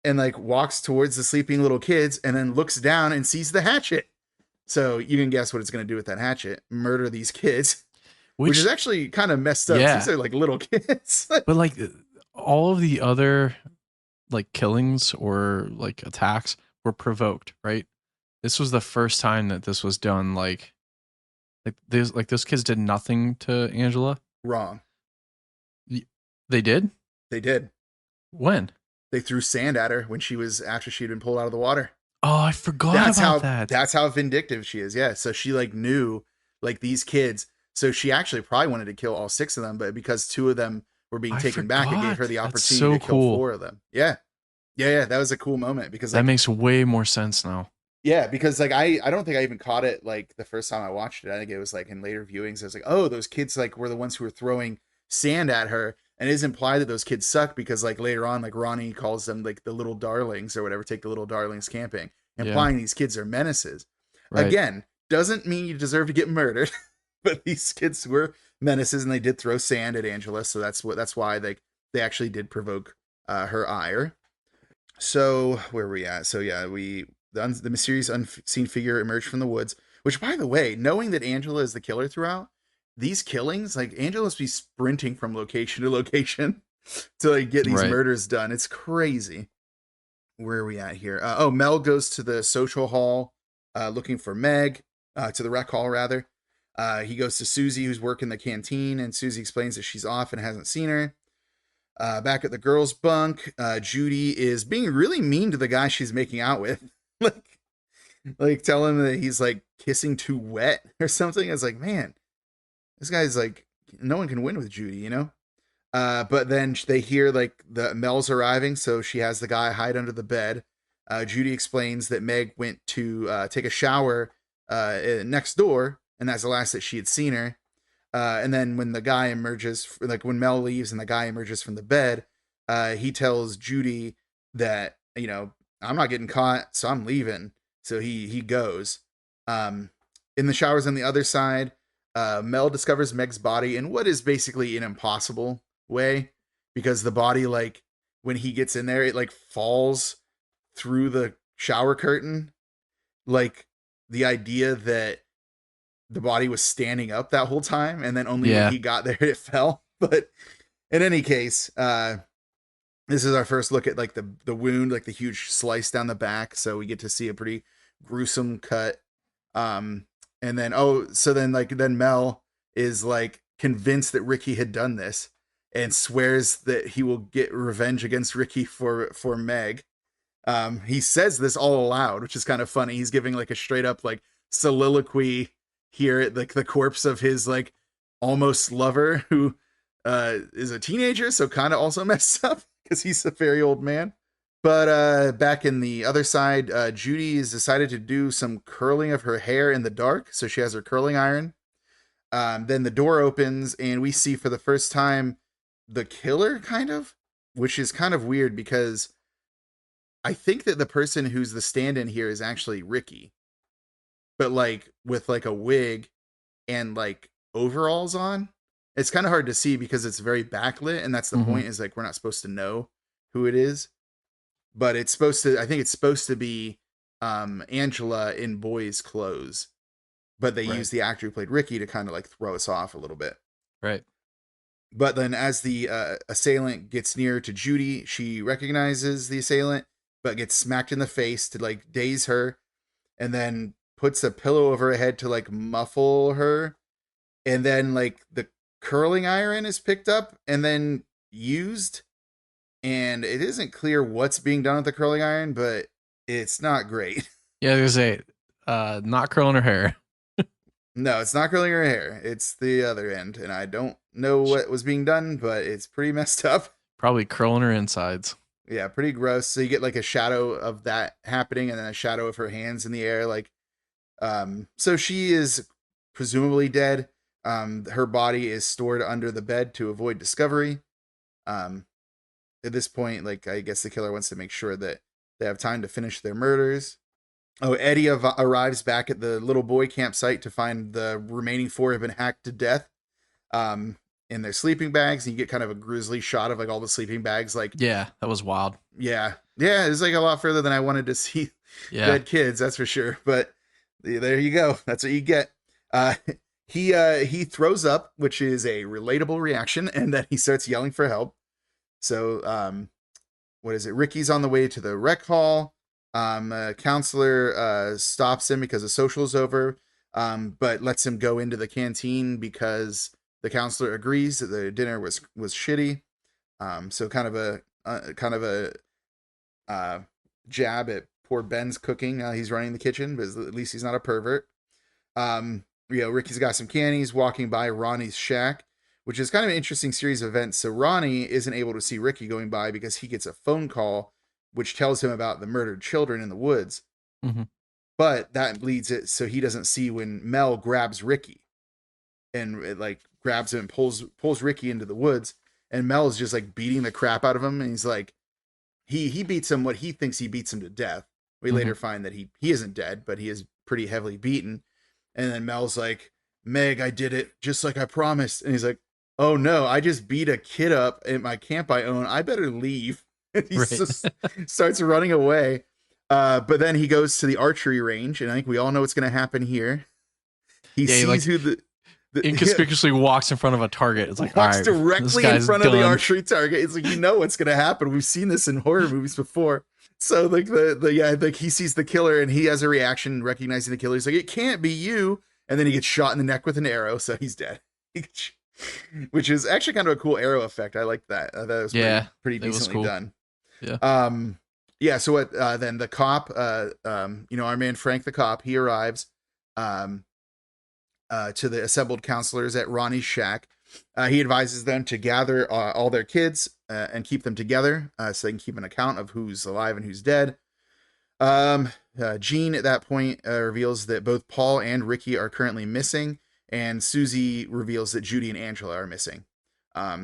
and like walks towards the sleeping little kids and then looks down and sees the hatchet. So you can guess what it's going to do with that hatchet. Murder these kids. Which is actually kind of messed up. These are like little kids. But like all of the other like killings or like attacks were provoked, right? This was the first time that this was done. Like those kids did nothing to Angela. Wrong. They did? They did. When? They threw sand at her after she'd been pulled out of the water. Oh, I forgot about that. That's how vindictive she is. Yeah. So she like knew like these kids. So she actually probably wanted to kill all 6 of them, but because 2 of them were being taken back, it gave her the opportunity to kill 4 of them. Yeah. That was a cool moment because like, that makes way more sense now. Yeah, because like I don't think I even caught it like the first time I watched it. I think it was like in later viewings. I was like, oh, those kids like were the ones who were throwing sand at her, and it is implied that those kids suck because like later on, like Ronnie calls them like the little darlings or whatever. Take the little darlings camping, implying these kids are menaces. Right. Again, doesn't mean you deserve to get murdered, but these kids were menaces, and they did throw sand at Angela, so that's why they actually did provoke her ire. So where were we at? So yeah, the mysterious unseen figure emerged from the woods, which, by the way, knowing that Angela is the killer throughout these killings, like Angela must be sprinting from location to location to like get these murders done. It's crazy. Where are we at here? Mel goes to the social hall looking for Meg, to the rec hall rather. He goes to Susie, who's working the canteen, and Susie explains that she's off and hasn't seen her. Back at the girls' bunk, Judy is being really mean to the guy she's making out with. like tell him that he's like kissing too wet or something. I was like, man, this guy's like, no one can win with Judy, but then they hear like the Mel's arriving, so she has the guy hide under the bed. Judy explains that Meg went to take a shower next door, and that's the last that she had seen her. And then when the guy emerges, like when Mel leaves and the guy emerges from the bed, he tells Judy that, I'm not getting caught, so I'm leaving. So he goes. In the showers on the other side, Mel discovers Meg's body in what is basically an impossible way, because the body, like when he gets in there, it like falls through the shower curtain. Like the idea that the body was standing up that whole time, and then only when he got there it fell. But in any case, this is our first look at like the wound, like the huge slice down the back. So we get to see a pretty gruesome cut. And then then Mel is like convinced that Ricky had done this and swears that he will get revenge against Ricky for Meg. He says this all aloud, which is kind of funny. He's giving like a straight up like soliloquy here at like the corpse of his like almost lover who is a teenager, so kind of also messed up because he's a very old man. But back in the other side, Judy has decided to do some curling of her hair in the dark, so she has her curling iron. Then the door opens and we see for the first time the killer, kind of, which is kind of weird because I think that the person who's the stand-in here is actually Ricky, but like with like a wig and like overalls on. It's kind of hard to see because it's very backlit, and that's the point, is like we're not supposed to know who it is. But I think it's supposed to be Angela in boys' clothes. But they use the actor who played Ricky to kind of like throw us off a little bit. Right. But then as the assailant gets near to Judy, she recognizes the assailant, but gets smacked in the face to like daze her, and then puts a pillow over her head to like muffle her. And then like the curling iron is picked up and then used. And it isn't clear what's being done with the curling iron, but it's not great. Yeah, I was gonna say, not curling her hair. No, it's not curling her hair. It's the other end. And I don't know what was being done, but it's pretty messed up. Probably curling her insides. Yeah, pretty gross. So you get like a shadow of that happening and then a shadow of her hands in the air. Like, so she is presumably dead. Her body is stored under the bed to avoid discovery. At this point, like, I guess the killer wants to make sure that they have time to finish their murders. Oh, Eddie arrives back at the little boy campsite to find the remaining 4 have been hacked to death in their sleeping bags. And you get kind of a grisly shot of like all the sleeping bags. Like, yeah, that was wild. Yeah. It's like a lot further than I wanted to see dead kids, that's for sure. But there you go. That's what you get. He throws up, which is a relatable reaction, and then he starts yelling for help. So, what is it? Ricky's on the way to the rec hall. A counselor stops him because the social is over, but lets him go into the canteen because the counselor agrees that the dinner was shitty. So kind of a jab at poor Ben's cooking. He's running the kitchen, but at least he's not a pervert. Ricky's got some candies walking by Ronnie's shack, which is kind of an interesting series of events. So Ronnie isn't able to see Ricky going by because he gets a phone call which tells him about the murdered children in the woods. Mm-hmm. But that leads it so he doesn't see when Mel grabs Ricky and it, like, grabs him and pulls Ricky into the woods, and Mel is just like beating the crap out of him, and he's like, he beats him what he thinks he beats him to death. We later find that he isn't dead, but he is pretty heavily beaten. And then Mel's like, Meg, I did it just like I promised. And he's like, oh no, I just beat a kid up at my camp I own. I better leave. He just starts running away. But then he goes to the archery range, and I think we all know what's going to happen here. He sees who the inconspicuously walks in front of a target. It's like, walks directly in front of the archery target. It's like, you know what's going to happen. We've seen this in horror movies before. So like he sees the killer, and he has a reaction recognizing the killer. He's like, it can't be you. And then he gets shot in the neck with an arrow, so he's dead. Which is actually kind of a cool arrow effect. I like that. That was pretty decently done. Yeah. So what? Then the cop, our man Frank the cop, he arrives to the assembled counselors at Ronnie's shack. He advises them to gather all their kids and keep them together so they can keep an account of who's alive and who's dead. Jean at that point reveals that both Paul and Ricky are currently missing, and Susie reveals that Judy and Angela are missing.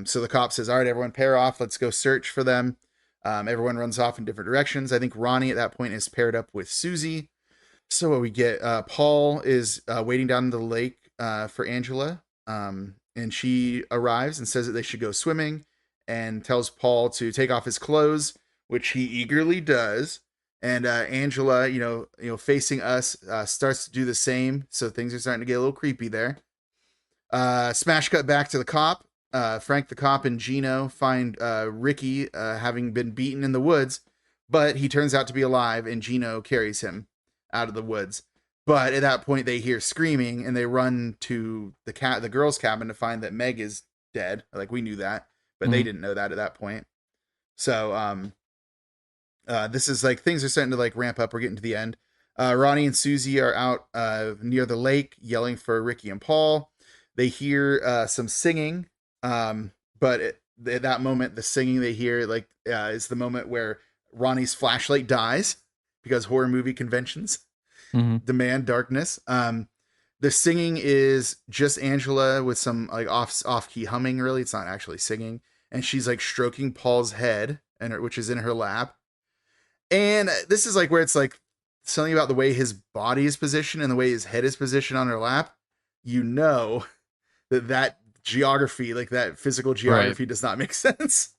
So the cop says, all right, everyone pair off. Let's go search for them. Everyone runs off in different directions. I think Ronnie at that point is paired up with Susie. So what we get, Paul is waiting down the lake for Angela. And she arrives and says that they should go swimming, and tells Paul to take off his clothes, which he eagerly does. And Angela, facing us, starts to do the same. So things are starting to get a little creepy there. Smash cut back to the cop. Frank the cop and Gino find Ricky having been beaten in the woods, but he turns out to be alive, and Gino carries him. out of the woods. But at that point, they hear screaming and they run to the girls' cabin to find that Meg is dead. Like, we knew that, but they didn't know that at that point. So this is like things are starting to like ramp up. We're getting to the end. Ronnie and Susie are out near the lake yelling for Ricky and Paul. They hear some singing, but at that moment, the singing they hear like is the moment where Ronnie's flashlight dies because horror movie conventions demand darkness. The singing is just Angela with some like off key humming. Really, it's not actually singing, and she's like stroking Paul's head, which is in her lap. And this is like where it's like something about the way his body is positioned and the way his head is positioned on her lap. You know that geography, like that physical geography, does not make sense.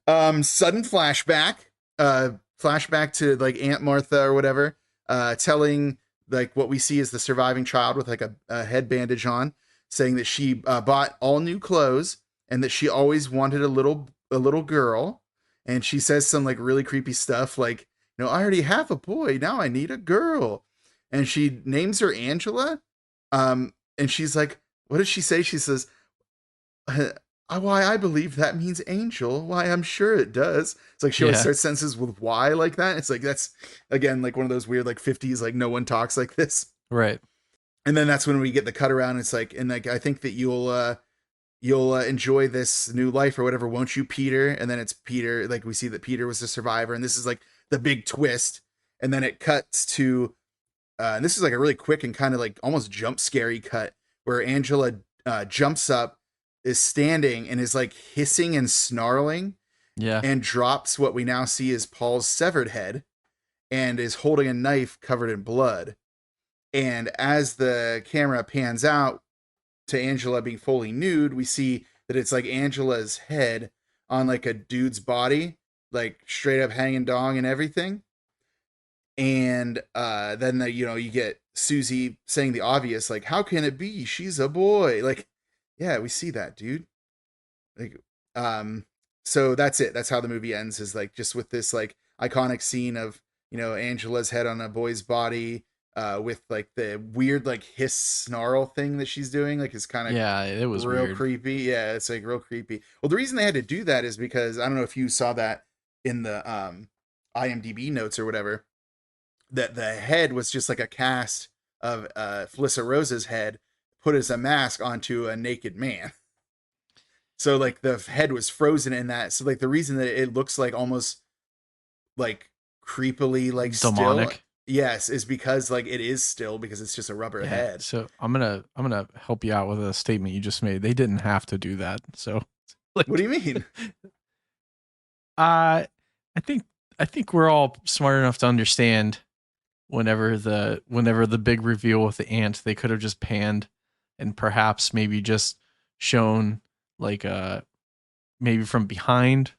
Sudden flashback to like Aunt Martha or whatever, telling like what we see is the surviving child with like a head bandage on, saying that she bought all new clothes and that she always wanted a little girl. And she says some like really creepy stuff like, you know, I already have a boy, now I need a girl. And she names her Angela. And she's like, what does she say? She says, why I believe that means angel. Why I'm sure it does. It's like she always starts sentences with why like that. It's like that's again like one of those weird like 50s like no one talks like this. Right. And then that's when we get the cut around. It's like, and like I think that you'll enjoy this new life or whatever, won't you, Peter? And then it's Peter. Like we see that Peter was the survivor, and this is like the big twist. And then it cuts to, and this is like a really quick and kind of like almost jump scary cut where Angela jumps up, is standing and is like hissing and snarling, and drops what we now see is Paul's severed head, and is holding a knife covered in blood. And as the camera pans out to Angela being fully nude, we see that it's like Angela's head on like a dude's body, like straight up hanging dong and everything. And then you get Susie saying the obvious, like, how can it be? She's a boy. Like, yeah, we see that, dude. Like, so that's it. That's how the movie ends, is like just with this like iconic scene of, you know, Angela's head on a boy's body, with like the weird like hiss snarl thing that she's doing, like it's kind of it was real weird. creepy. Yeah, it's like real creepy. Well, the reason they had to do that is because I don't know if you saw that in the IMDb notes or whatever, that the head was just like a cast of Felissa Rose's head put as a mask onto a naked man. So like the head was frozen in that. So like the reason that it looks like almost like creepily like demonic. Still, yes, is because like it is still, because it's just a rubber head. So I'm gonna help you out with a statement you just made. They didn't have to do that. So like, what do you mean? I think we're all smart enough to understand whenever the big reveal with the ant, they could have just panned and perhaps maybe just shown like maybe from behind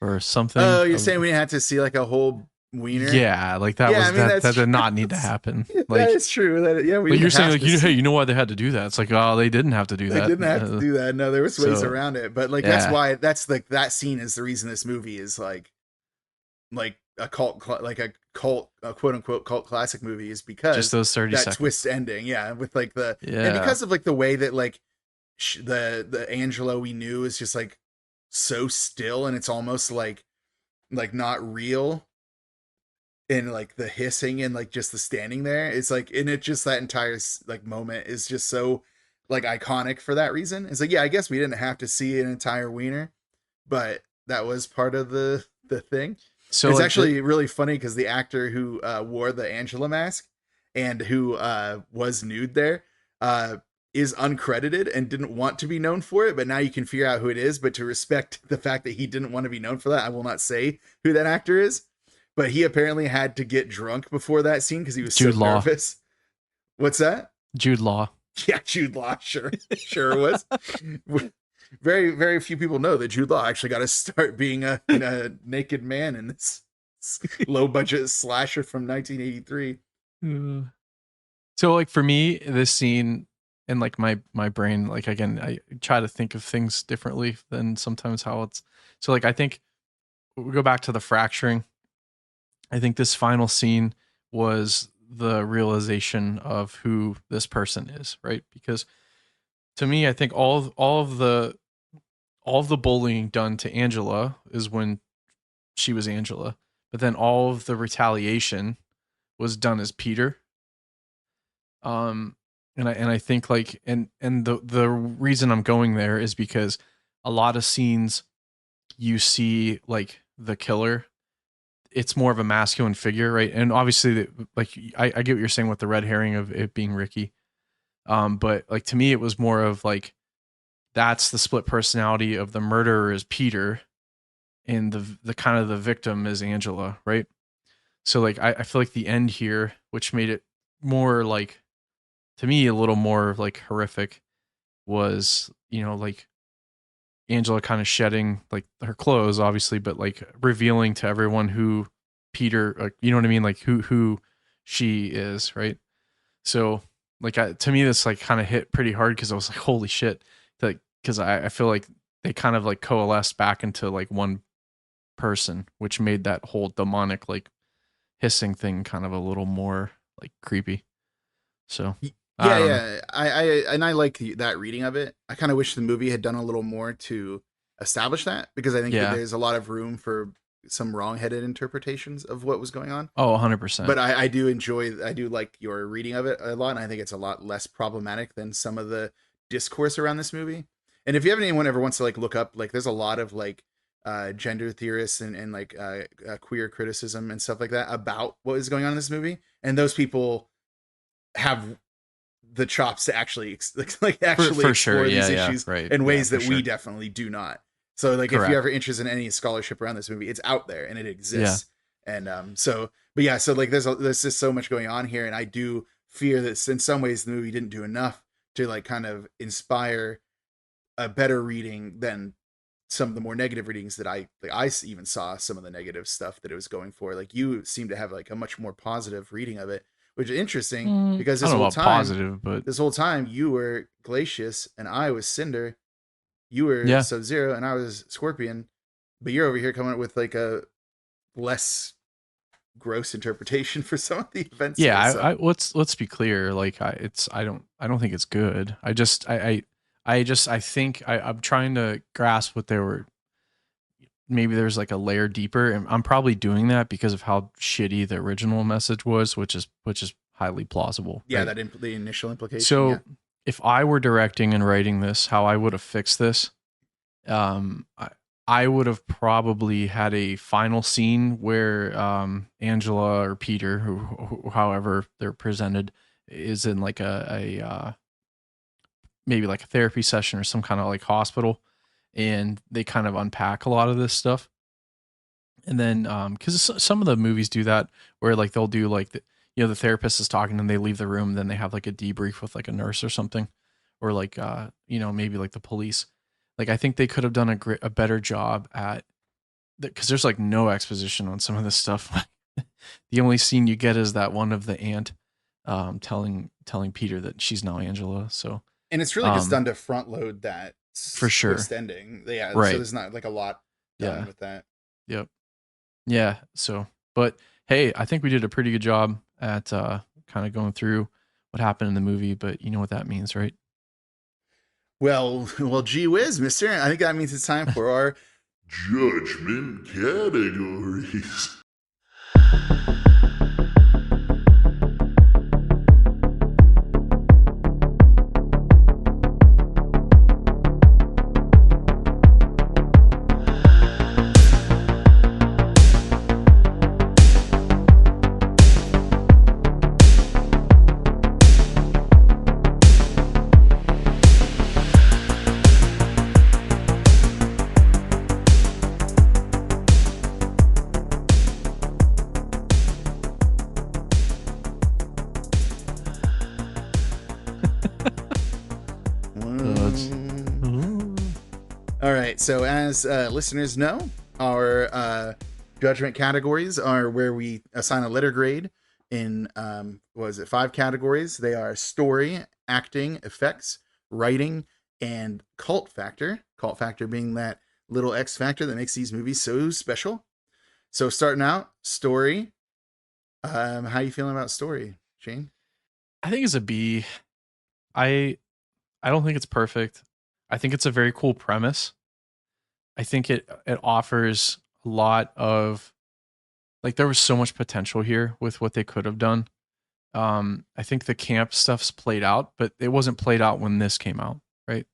or something. Oh, you're saying we didn't have to see like a whole wiener? Yeah, like that that did not need to happen. Like, that is true. But you're saying like, hey, you know why they had to do that? It's like, oh, they didn't have to do that. They didn't have to do that. No, there was ways around it. But like that's why that scene is the reason this movie is like a cult, like a quote unquote cult classic movie, is because just those 30 seconds twist ending, with like and because of like the way that like the Angela we knew is just like so still, and it's almost like not real, and like the hissing and like just the standing there, it's like, and it just that entire like moment is just so like iconic for that reason. It's like, yeah, I guess we didn't have to see an entire wiener, but that was part of the thing. So it's like actually really funny because the actor who wore the Angela mask and who was nude there is uncredited and didn't want to be known for it. But now you can figure out who it is. But to respect the fact that he didn't want to be known for that, I will not say who that actor is. But he apparently had to get drunk before that scene because he was Jude so Law. nervous. What's that? Jude Law. Yeah, Jude Law. Sure it was. Very, very few people know that Jude Law actually got to start being a naked man in this low budget slasher from 1983. So like for me, this scene and like my brain, like again, I try to think of things differently than sometimes how it's. So like I think we go back to the fracturing. I think this final scene was the realization of who this person is, right? Because to me, I think all of the bullying done to Angela is when she was Angela, but then all of the retaliation was done as Peter. And I think like and the reason I'm going there is because a lot of scenes you see like the killer, it's more of a masculine figure, right? And obviously, like I get what you're saying with the red herring of it being Ricky, but like to me, it was more of like that's the split personality of the murderer is Peter, and the kind of the victim is Angela, right? So like I feel like the end here, which made it more like to me a little more like horrific, was like Angela kind of shedding like her clothes, obviously, but like revealing to everyone who Peter, like, you know what I mean, like who she is, right? So like to me this like kind of hit pretty hard because I was like, holy shit, like because I feel like they kind of like coalesced back into like one person, which made that whole demonic like hissing thing kind of a little more like creepy. So yeah. I like that reading of it. I kind of wish the movie had done a little more to establish that, because I think that there's a lot of room for some wrong-headed interpretations of what was going on. Oh, 100%. But I do like your reading of it a lot, and I think it's a lot less problematic than some of the discourse around this movie. And if you have anyone ever wants to like look up, like there's a lot of like gender theorists and like queer criticism and stuff like that about what is going on in this movie, and those people have the chops to actually actually for explore sure. these issues right. in ways that sure. we definitely do not. So like Correct. if you're ever interested in any scholarship around this movie, it's out there and it exists. And so like there's just so much going on here, and I do fear that in some ways the movie didn't do enough to like kind of inspire a better reading than some of the more negative readings that I even saw some of the negative stuff that it was going for. Like you seem to have like a much more positive reading of it, which is interesting because this whole time, positive, but this whole time you were Glacius and I was Cinder. You were Sub-Zero and I was Scorpion, but you're over here coming up with like a less gross interpretation for some of the events. Yeah, here, so. Let's be clear. Like I don't think it's good. I think I'm trying to grasp what they were. Maybe there's like a layer deeper, and I'm probably doing that because of how shitty the original message was, which is highly plausible. Yeah, right? the initial implication. So if I were directing and writing this, how I would have fixed this, I would have probably had a final scene where Angela or Peter, who however they're presented, is in like a maybe like a therapy session or some kind of like hospital, and they kind of unpack a lot of this stuff. And then because some of the movies do that where like they'll do like the therapist is talking and they leave the room, then they have like a debrief with like a nurse or something, or like maybe like the police. Like I think they could have done a better job at that, because there's like no exposition on some of this stuff. The only scene you get is that one of the aunt telling Peter that she's now Angela. So and it's really just done to front load that for sure twist ending. Yeah, right. So there's not like a lot done with that. Yep. Yeah. So, but hey, I think we did a pretty good job at kind of going through what happened in the movie, but you know what that means, right? Well, gee whiz, mister. I think that means it's time for our judgment categories. So as listeners know, our judgment categories are where we assign a letter grade in 5 categories. They are story, acting, effects, writing, and cult factor. Cult factor being that little X factor that makes these movies so special. So starting out, story. How you feeling about story? Shane? I think it's a B. I don't think it's perfect. I think it's a very cool premise. I think it offers a lot of, like, there was so much potential here with what they could have done. I think the camp stuff's played out, but it wasn't played out when this came out, right?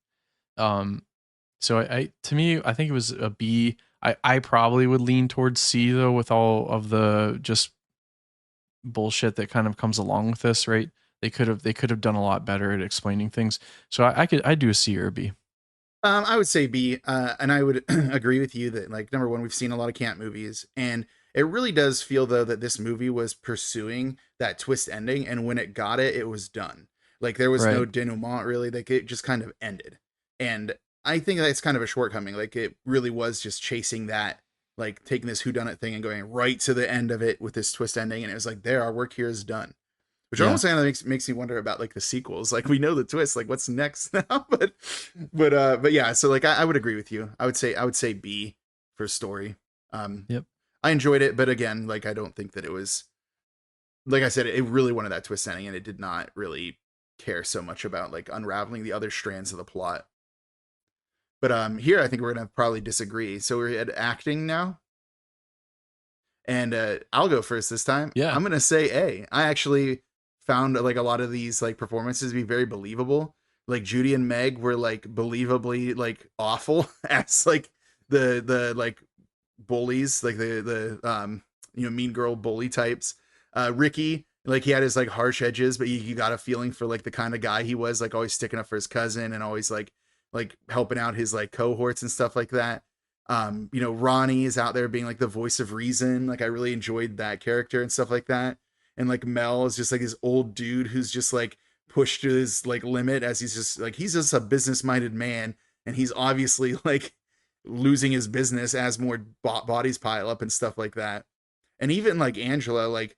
So I to me, I think it was a B. I probably would lean towards C though, with all of the just bullshit that kind of comes along with this, right? They could have done a lot better at explaining things. So I'd do a C or a B. I would say B, and I would agree with you that, like, number one, we've seen a lot of camp movies, and it really does feel though that this movie was pursuing that twist ending, and when it got it, it was done. Like there was no denouement really. Like it just kind of ended, and I think that's kind of a shortcoming. Like it really was just chasing that, like taking this whodunit thing and going right to the end of it with this twist ending, and it was like, there, our work here is done. Which almost kind of makes me wonder about like the sequels. Like we know the twist, like what's next now, but yeah. So like I would agree with you. I would say B for story. Yep. I enjoyed it, but again, like I don't think that it was, like I said, it really wanted that twist ending, and it did not really care so much about like unraveling the other strands of the plot. But here I think we're gonna probably disagree. So we're at acting now. And I'll go first this time. Yeah. I'm gonna say A. I actually found like a lot of these like performances to be very believable. Like Judy and Meg were like believably like awful as like the like bullies, like the mean girl bully types. Ricky, like he had his like harsh edges, but you got a feeling for like the kind of guy he was, like always sticking up for his cousin and always like helping out his like cohorts and stuff like that. Ronnie is out there being like the voice of reason. Like I really enjoyed that character and stuff like that. And like Mel is just like this old dude who's just like pushed to his like limit, as he's just a business minded man, and he's obviously like losing his business as more bodies pile up and stuff like that. And even like Angela, like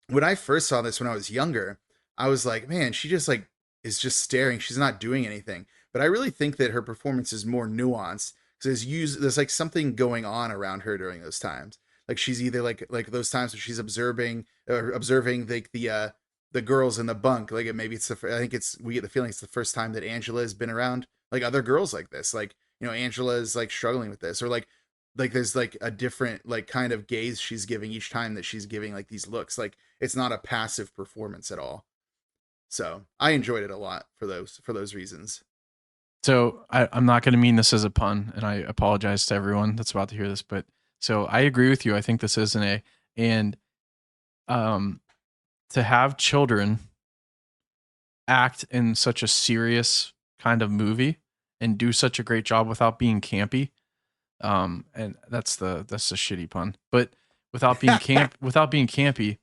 when I first saw this when I was younger, I was like, man, she just like is just staring. She's not doing anything. But I really think that her performance is more nuanced, because there's like something going on around her during those times. Like she's either like those times where she's observing like the girls in the bunk. Like maybe we get the feeling it's the first time that Angela has been around like other girls like this. Like, Angela is like struggling with this, or like there's like a different like kind of gaze she's giving each time that she's giving like these looks. Like it's not a passive performance at all. So I enjoyed it a lot for those reasons. So I'm not going to mean this as a pun, and I apologize to everyone that's about to hear this, but so I agree with you. I think this is an A, and to have children act in such a serious kind of movie and do such a great job without being campy, and that's a shitty pun, but without being campy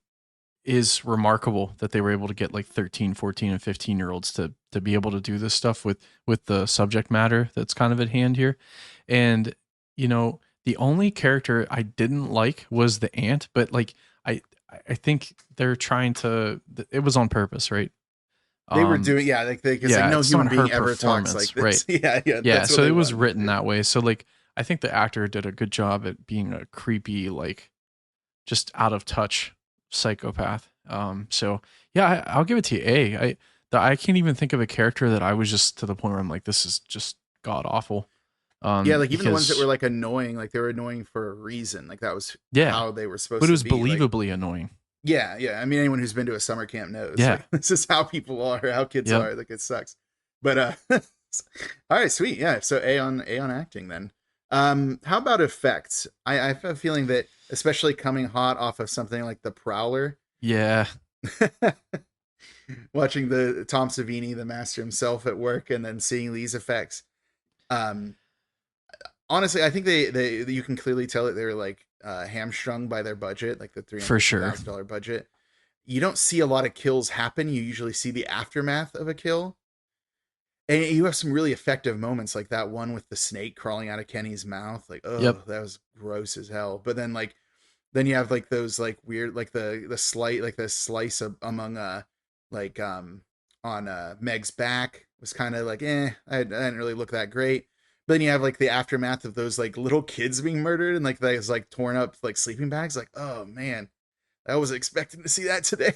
is remarkable that they were able to get like 13, 14, and 15-year-olds to be able to do this stuff with the subject matter that's kind of at hand here. And the only character I didn't like was the aunt, but like I think they're trying to, it was on purpose, right? They were doing, yeah, like like no human being ever talks like this. Right. Yeah. So it was written that way. So like I think the actor did a good job at being a creepy, like just out of touch psychopath. So yeah, I'll give it to you A. I can't even think of a character that I was just to the point where I'm like, this is just god awful. Yeah, like even the ones that were like annoying, like they were annoying for a reason. Like that was how they were supposed to be. But it was believably annoying. Yeah. I mean, anyone who's been to a summer camp knows. Yeah. Like, this is how people are, how kids are. Like it sucks. But all right, sweet. Yeah. So A on acting then. How about effects? I have a feeling that, especially coming hot off of something like The Prowler. Yeah. Watching the Tom Savini, the master himself, at work, and then seeing these effects. Honestly, I think they you can clearly tell that they're like hamstrung by their budget, like the $300,000 budget. You don't see a lot of kills happen. You usually see the aftermath of a kill. And you have some really effective moments, like that one with the snake crawling out of Kenny's mouth. Like, that was gross as hell. But then then you have like those like weird, like the slice among on Meg's back was kind of like, I didn't really look that great. But then you have like the aftermath of those like little kids being murdered and like those like torn up like sleeping bags. Like, oh man, I wasn't expecting to see that today.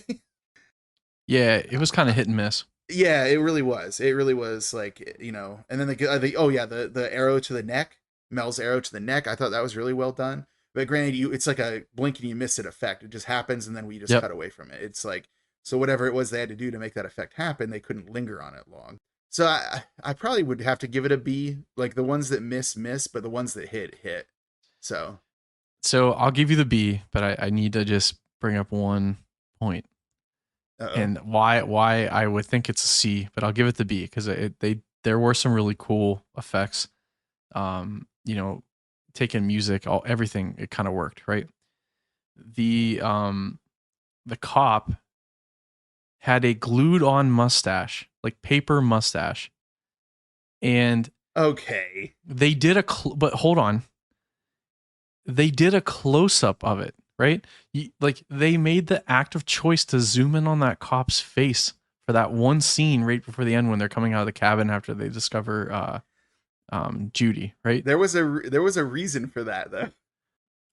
Yeah, it was kind of hit and miss. Yeah, it really was. It really was like, you know, and then the arrow to the neck, Mel's arrow to the neck. I thought that was really well done. But granted, it's like a blink and you miss it effect. It just happens and then we just cut away from it. It's like, so whatever it was they had to do to make that effect happen, they couldn't linger on it long. So I probably would have to give it a B. Like the ones that miss, but the ones that hit. So I'll give you the B, but I need to just bring up one point. And why I would think it's a C, but I'll give it the B because there were some really cool effects. You know, taking music, everything, it kind of worked, right? The cop had a glued on mustache, like paper mustache. And okay. They did but hold on. They did a close up of it. Right? Like they made the active choice to zoom in on that cop's face for that one scene right before the end when they're coming out of the cabin after they discover Judy, right? There was a reason for that though.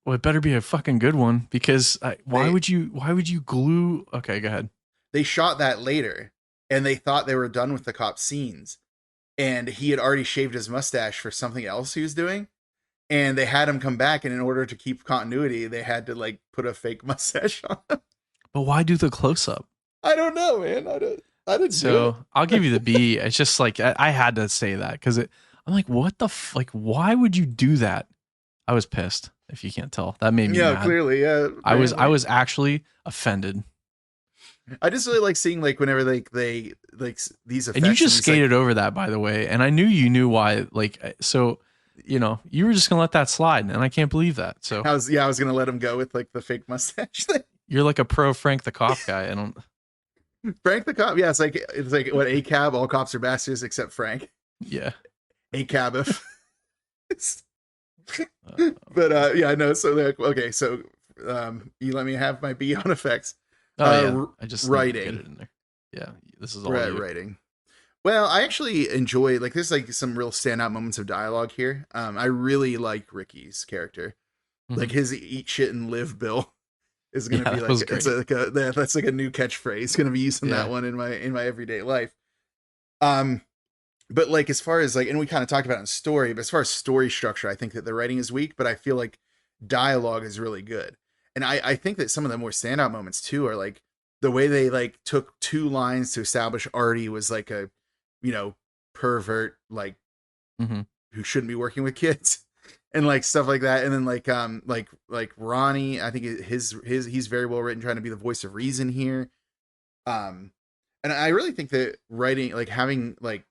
Well, it better be a fucking good one because why would you glue? Okay, go ahead. They shot that later and they thought they were done with the cop scenes and he had already shaved his mustache for something else he was doing. And they had him come back, and in order to keep continuity, they had to like put a fake mustache on him. But why do the close up? I don't know, man. I didn't. So I'll give you the B. It's just like I had to say that because I'm like, what the like? Why would you do that? I was pissed. If you can't tell, that made me mad. Clearly, yeah. I was actually offended. I just really like seeing like whenever they like these effects. And you just skated over that, by the way. And I knew you knew why. Like so. You know, you were just gonna let that slide, and I can't believe that. So I was gonna let him go with like the fake mustache thing. You're like a pro Frank the Cop guy. I don't. Frank the Cop, yeah, it's like what a cab. All cops are bastards except Frank. Yeah, a cab. But yeah, no. So okay, so you let me have my B on effects. Yeah. I just writing. Get it in there. Yeah, this is all writing. Well, I actually enjoy like there's like some real standout moments of dialogue here. I really like Ricky's character, like his "eat shit and live" Bill is going to be like that's like a new catchphrase. Going to be using that one in my everyday life. But like as far as like, and we kind of talked about it in story, but as far as story structure, I think that the writing is weak, but I feel like dialogue is really good, and I think that some of the more standout moments too are like the way they like took 2 lines to establish Artie was like a pervert, like who shouldn't be working with kids and like stuff like that. And then like Ronnie, I think he's very well written, trying to be the voice of reason here. And I really think that writing, like having like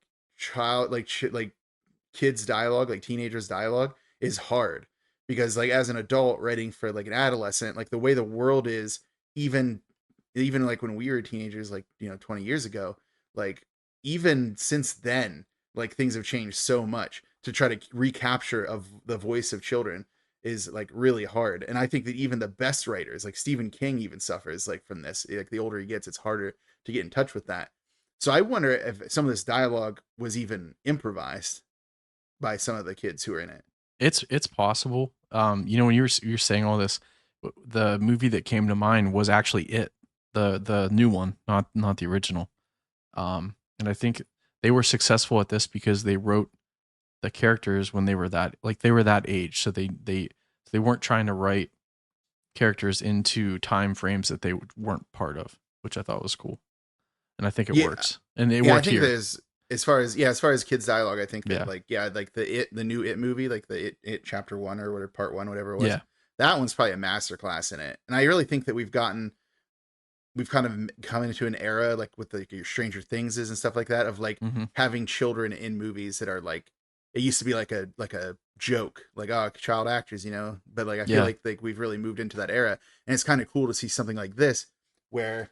kids dialogue, like teenagers dialogue is hard because like as an adult writing for like an adolescent, like the way the world is, even like when we were teenagers, like, 20 years ago, like, even since then, like things have changed so much. To try to recapture of the voice of children is like really hard. And I think that even the best writers, like Stephen King, even suffers like from this. Like the older he gets, it's harder to get in touch with that. So I wonder if some of this dialogue was even improvised by some of the kids who are in it. It's possible. When you're saying all this, the movie that came to mind was actually the new one, not the original. And I think they were successful at this because they wrote the characters when they were that age. So they weren't trying to write characters into time frames that they weren't part of, which I thought was cool. And I think it works. And it worked here. As far as kids dialogue, I think that like the new It movie, like the It Chapter 1 or whatever, Part 1, whatever it was. Yeah. That one's probably a masterclass in it. And I really think that we've kind of come into an era like with like your Stranger Things and stuff like that of like having children in movies that are like, it used to be like a joke, like, oh, child actors, but like I feel like we've really moved into that era, and it's kind of cool to see something like this where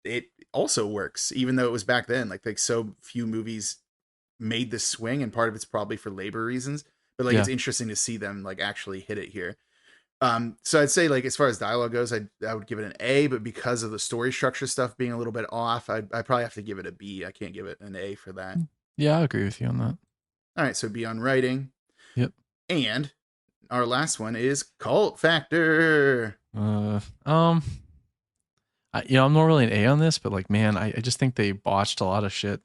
it also works, even though it was back then like so few movies made this swing, and part of it's probably for labor reasons, but like it's interesting to see them like actually hit it here. So I'd say like as far as dialogue goes, I would give it an A, but because of the story structure stuff being a little bit off, I probably have to give it a B. I can't give it an A for that. Yeah, I agree with you on that. All right, so B on writing. Yep. And our last one is cult factor. I I'm not really an A on this, but like, man, I just think they botched a lot of shit.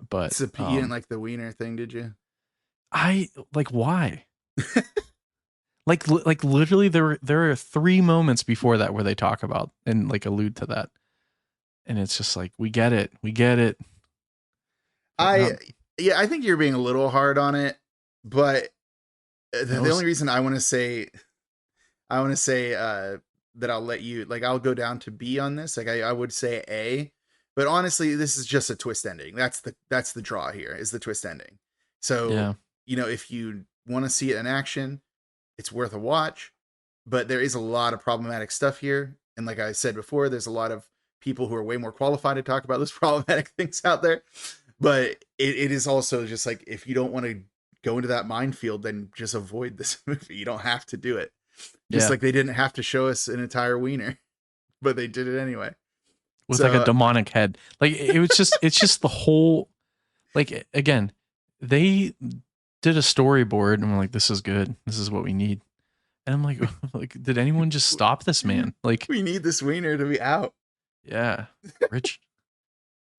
But you didn't like the wiener thing, did you? I like why? like literally, there are 3 moments before that where they talk about and like allude to that, and it's just like we get it. I think you're being a little hard on it, but the only reason I want to say that I'll let you, like, I'll go down to B on this. Like I would say A, but honestly, this is just a twist ending. That's the draw here, is the twist ending. So, if you want to see it in action, it's worth a watch, but there is a lot of problematic stuff here. And like I said before, there's a lot of people who are way more qualified to talk about those problematic things out there. But it is also just like, if you don't want to go into that minefield, then just avoid this movie. You don't have to do it. Just like they didn't have to show us an entire wiener, but they did it anyway. With like a demonic head. Like it's just the whole, like, again, they did a storyboard and we're like, this is good. This is what we need. And I'm like, did anyone just stop this man? Like, we need this wiener to be out. Yeah. Rich.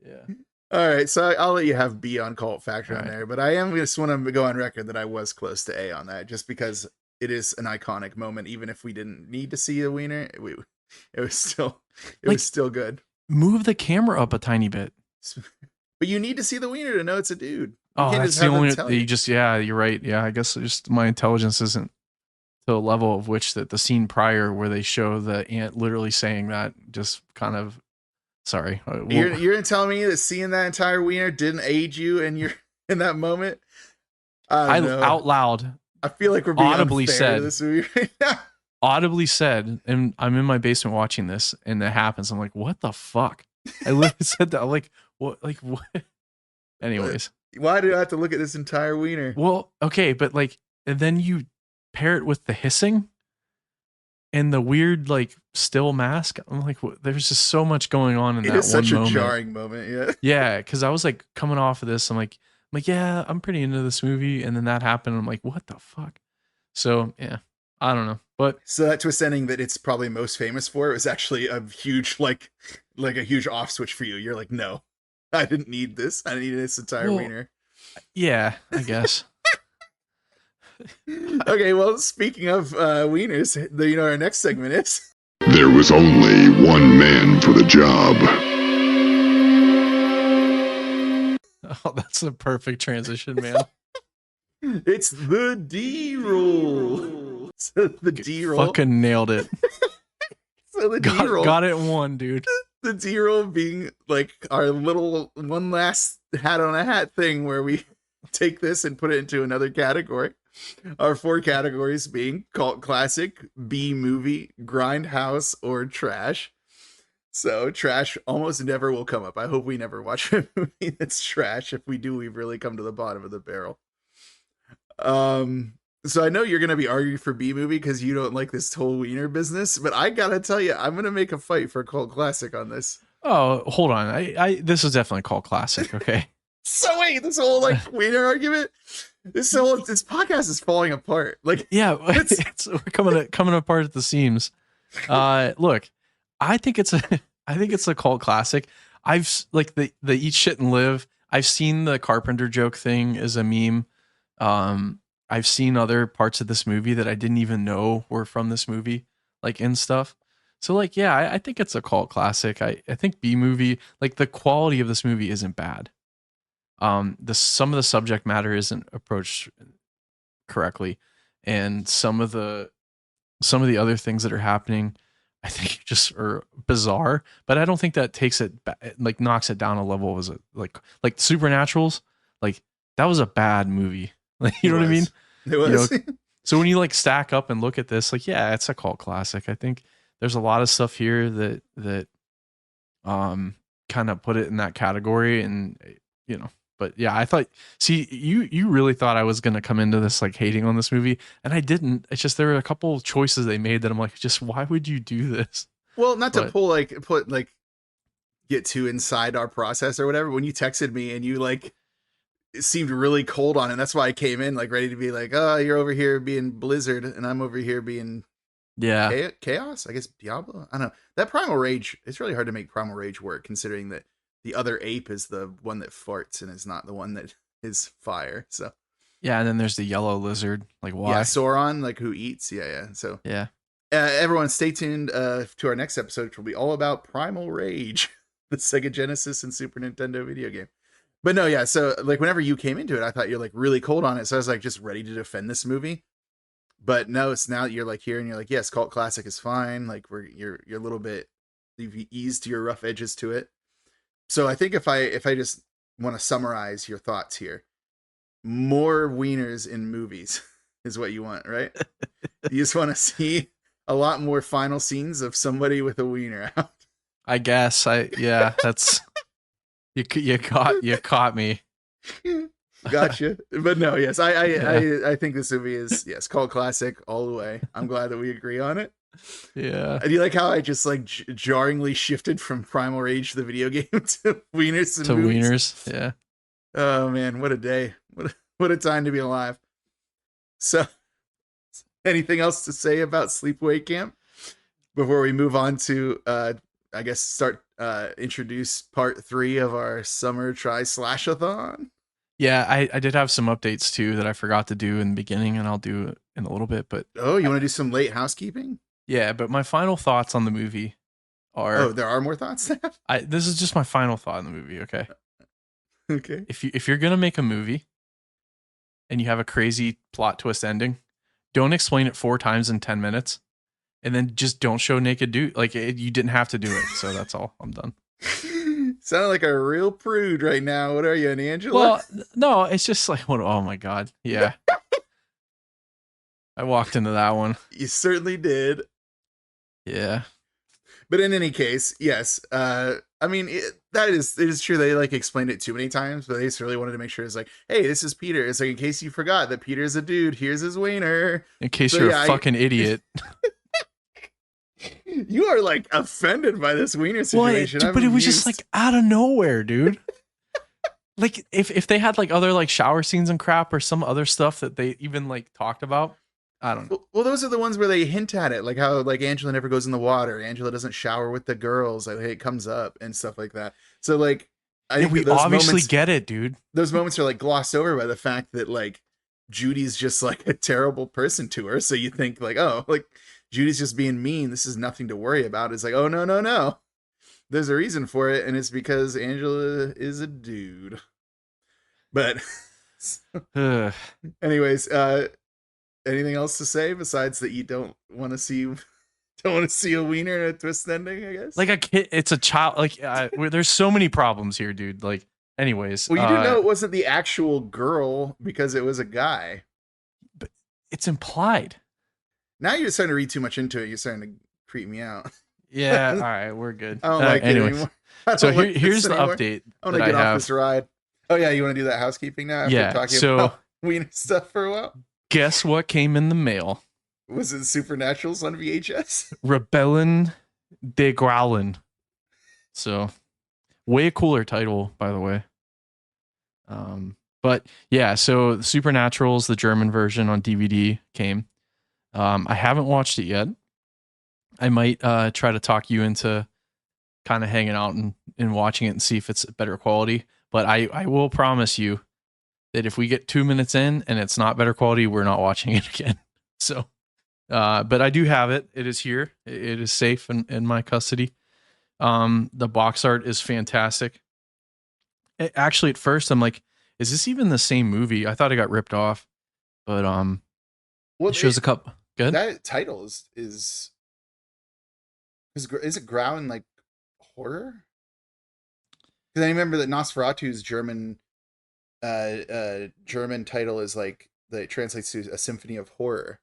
Yeah. All right. So I'll let you have B on cult factor on there, but I am just want to go on record that I was close to A on that, just because it is an iconic moment. Even if we didn't need to see a wiener, it was still good. Move the camera up a tiny bit. But you need to see the wiener to know it's a dude. That's the only, you're right. Yeah, I guess just my intelligence isn't to a level of which that the scene prior where they show the ant literally saying that just kind of, sorry. You're telling me that seeing that entire wiener didn't aid you in that moment? I don't know. Out loud. I feel like we're being audibly unfair said to this movie right now. Audibly said, and I'm in my basement watching this, and it happens. I'm like, what the fuck? I literally said that. I'm like, what? Like, what? Anyways. Why do I have to look at this entire wiener? Well, okay, but like, and then you pair it with the hissing and the weird, like, still mask. I'm like, there's just so much going on in that one moment. It's such a jarring moment, yeah. Yeah, because I was like coming off of this, I'm like, yeah, I'm pretty into this movie, and then that happened. I'm like, what the fuck? So yeah, I don't know, but so that twist ending that it's probably most famous for was actually a huge like a huge off switch for you. You're like, no, I didn't need this. I needed this entire wiener. Yeah, I guess. Okay, well, speaking of wieners, our next segment is... There was only one man for the job. Oh, that's a perfect transition, man. It's the D-roll. So the D-roll. Fucking nailed it. So the D-roll. Got it in one, dude. The D-roll being like our little one last hat on a hat thing where we take this and put it into another category. Our 4 categories being cult classic, B movie, grindhouse, or trash. So trash almost never will come up. I hope we never watch a movie that's trash. If we do, we've really come to the bottom of the barrel. So I know you're going to be arguing for B movie because you don't like this whole wiener business, but I got to tell you, I'm going to make a fight for cult classic on this. Oh, hold on. This is definitely cult classic. Okay. So wait, this whole like wiener argument, this podcast is falling apart. Like, yeah, we're coming apart at the seams. Look, I think it's a cult classic. I've like the eat shit and live. I've seen the Carpenter joke thing as a meme. I've seen other parts of this movie that I didn't even know were from this movie, like in stuff. So like, yeah, I think it's a cult classic. I think B movie, like the quality of this movie isn't bad. Some of the subject matter isn't approached correctly, and some of the other things that are happening, I think just are bizarre. But I don't think that takes it like knocks it down a level. Was it like Supernaturals? Like that was a bad movie. Like you know what I mean? It was. So when you like stack up and look at this, like yeah, it's a cult classic. I think there's a lot of stuff here that kind of put it in that category, and But yeah, I thought, see, you really thought I was going to come into this like hating on this movie, and I didn't. It's just there were a couple of choices they made that I'm like, just why would you do this? Well, not to get too inside our process or whatever. When you texted me and you like seemed really cold on it, that's why I came in like ready to be like, oh, you're over here being Blizzard and I'm over here being Yeah. Chaos, I guess Diablo. I don't know. That Primal Rage. It's really hard to make Primal Rage work, considering that the other ape is the one that farts and is not the one that is fire. So Yeah, and then there's the yellow lizard. Like, why? yeah, Sauron, like who eats. Yeah. So Yeah. Everyone, stay tuned to our next episode, which will be all about Primal Rage, the Sega Genesis and Super Nintendo video game. But no, yeah. So like, whenever you came into it, I thought you're like really cold on it. So I was like just ready to defend this movie. But no, it's now that you're like here and you're like, yes, cult classic is fine. Like you're a little bit, you've eased your rough edges to it. So I think if I just want to summarize your thoughts here, more wieners in movies is what you want, right? You just want to see a lot more final scenes of somebody with a wiener out. I guess yeah, that's you caught me. Gotcha. But no, yes, I think this movie is cult classic all the way. I'm glad that we agree on it. Yeah. Do you like how I just like jarringly shifted from Primal Rage, the video game, to wieners and to movies? wieners? Yeah. Oh man, what a day! What a time to be alive. So, anything else to say about Sleepaway Camp before we move on to I guess start introduce part 3 of our summer TRI-SLASH-A-THON? Yeah, I did have some updates too that I forgot to do in the beginning, and I'll do it in a little bit. But oh, you want to do some late housekeeping? Yeah, but my final thoughts on the movie are. Oh, there are more thoughts. This is just my final thought on the movie. Okay. Okay. If you're gonna make a movie, and you have a crazy plot twist ending, don't explain it 4 times in 10 minutes, and then just don't show naked dude. Like you didn't have to do it. So that's all. I'm done. Sound like a real prude right now. What are you, an Angela? Well, no, it's just like, what? Oh my god, yeah. I walked into that one. You certainly did. Yeah. But in any case, yes. I mean, it is true. They like explained it too many times, but they just really wanted to make sure it's like, hey, this is Peter. It's like, in case you forgot that Peter's a dude, here's his wiener. In case you're a fucking idiot. You are like offended by this wiener situation. Well, but it was just like out of nowhere, dude. Like if they had like other like shower scenes and crap or some other stuff that they even like talked about, I don't know. Well, those are the ones where they hint at it, like how like Angela never goes in the water, Angela doesn't shower with the girls, like it comes up and stuff like that. So like, I think we obviously get it, dude. Those moments are like glossed over by the fact that like Judy's just like a terrible person to her. So you think like, oh, like Judy's just being mean. This is nothing to worry about. It's like, oh no. There's a reason for it, and it's because Angela is a dude. But anyways, anything else to say besides that you don't want to see a wiener in a twist ending, I guess? Like a kid, it's a child. Like there's so many problems here, dude. Like, anyways. Well, you didn't know it wasn't the actual girl because it was a guy. But it's implied. Now you're starting to read too much into it. You're starting to creep me out. Yeah, all right, we're good. I don't like it anymore. So here's the update. I want to get off this ride. Oh yeah, you want to do that housekeeping now? After talking about wiener stuff for a while. Guess what came in the mail? Was it Supernaturals on VHS? Rebellin de Growlin. So, way cooler title, by the way. But yeah, so Supernaturals, the German version on DVD came. I haven't watched it yet. I might try to talk you into kind of hanging out and watching it and see if it's better quality. But I will promise you that if we get 2 minutes in and it's not better quality, we're not watching it again. So, but I do have it. It is here. It is safe in my custody. The box art is fantastic. Actually, at first I'm like, is this even the same movie? I thought it got ripped off, but it shows a couple. Good. That title is it Growling like horror? Because I remember that Nosferatu's German title is like that translates to a symphony of horror.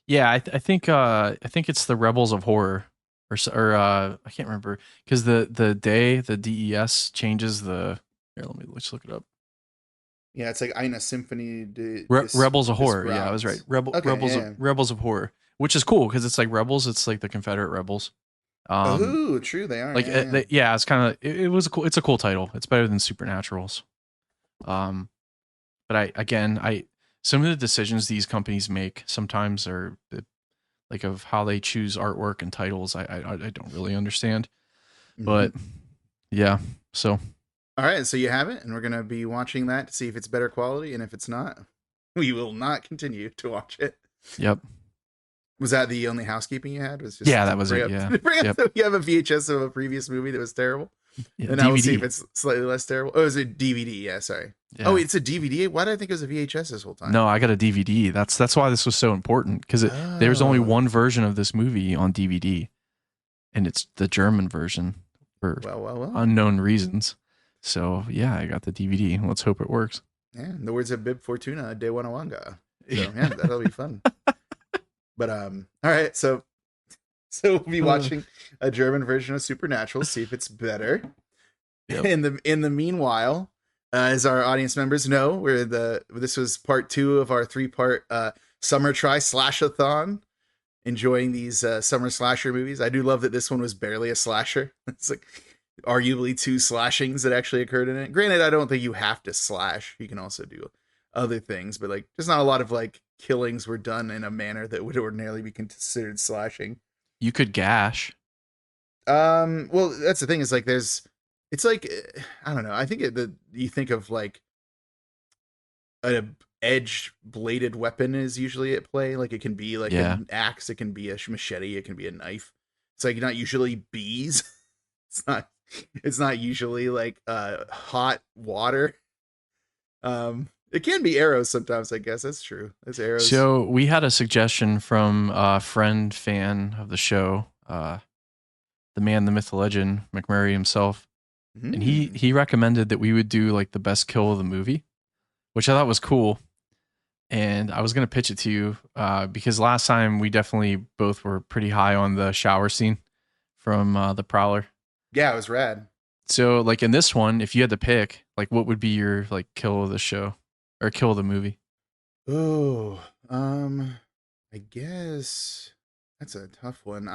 Yeah, I think it's the Rebels of Horror, or I can't remember because the DES changes the. Here, let's look it up. Yeah, it's like Eine Symphony. Rebels of Horror. Yeah, I was right. Rebels of Horror, which is cool because it's like Rebels. It's like the Confederate rebels. Oh, true. They are. Like, it's kind of. It's a cool title. It's better than Supernaturals. But some of the decisions these companies make sometimes are like of how they choose artwork and titles. I don't really understand, but yeah. So all right, so you have it, and we're gonna be watching that to see if it's better quality, and if it's not, we will not continue to watch it. Yep. Was that the only housekeeping you had? Was just that was it. Yeah. Bring up that you have a VHS of a previous movie that was terrible, and now we'll see if it's slightly less terrible. Oh, is it DVD? Yeah, sorry. Yeah. Oh, it's a DVD. Why did I think it was a VHS this whole time? No, I got a DVD. That's why this was so important, because there's only one version of this movie on DVD, and it's the German version for unknown reasons. So yeah, I got the DVD. Let's hope it works. Yeah, in the words of Bib Fortuna, De Wanawanga. So yeah, that'll be fun. But all right, so we'll be watching a German version of Supernatural, see if it's better. Yep. In the meanwhile, as our audience members know, this was part 2 of our 3-part summer TRI-SLASH-A-THON, enjoying these summer slasher movies. I do love that this one was barely a slasher. It's like arguably 2 slashings that actually occurred in it. Granted, I don't think you have to slash. You can also do other things, but like there's not a lot of like killings were done in a manner that would ordinarily be considered slashing. You could gash. Well, that's the thing, is like it's like, I don't know. I think you think of like a edge bladed weapon is usually at play. Like it can be like an axe, it can be a machete, it can be a knife. It's like not usually bees. It's not usually like hot water. It can be arrows sometimes, I guess. That's true. There's arrows. So we had a suggestion from a fan of the show, the man, the myth, the legend, McMurray himself. Mm-hmm. And he recommended that we would do like the best kill of the movie, which I thought was cool. And I was going to pitch it to you because last time we definitely both were pretty high on the shower scene from The Prowler. Yeah, it was rad. So like in this one, if you had to pick, like what would be your like kill of the show or kill of the movie? Oh, I guess that's a tough one.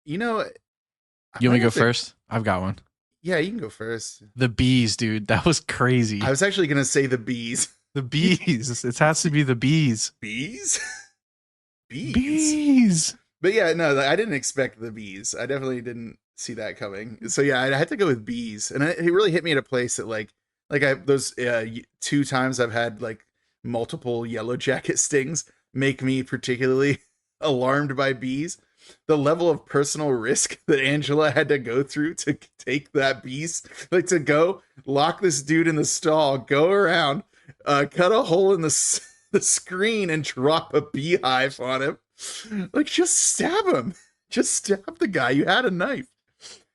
You want me to go first? I've got one. Yeah, you can go first. The bees, dude. That was crazy. I was actually going to say the bees. The bees. It has to be the bees. Bees? Bees. But yeah, no, I didn't expect the bees. I definitely didn't see that coming. So yeah, I had to go with bees. And it really hit me at a place that those 2 times I've had like multiple yellow jacket stings make me particularly alarmed by bees. The level of personal risk that Angela had to go through to take that beast, like to go lock this dude in the stall, go around, cut a hole in the screen and drop a beehive on him. Like, just stab him. Just stab the guy. You had a knife.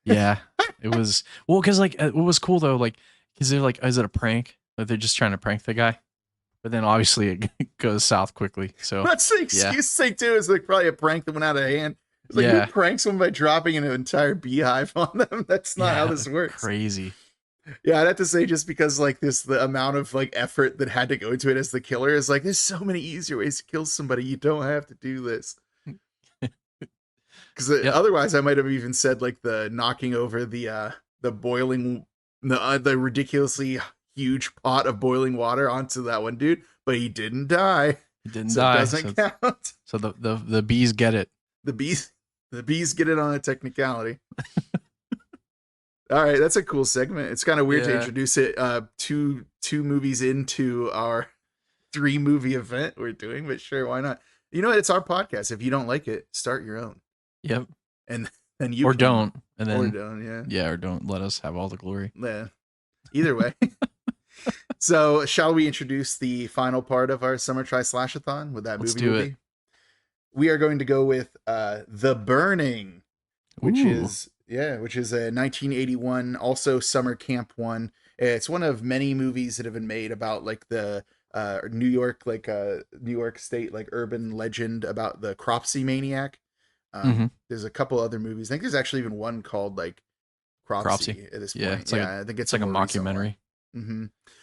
Yeah, it was because like what was cool though, like is it a prank? Like they're just trying to prank the guy, but then obviously it goes south quickly. So that's the excuse thing too. Is like probably a prank that went out of hand. It's like who pranks someone by dropping an entire beehive on them? That's not how this works. Crazy. Yeah, I'd have to say, just because like the amount of like effort that had to go into it as the killer is like, there's so many easier ways to kill somebody. You don't have to do this. Because otherwise, I might have even said like the knocking over the boiling, the ridiculously huge pot of boiling water onto that one dude, but he didn't die. He didn't die. It doesn't count. So the bees get it. The bees get it on a technicality. All right, that's a cool segment. It's kind of weird to introduce it 2 movies into our 3-movie event we're doing, but sure, why not? You know what? It's our podcast. If you don't like it, start your own. Yep. And you or don't, and then or don't, or don't let us have all the glory. Yeah. Either way. So, shall we introduce the final part of our summer TRI-SLASH-A-THON with that Let's movie? do it. We are going to go with The Burning, which is a 1981 also summer camp one. It's one of many movies that have been made about like the New York State like urban legend about the Cropsey maniac. There's a couple other movies. I think there's actually even one called like Cropsey at this point. I think it's like a mockumentary.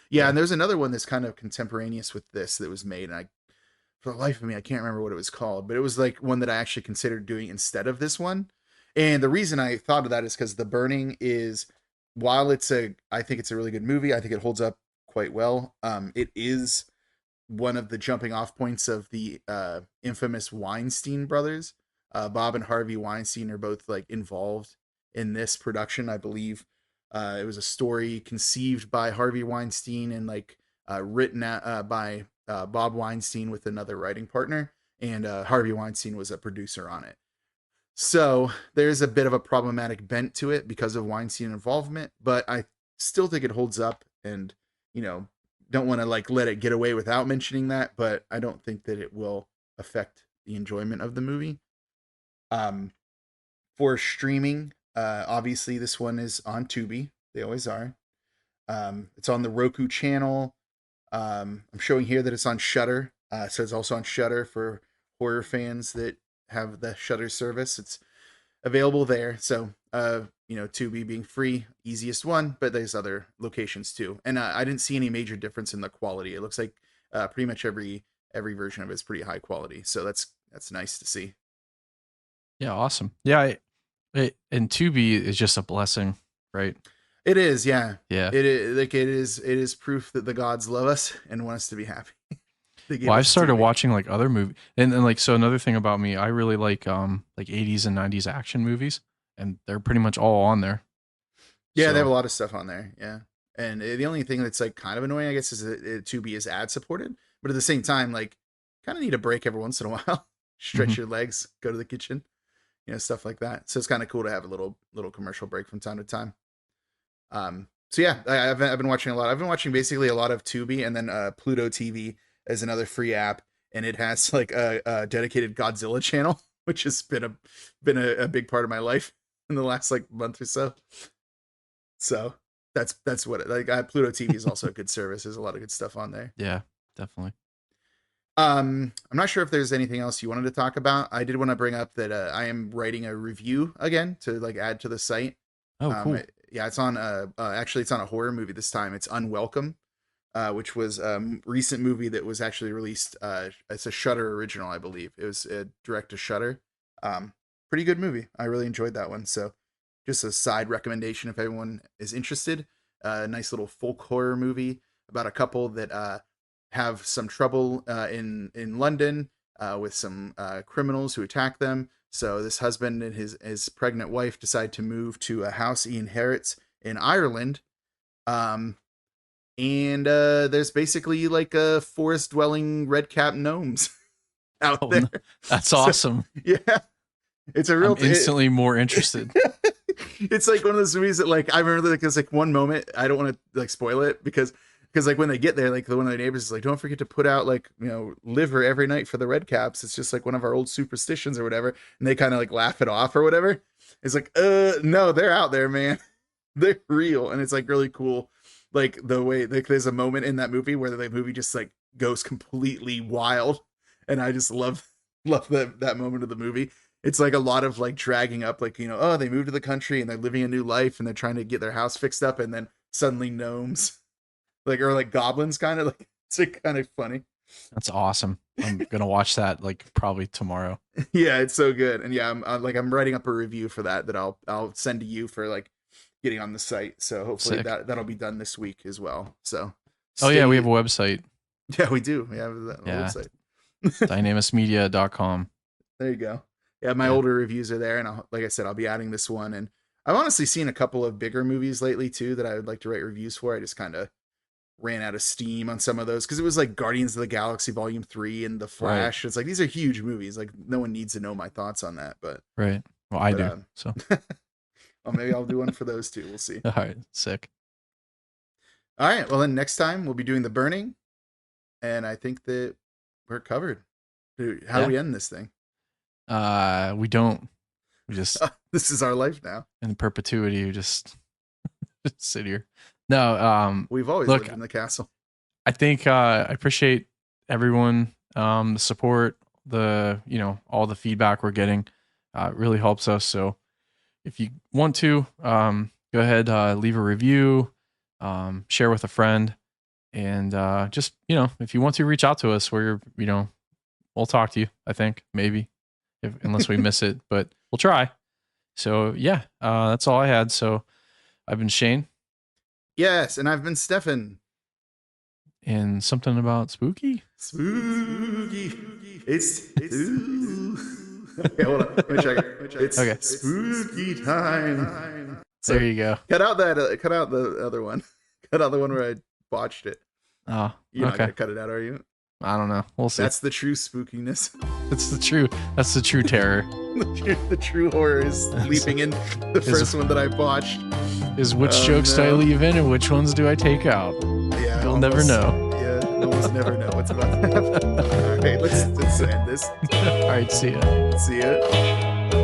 Yeah, and there's another one that's kind of contemporaneous with this that was made, and for the life of me, I can't remember what it was called, but it was like one that I actually considered doing instead of this one. And the reason I thought of that is because The Burning is, while I think it's a really good movie, I think it holds up quite well. It is one of the jumping off points of the infamous Weinstein brothers. Bob and Harvey Weinstein are both like involved in this production. I believe it was a story conceived by Harvey Weinstein and like written by Bob Weinstein with another writing partner, and Harvey Weinstein was a producer on it. So there's a bit of a problematic bent to it because of Weinstein involvement, but I still think it holds up, and don't want to like let it get away without mentioning that, but I don't think that it will affect the enjoyment of the movie. For streaming, obviously this one is on Tubi. They always are. It's on the Roku channel. I'm showing here that it's on Shudder. So it's also on Shudder for horror fans that have the Shudder service. It's available there. So, Tubi being free, easiest one, but there's other locations too. And I didn't see any major difference in the quality. It looks like pretty much every version of it is pretty high quality. So that's nice to see. Yeah, awesome. Yeah, and Tubi is just a blessing, right? It is, yeah. Yeah. It is proof that the gods love us and want us to be happy. Well, I've started watching like other movies, and like, so another thing about me, I really like 80s and 90s action movies, and they're pretty much all on there. Yeah, they have a lot of stuff on there. Yeah. And the only thing that's like kind of annoying, I guess, is that Tubi is ad supported, but at the same time, like, kind of need a break every once in a while. Stretch your legs, go to the kitchen, stuff like that. So it's kind of cool to have a little commercial break from time to time. So yeah, I've been watching a lot. I've been watching basically a lot of Tubi, and then Pluto TV as another free app, and it has like a dedicated Godzilla channel, which has been a big part of my life in the last like month or so. So that's what it like. Pluto TV is also a good service. There's a lot of good stuff on there. Yeah, definitely. I'm not sure if there's anything else you wanted to talk about. I did want to bring up that I am writing a review again to like add to the site. Oh, cool. Yeah, it's on actually it's on a horror movie this time. It's Unwelcome, which was a recent movie that was actually released. It's a Shudder original, I believe. It was direct to Shudder. Pretty good movie. I really enjoyed that one. So just a side recommendation if everyone is interested. Nice little folk horror movie about a couple that have some trouble in London with some criminals who attack them. So this husband and his pregnant wife decide to move to a house he inherits in Ireland. And there's basically like a forest dwelling red cap gnomes out there. That's awesome. Yeah. It's a real I'm instantly more interested. It's like one of those movies that like I remember like there's like one moment, I don't want to like spoil it because like when they get there, like one of the neighbors is like, don't forget to put out like, liver every night for the red caps. It's just like one of our old superstitions or whatever. And they kind of like laugh it off or whatever. It's like, no, they're out there, man. They're real. And it's like really cool. Like the way like there's a moment in that movie where the movie just like goes completely wild. And I just love that moment of the movie. It's like a lot of like dragging up, like, oh, they moved to the country and they're living a new life and they're trying to get their house fixed up. And then suddenly gnomes or goblins kind of like, it's like kind of funny. That's awesome. I'm going to watch that like probably tomorrow. Yeah, it's so good. And yeah, I'm writing up a review for that I'll send to you for like getting on the site. So hopefully that'll be done this week as well. So. Oh yeah, we have a website. Yeah, we do. We have that website. Dynamismedia.com. There you go. Yeah, my older reviews are there, and like I said, I'll be adding this one. And I've honestly seen a couple of bigger movies lately too that I would like to write reviews for. I just kind of ran out of steam on some of those because it was like Guardians of the Galaxy Volume 3 and The Flash. Right. It's like these are huge movies. Like no one needs to know my thoughts on that, but right. Well, I do. So well, maybe I'll do one for those too. We'll see. All right, sick. All right. Well, then next time we'll be doing The Burning, and I think that we're covered. Dude, how do we end this thing? We don't. We just this is our life now. In perpetuity, we just sit here. No, we've always lived in the castle. I think I appreciate everyone, the support, all the feedback we're getting. It really helps us. So if you want to, go ahead, leave a review, share with a friend, and just if you want to reach out to us, we'll talk to you. I think maybe. Unless we miss it, but we'll try. So yeah, that's all I had. So I've been Shane. Yes, and I've been Stefan. And something about spooky? Spooky. It's Okay, hold on. Let me check it. It's Okay. spooky time. So There you go. cut out that. Cut out the other one. Cut out the one where I botched it. Oh, You're not okay. gonna cut it out, are you? I don't know. We'll see. That's the true spookiness. That's the true terror. The true horror is leaping in the first one that I botched. Is which jokes do I leave in and which ones do I take out? Yeah, You'll never know. Yeah, almost never know what's about to happen. All right, let's end this. All right, see ya. See ya.